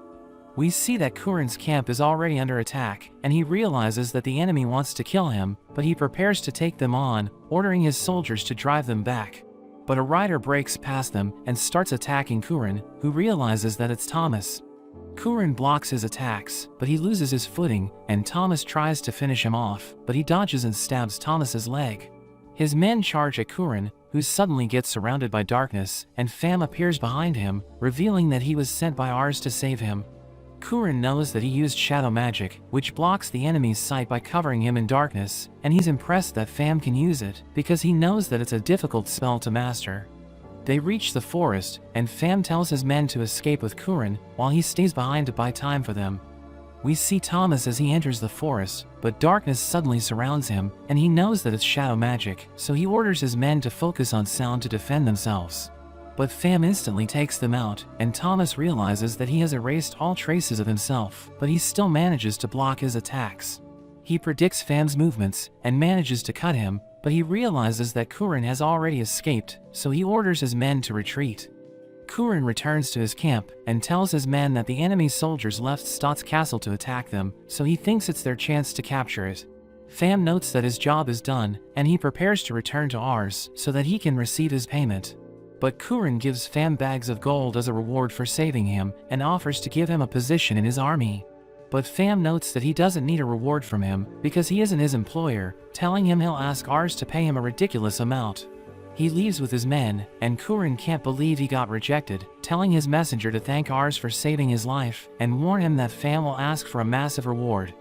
We see that Kurin's camp is already under attack, and he realizes that the enemy wants to kill him, but he prepares to take them on, ordering his soldiers to drive them back. But a rider breaks past them and starts attacking Kurin, who realizes that it's Thomas. Kurin blocks his attacks, but he loses his footing, and Thomas tries to finish him off, but he dodges and stabs Thomas's leg. His men charge at Kurin, who suddenly gets surrounded by darkness, and Fam appears behind him, revealing that he was sent by Ars to save him. Kurin knows that he used shadow magic, which blocks the enemy's sight by covering him in darkness, and he's impressed that Fam can use it, because he knows that it's a difficult spell to master. They reach the forest, and Fam tells his men to escape with Kurin, while he stays behind to buy time for them. We see Thomas as he enters the forest, but darkness suddenly surrounds him, and he knows that it's shadow magic, so he orders his men to focus on sound to defend themselves. But Fam instantly takes them out, and Thomas realizes that he has erased all traces of himself, but he still manages to block his attacks. He predicts Fam's movements, and manages to cut him, but he realizes that Kurin has already escaped, so he orders his men to retreat. Kurin returns to his camp, and tells his men that the enemy soldiers left Stott's castle to attack them, so he thinks it's their chance to capture it. Fam notes that his job is done, and he prepares to return to Ars, so that he can receive his payment. But Kurin gives Fam bags of gold as a reward for saving him, and offers to give him a position in his army. But Fam notes that he doesn't need a reward from him, because he isn't his employer, telling him he'll ask Ars to pay him a ridiculous amount. He leaves with his men, and Kurin can't believe he got rejected, telling his messenger to thank Ars for saving his life, and warn him that Fam will ask for a massive reward.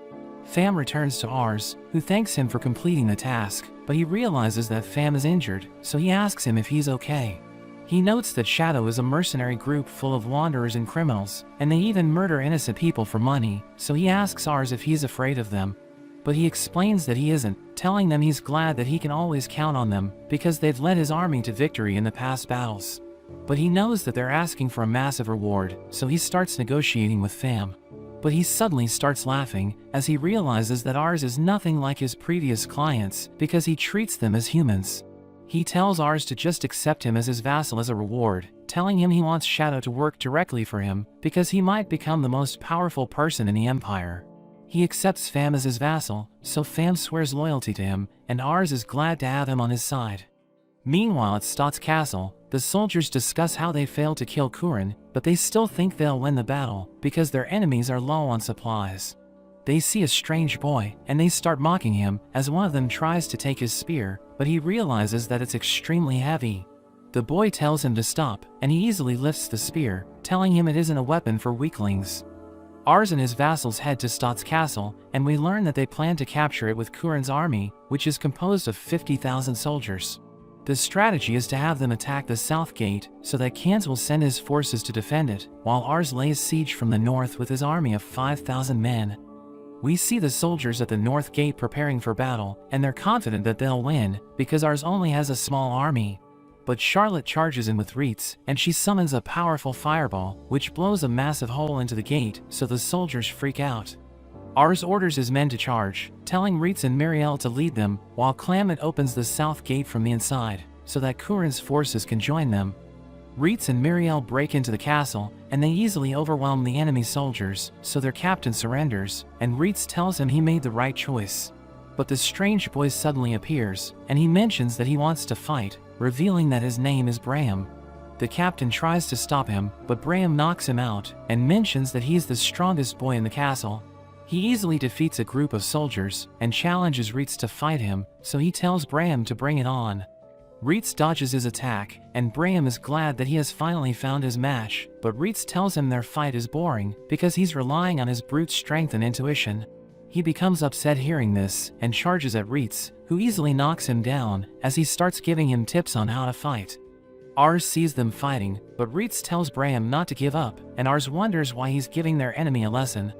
Fam returns to Ars, who thanks him for completing the task, but he realizes that Fam is injured, so he asks him if he's okay. He notes that Shadow is a mercenary group full of wanderers and criminals, and they even murder innocent people for money, so he asks Ars if he's afraid of them. But he explains that he isn't, telling them he's glad that he can always count on them, because they've led his army to victory in the past battles. But he knows that they're asking for a massive reward, so he starts negotiating with Fam. But he suddenly starts laughing, as he realizes that Ars is nothing like his previous clients, because he treats them as humans. He tells Ars to just accept him as his vassal as a reward, telling him he wants Shadow to work directly for him, because he might become the most powerful person in the Empire. He accepts Fam as his vassal, so Fam swears loyalty to him, and Ars is glad to have him on his side. Meanwhile at Stott's castle, the soldiers discuss how they failed to kill Kurin, but they still think they'll win the battle, because their enemies are low on supplies. They see a strange boy, and they start mocking him, as one of them tries to take his spear, but he realizes that it's extremely heavy. The boy tells him to stop, and he easily lifts the spear, telling him it isn't a weapon for weaklings. Ars and his vassals head to Stott's castle, and we learn that they plan to capture it with Kurin's army, which is composed of 50,000 soldiers. The strategy is to have them attack the south gate, so that Kans will send his forces to defend it, while Ars lays siege from the north with his army of 5,000 men. We see the soldiers at the north gate preparing for battle, and they're confident that they'll win, because Ars only has a small army. But Charlotte charges in with Reitz, and she summons a powerful fireball, which blows a massive hole into the gate, so the soldiers freak out. Ars orders his men to charge, telling Reitz and Miriel to lead them, while Clement opens the south gate from the inside, so that Kurin's forces can join them. Reitz and Miriel break into the castle, and they easily overwhelm the enemy soldiers, so their captain surrenders, and Reitz tells him he made the right choice. But the strange boy suddenly appears, and he mentions that he wants to fight, revealing that his name is Braham. The captain tries to stop him, but Braham knocks him out, and mentions that he's the strongest boy in the castle. He easily defeats a group of soldiers, and challenges Reitz to fight him, so he tells Braham to bring it on. Reitz dodges his attack, and Braham is glad that he has finally found his match, but Reitz tells him their fight is boring, because he's relying on his brute strength and intuition. He becomes upset hearing this, and charges at Reitz, who easily knocks him down, as he starts giving him tips on how to fight. Ars sees them fighting, but Reitz tells Braham not to give up, and Ars wonders why he's giving their enemy a lesson.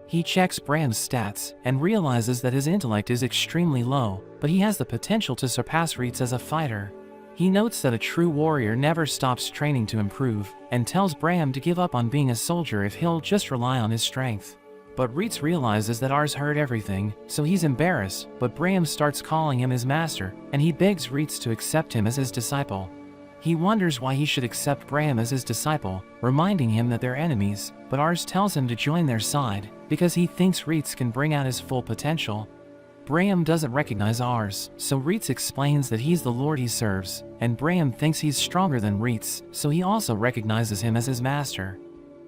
He checks Braham's stats, and realizes that his intellect is extremely low, but he has the potential to surpass Reitz as a fighter. He notes that a true warrior never stops training to improve, and tells Braham to give up on being a soldier if he'll just rely on his strength. But Reitz realizes that Ars heard everything, so he's embarrassed, but Braham starts calling him his master, and he begs Reitz to accept him as his disciple. He wonders why he should accept Braham as his disciple, reminding him that they're enemies, but Ars tells him to join their side, because he thinks Reitz can bring out his full potential. Braham doesn't recognize Ars, so Reitz explains that he's the lord he serves, and Braham thinks he's stronger than Reitz, so he also recognizes him as his master.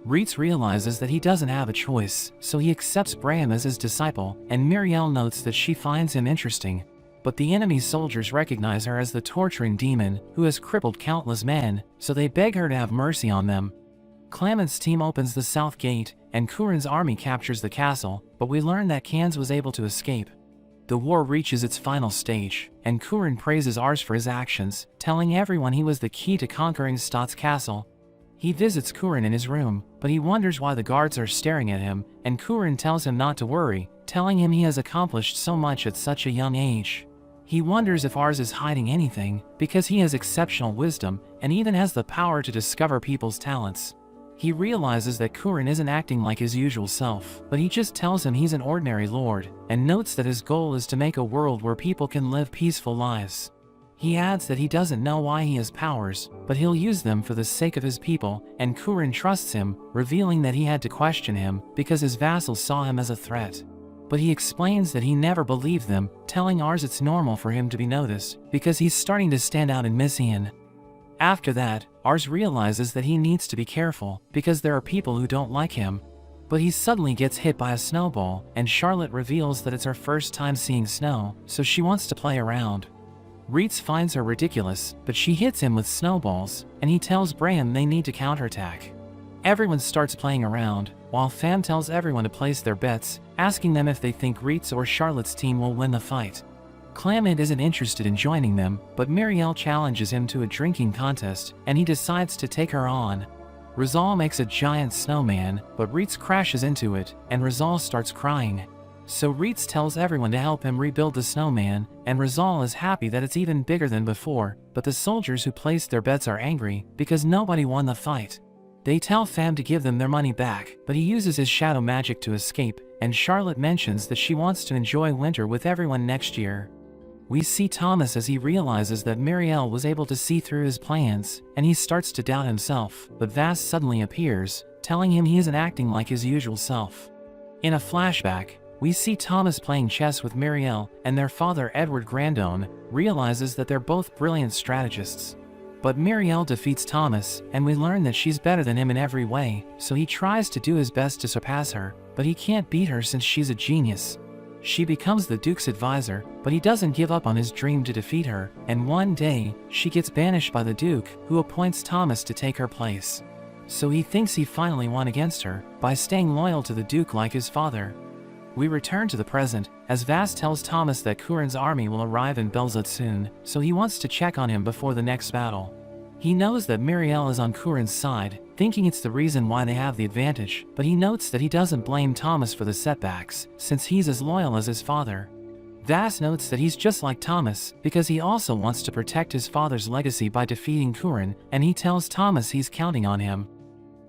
Reitz realizes that he doesn't have a choice, so he accepts Braham as his disciple, and Miriel notes that she finds him interesting. But the enemy soldiers recognize her as the torturing demon, who has crippled countless men, so they beg her to have mercy on them. Clament's team opens the south gate, and Kurin's army captures the castle, but we learn that Kans was able to escape. The war reaches its final stage, and Kurin praises Ars for his actions, telling everyone he was the key to conquering Stott's castle. He visits Kurin in his room, but he wonders why the guards are staring at him, and Kurin tells him not to worry, telling him he has accomplished so much at such a young age. He wonders if Ars is hiding anything, because he has exceptional wisdom, and even has the power to discover people's talents. He realizes that Kurin isn't acting like his usual self, but he just tells him he's an ordinary lord, and notes that his goal is to make a world where people can live peaceful lives. He adds that he doesn't know why he has powers, but he'll use them for the sake of his people, and Kurin trusts him, revealing that he had to question him, because his vassals saw him as a threat. But he explains that he never believed them, telling Ars it's normal for him to be noticed, because he's starting to stand out in Messian. After that, Ars realizes that he needs to be careful, because there are people who don't like him. But he suddenly gets hit by a snowball, and Charlotte reveals that it's her first time seeing snow, so she wants to play around. Reitz finds her ridiculous, but she hits him with snowballs, and he tells Braham they need to counterattack. Everyone starts playing around, while Fam tells everyone to place their bets, asking them if they think Reitz or Charlotte's team will win the fight. Clement isn't interested in joining them, but Marielle challenges him to a drinking contest, and he decides to take her on. Rizal makes a giant snowman, but Reitz crashes into it, and Rizal starts crying. So Reitz tells everyone to help him rebuild the snowman, and Rizal is happy that it's even bigger than before, but the soldiers who placed their bets are angry because nobody won the fight. They tell Fam to give them their money back, but he uses his shadow magic to escape, and Charlotte mentions that she wants to enjoy winter with everyone next year. We see Thomas as he realizes that Marielle was able to see through his plans, and he starts to doubt himself, but Vas suddenly appears, telling him he isn't acting like his usual self. In a flashback, we see Thomas playing chess with Marielle, and their father Edward Grandone realizes that they're both brilliant strategists. But Marielle defeats Thomas, and we learn that she's better than him in every way, so he tries to do his best to surpass her, but he can't beat her since she's a genius. She becomes the Duke's advisor, but he doesn't give up on his dream to defeat her, and one day, she gets banished by the Duke, who appoints Thomas to take her place. So he thinks he finally won against her, by staying loyal to the Duke like his father. We return to the present, as Vas tells Thomas that Kurin's army will arrive in Belzad soon, so he wants to check on him before the next battle. He knows that Marielle is on Kurin's side, thinking it's the reason why they have the advantage, but he notes that he doesn't blame Thomas for the setbacks, since he's as loyal as his father. Vas notes that he's just like Thomas, because he also wants to protect his father's legacy by defeating Kurin, and he tells Thomas he's counting on him.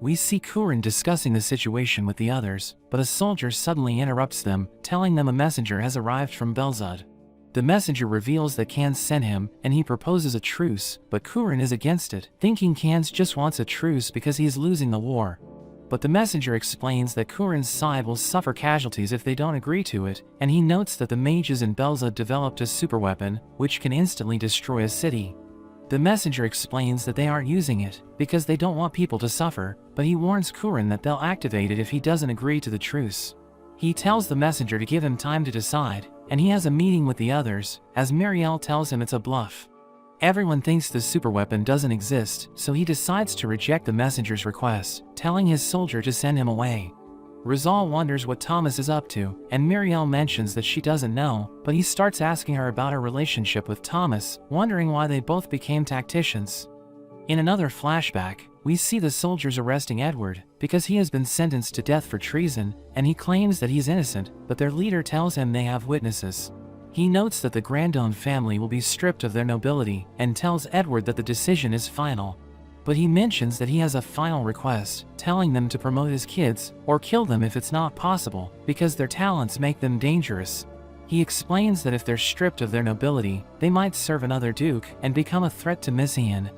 We see Kurin discussing the situation with the others, but a soldier suddenly interrupts them, telling them a messenger has arrived from Belzad. The messenger reveals that Kans sent him, and he proposes a truce, but Kurin is against it, thinking Kans just wants a truce because he is losing the war. But the messenger explains that Kurin's side will suffer casualties if they don't agree to it, and he notes that the mages in Belzad developed a superweapon, which can instantly destroy a city. The messenger explains that they aren't using it, because they don't want people to suffer, but he warns Kurin that they'll activate it if he doesn't agree to the truce. He tells the messenger to give him time to decide, and he has a meeting with the others, as Marielle tells him it's a bluff. Everyone thinks the superweapon doesn't exist, so he decides to reject the messenger's request, telling his soldier to send him away. Rizal wonders what Thomas is up to, and Marielle mentions that she doesn't know, but he starts asking her about her relationship with Thomas, wondering why they both became tacticians. In another flashback, we see the soldiers arresting Edward, because he has been sentenced to death for treason, and he claims that he's innocent, but their leader tells him they have witnesses. He notes that the Grandone family will be stripped of their nobility, and tells Edward that the decision is final. But he mentions that he has a final request, telling them to promote his kids, or kill them if it's not possible, because their talents make them dangerous. He explains that if they're stripped of their nobility, they might serve another duke and become a threat to Messian.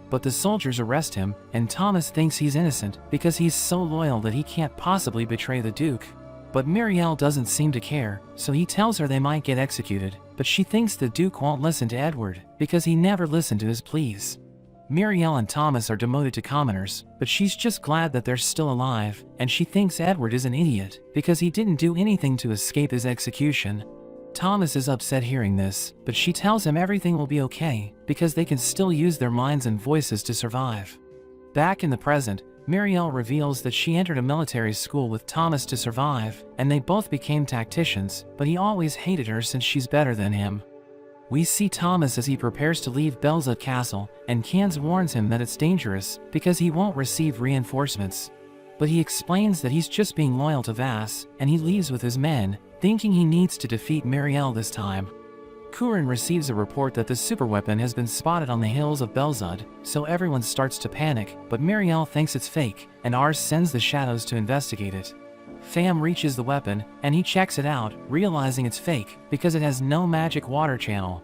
But the soldiers arrest him, and Thomas thinks he's innocent because he's so loyal that he can't possibly betray the duke. But Marielle doesn't seem to care, so he tells her they might get executed, but she thinks the duke won't listen to Edward, because he never listened to his pleas. Marielle and Thomas are demoted to commoners, but she's just glad that they're still alive, and she thinks Edward is an idiot, because he didn't do anything to escape his execution. Thomas is upset hearing this, but she tells him everything will be okay, because they can still use their minds and voices to survive. Back in the present, Marielle reveals that she entered a military school with Thomas to survive, and they both became tacticians, but he always hated her since she's better than him. We see Thomas as he prepares to leave Belzad Castle, and Kans warns him that it's dangerous, because he won't receive reinforcements. But he explains that he's just being loyal to Vas, and he leaves with his men, thinking he needs to defeat Marielle this time. Kurin receives a report that the superweapon has been spotted on the hills of Belzad, so everyone starts to panic, but Marielle thinks it's fake, and Ars sends the shadows to investigate it. Fam reaches the weapon, and he checks it out, realizing it's fake, because it has no magic water channel.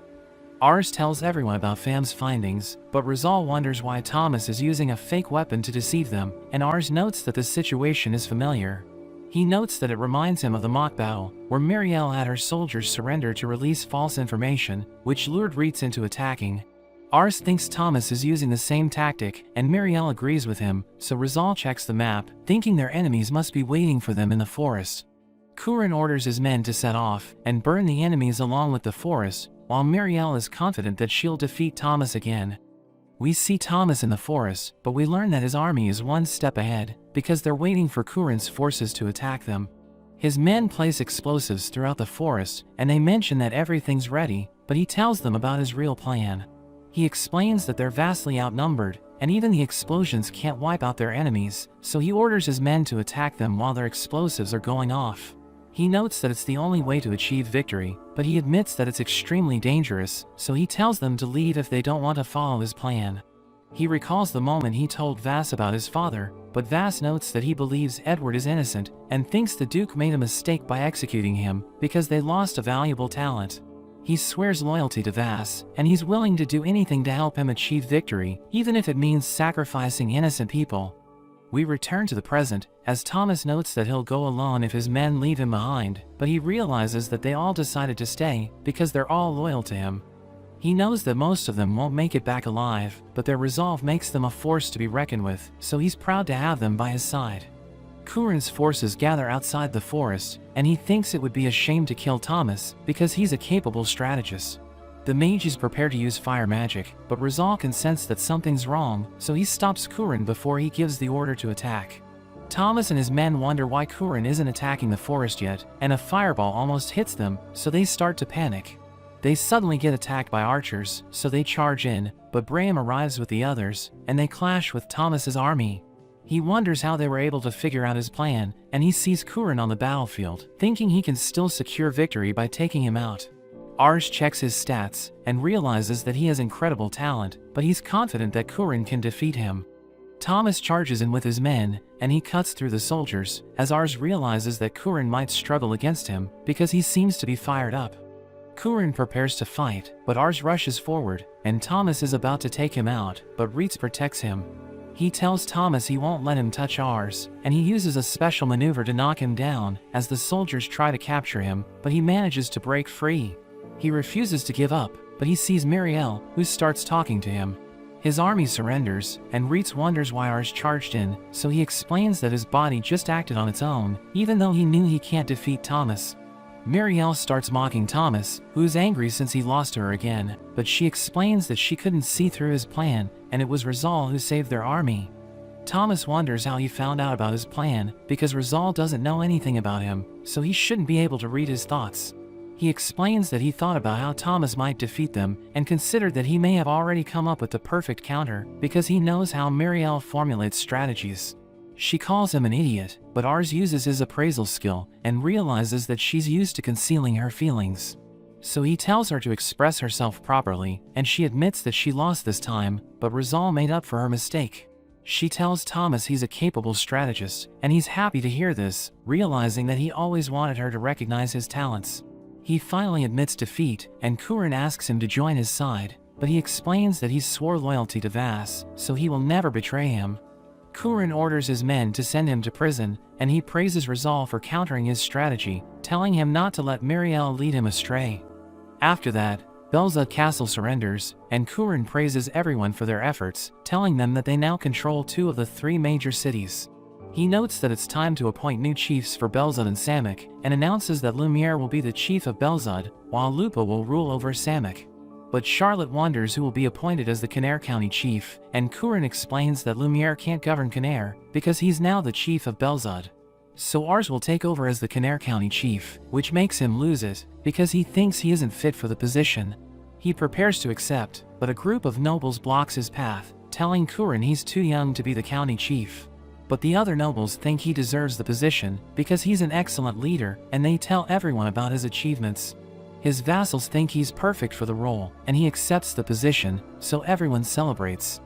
Ars tells everyone about Fam's findings, but Rizal wonders why Thomas is using a fake weapon to deceive them, and Ars notes that the situation is familiar. He notes that it reminds him of the mock battle, where Marielle had her soldiers surrender to release false information, which lured Reitz into attacking. Ars thinks Thomas is using the same tactic, and Marielle agrees with him, so Rizal checks the map, thinking their enemies must be waiting for them in the forest. Kurin orders his men to set off, and burn the enemies along with the forest, while Marielle is confident that she'll defeat Thomas again. We see Thomas in the forest, but we learn that his army is one step ahead, because they're waiting for Kurin's forces to attack them. His men place explosives throughout the forest, and they mention that everything's ready, but he tells them about his real plan. He explains that they're vastly outnumbered, and even the explosions can't wipe out their enemies, so he orders his men to attack them while their explosives are going off. He notes that it's the only way to achieve victory, but he admits that it's extremely dangerous, so he tells them to leave if they don't want to follow his plan. He recalls the moment he told Vas about his father, but Vas notes that he believes Edward is innocent, and thinks the Duke made a mistake by executing him, because they lost a valuable talent. He swears loyalty to Vas, and he's willing to do anything to help him achieve victory, even if it means sacrificing innocent people. We return to the present, as Thomas notes that he'll go alone if his men leave him behind, but he realizes that they all decided to stay, because they're all loyal to him. He knows that most of them won't make it back alive, but their resolve makes them a force to be reckoned with, so he's proud to have them by his side. Kurin's forces gather outside the forest, and he thinks it would be a shame to kill Thomas, because he's a capable strategist. The mage is prepared to use fire magic, but Rizal can sense that something's wrong, so he stops Kurin before he gives the order to attack. Thomas and his men wonder why Kurin isn't attacking the forest yet, and a fireball almost hits them, so they start to panic. They suddenly get attacked by archers, so they charge in, but Braham arrives with the others, and they clash with Thomas's army. He wonders how they were able to figure out his plan, and he sees Kurin on the battlefield, thinking he can still secure victory by taking him out. Ars checks his stats, and realizes that he has incredible talent, but he's confident that Kurin can defeat him. Thomas charges in with his men, and he cuts through the soldiers, as Ars realizes that Kurin might struggle against him, because he seems to be fired up. Kurin prepares to fight, but Ars rushes forward, and Thomas is about to take him out, but Reitz protects him. He tells Thomas he won't let him touch Ars, and he uses a special maneuver to knock him down, as the soldiers try to capture him, but he manages to break free. He refuses to give up, but he sees Muriel, who starts talking to him. His army surrenders, and Reitz wonders why Ars charged in, so he explains that his body just acted on its own, even though he knew he can't defeat Thomas. Muriel starts mocking Thomas, who's angry since he lost to her again, but she explains that she couldn't see through his plan, and it was Rizal who saved their army. Thomas wonders how he found out about his plan, because Rizal doesn't know anything about him, so he shouldn't be able to read his thoughts. He explains that he thought about how Thomas might defeat them, and considered that he may have already come up with the perfect counter, because he knows how Muriel formulates strategies. She calls him an idiot, but Ars uses his appraisal skill, and realizes that she's used to concealing her feelings. So he tells her to express herself properly, and she admits that she lost this time, but Rizal made up for her mistake. She tells Thomas he's a capable strategist, and he's happy to hear this, realizing that he always wanted her to recognize his talents. He finally admits defeat, and Kurin asks him to join his side, but he explains that he swore loyalty to Vas, so he will never betray him. Kurin orders his men to send him to prison, and he praises Rizal for countering his strategy, telling him not to let Muriel lead him astray. After that, Belzad Castle surrenders, and Kurin praises everyone for their efforts, telling them that they now control 2 of the 3 major cities. He notes that it's time to appoint new chiefs for Belzad and Samek, and announces that Lumiere will be the chief of Belzad, while Lupa will rule over Samek. But Charlotte wonders who will be appointed as the Canare County chief, and Kurin explains that Lumiere can't govern Canare, because he's now the chief of Belzad. So Ars will take over as the Canare County chief, which makes him lose it, because he thinks he isn't fit for the position. He prepares to accept, but a group of nobles blocks his path, telling Kurin he's too young to be the county chief. But the other nobles think he deserves the position, because he's an excellent leader, and they tell everyone about his achievements. His vassals think he's perfect for the role, and he accepts the position, so everyone celebrates.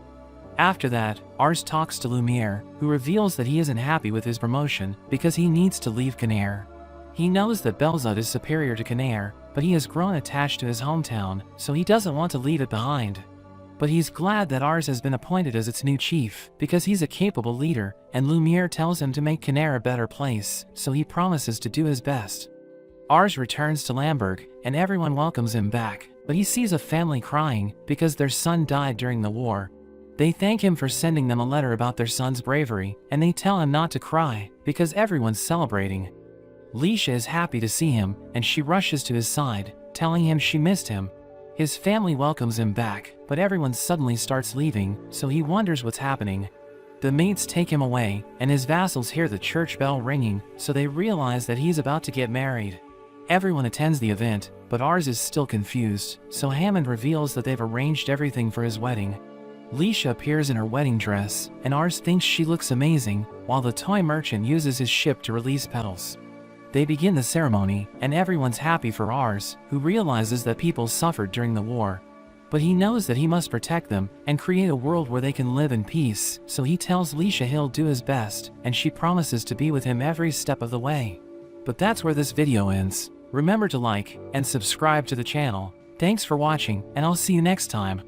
After that, Ars talks to Lumiere, who reveals that he isn't happy with his promotion, because he needs to leave Canare. He knows that Belzad is superior to Canare, but he has grown attached to his hometown, so he doesn't want to leave it behind. But he's glad that Ars has been appointed as its new chief, because he's a capable leader, and Lumiere tells him to make Canare a better place, so he promises to do his best. Ars returns to Lamberg, and everyone welcomes him back, but he sees a family crying, because their son died during the war. They thank him for sending them a letter about their son's bravery, and they tell him not to cry, because everyone's celebrating. Leisha is happy to see him, and she rushes to his side, telling him she missed him. His family welcomes him back, but everyone suddenly starts leaving, so he wonders what's happening. The maids take him away, and his vassals hear the church bell ringing, so they realize that he's about to get married. Everyone attends the event, but Ars is still confused, so Hammond reveals that they've arranged everything for his wedding. Leisha appears in her wedding dress, and Ars thinks she looks amazing, while the toy merchant uses his ship to release petals. They begin the ceremony, and everyone's happy for Ars, who realizes that people suffered during the war. But he knows that he must protect them and create a world where they can live in peace, so he tells Leisha he'll do his best, and she promises to be with him every step of the way. But that's where this video ends. Remember to like and subscribe to the channel. Thanks for watching, and I'll see you next time.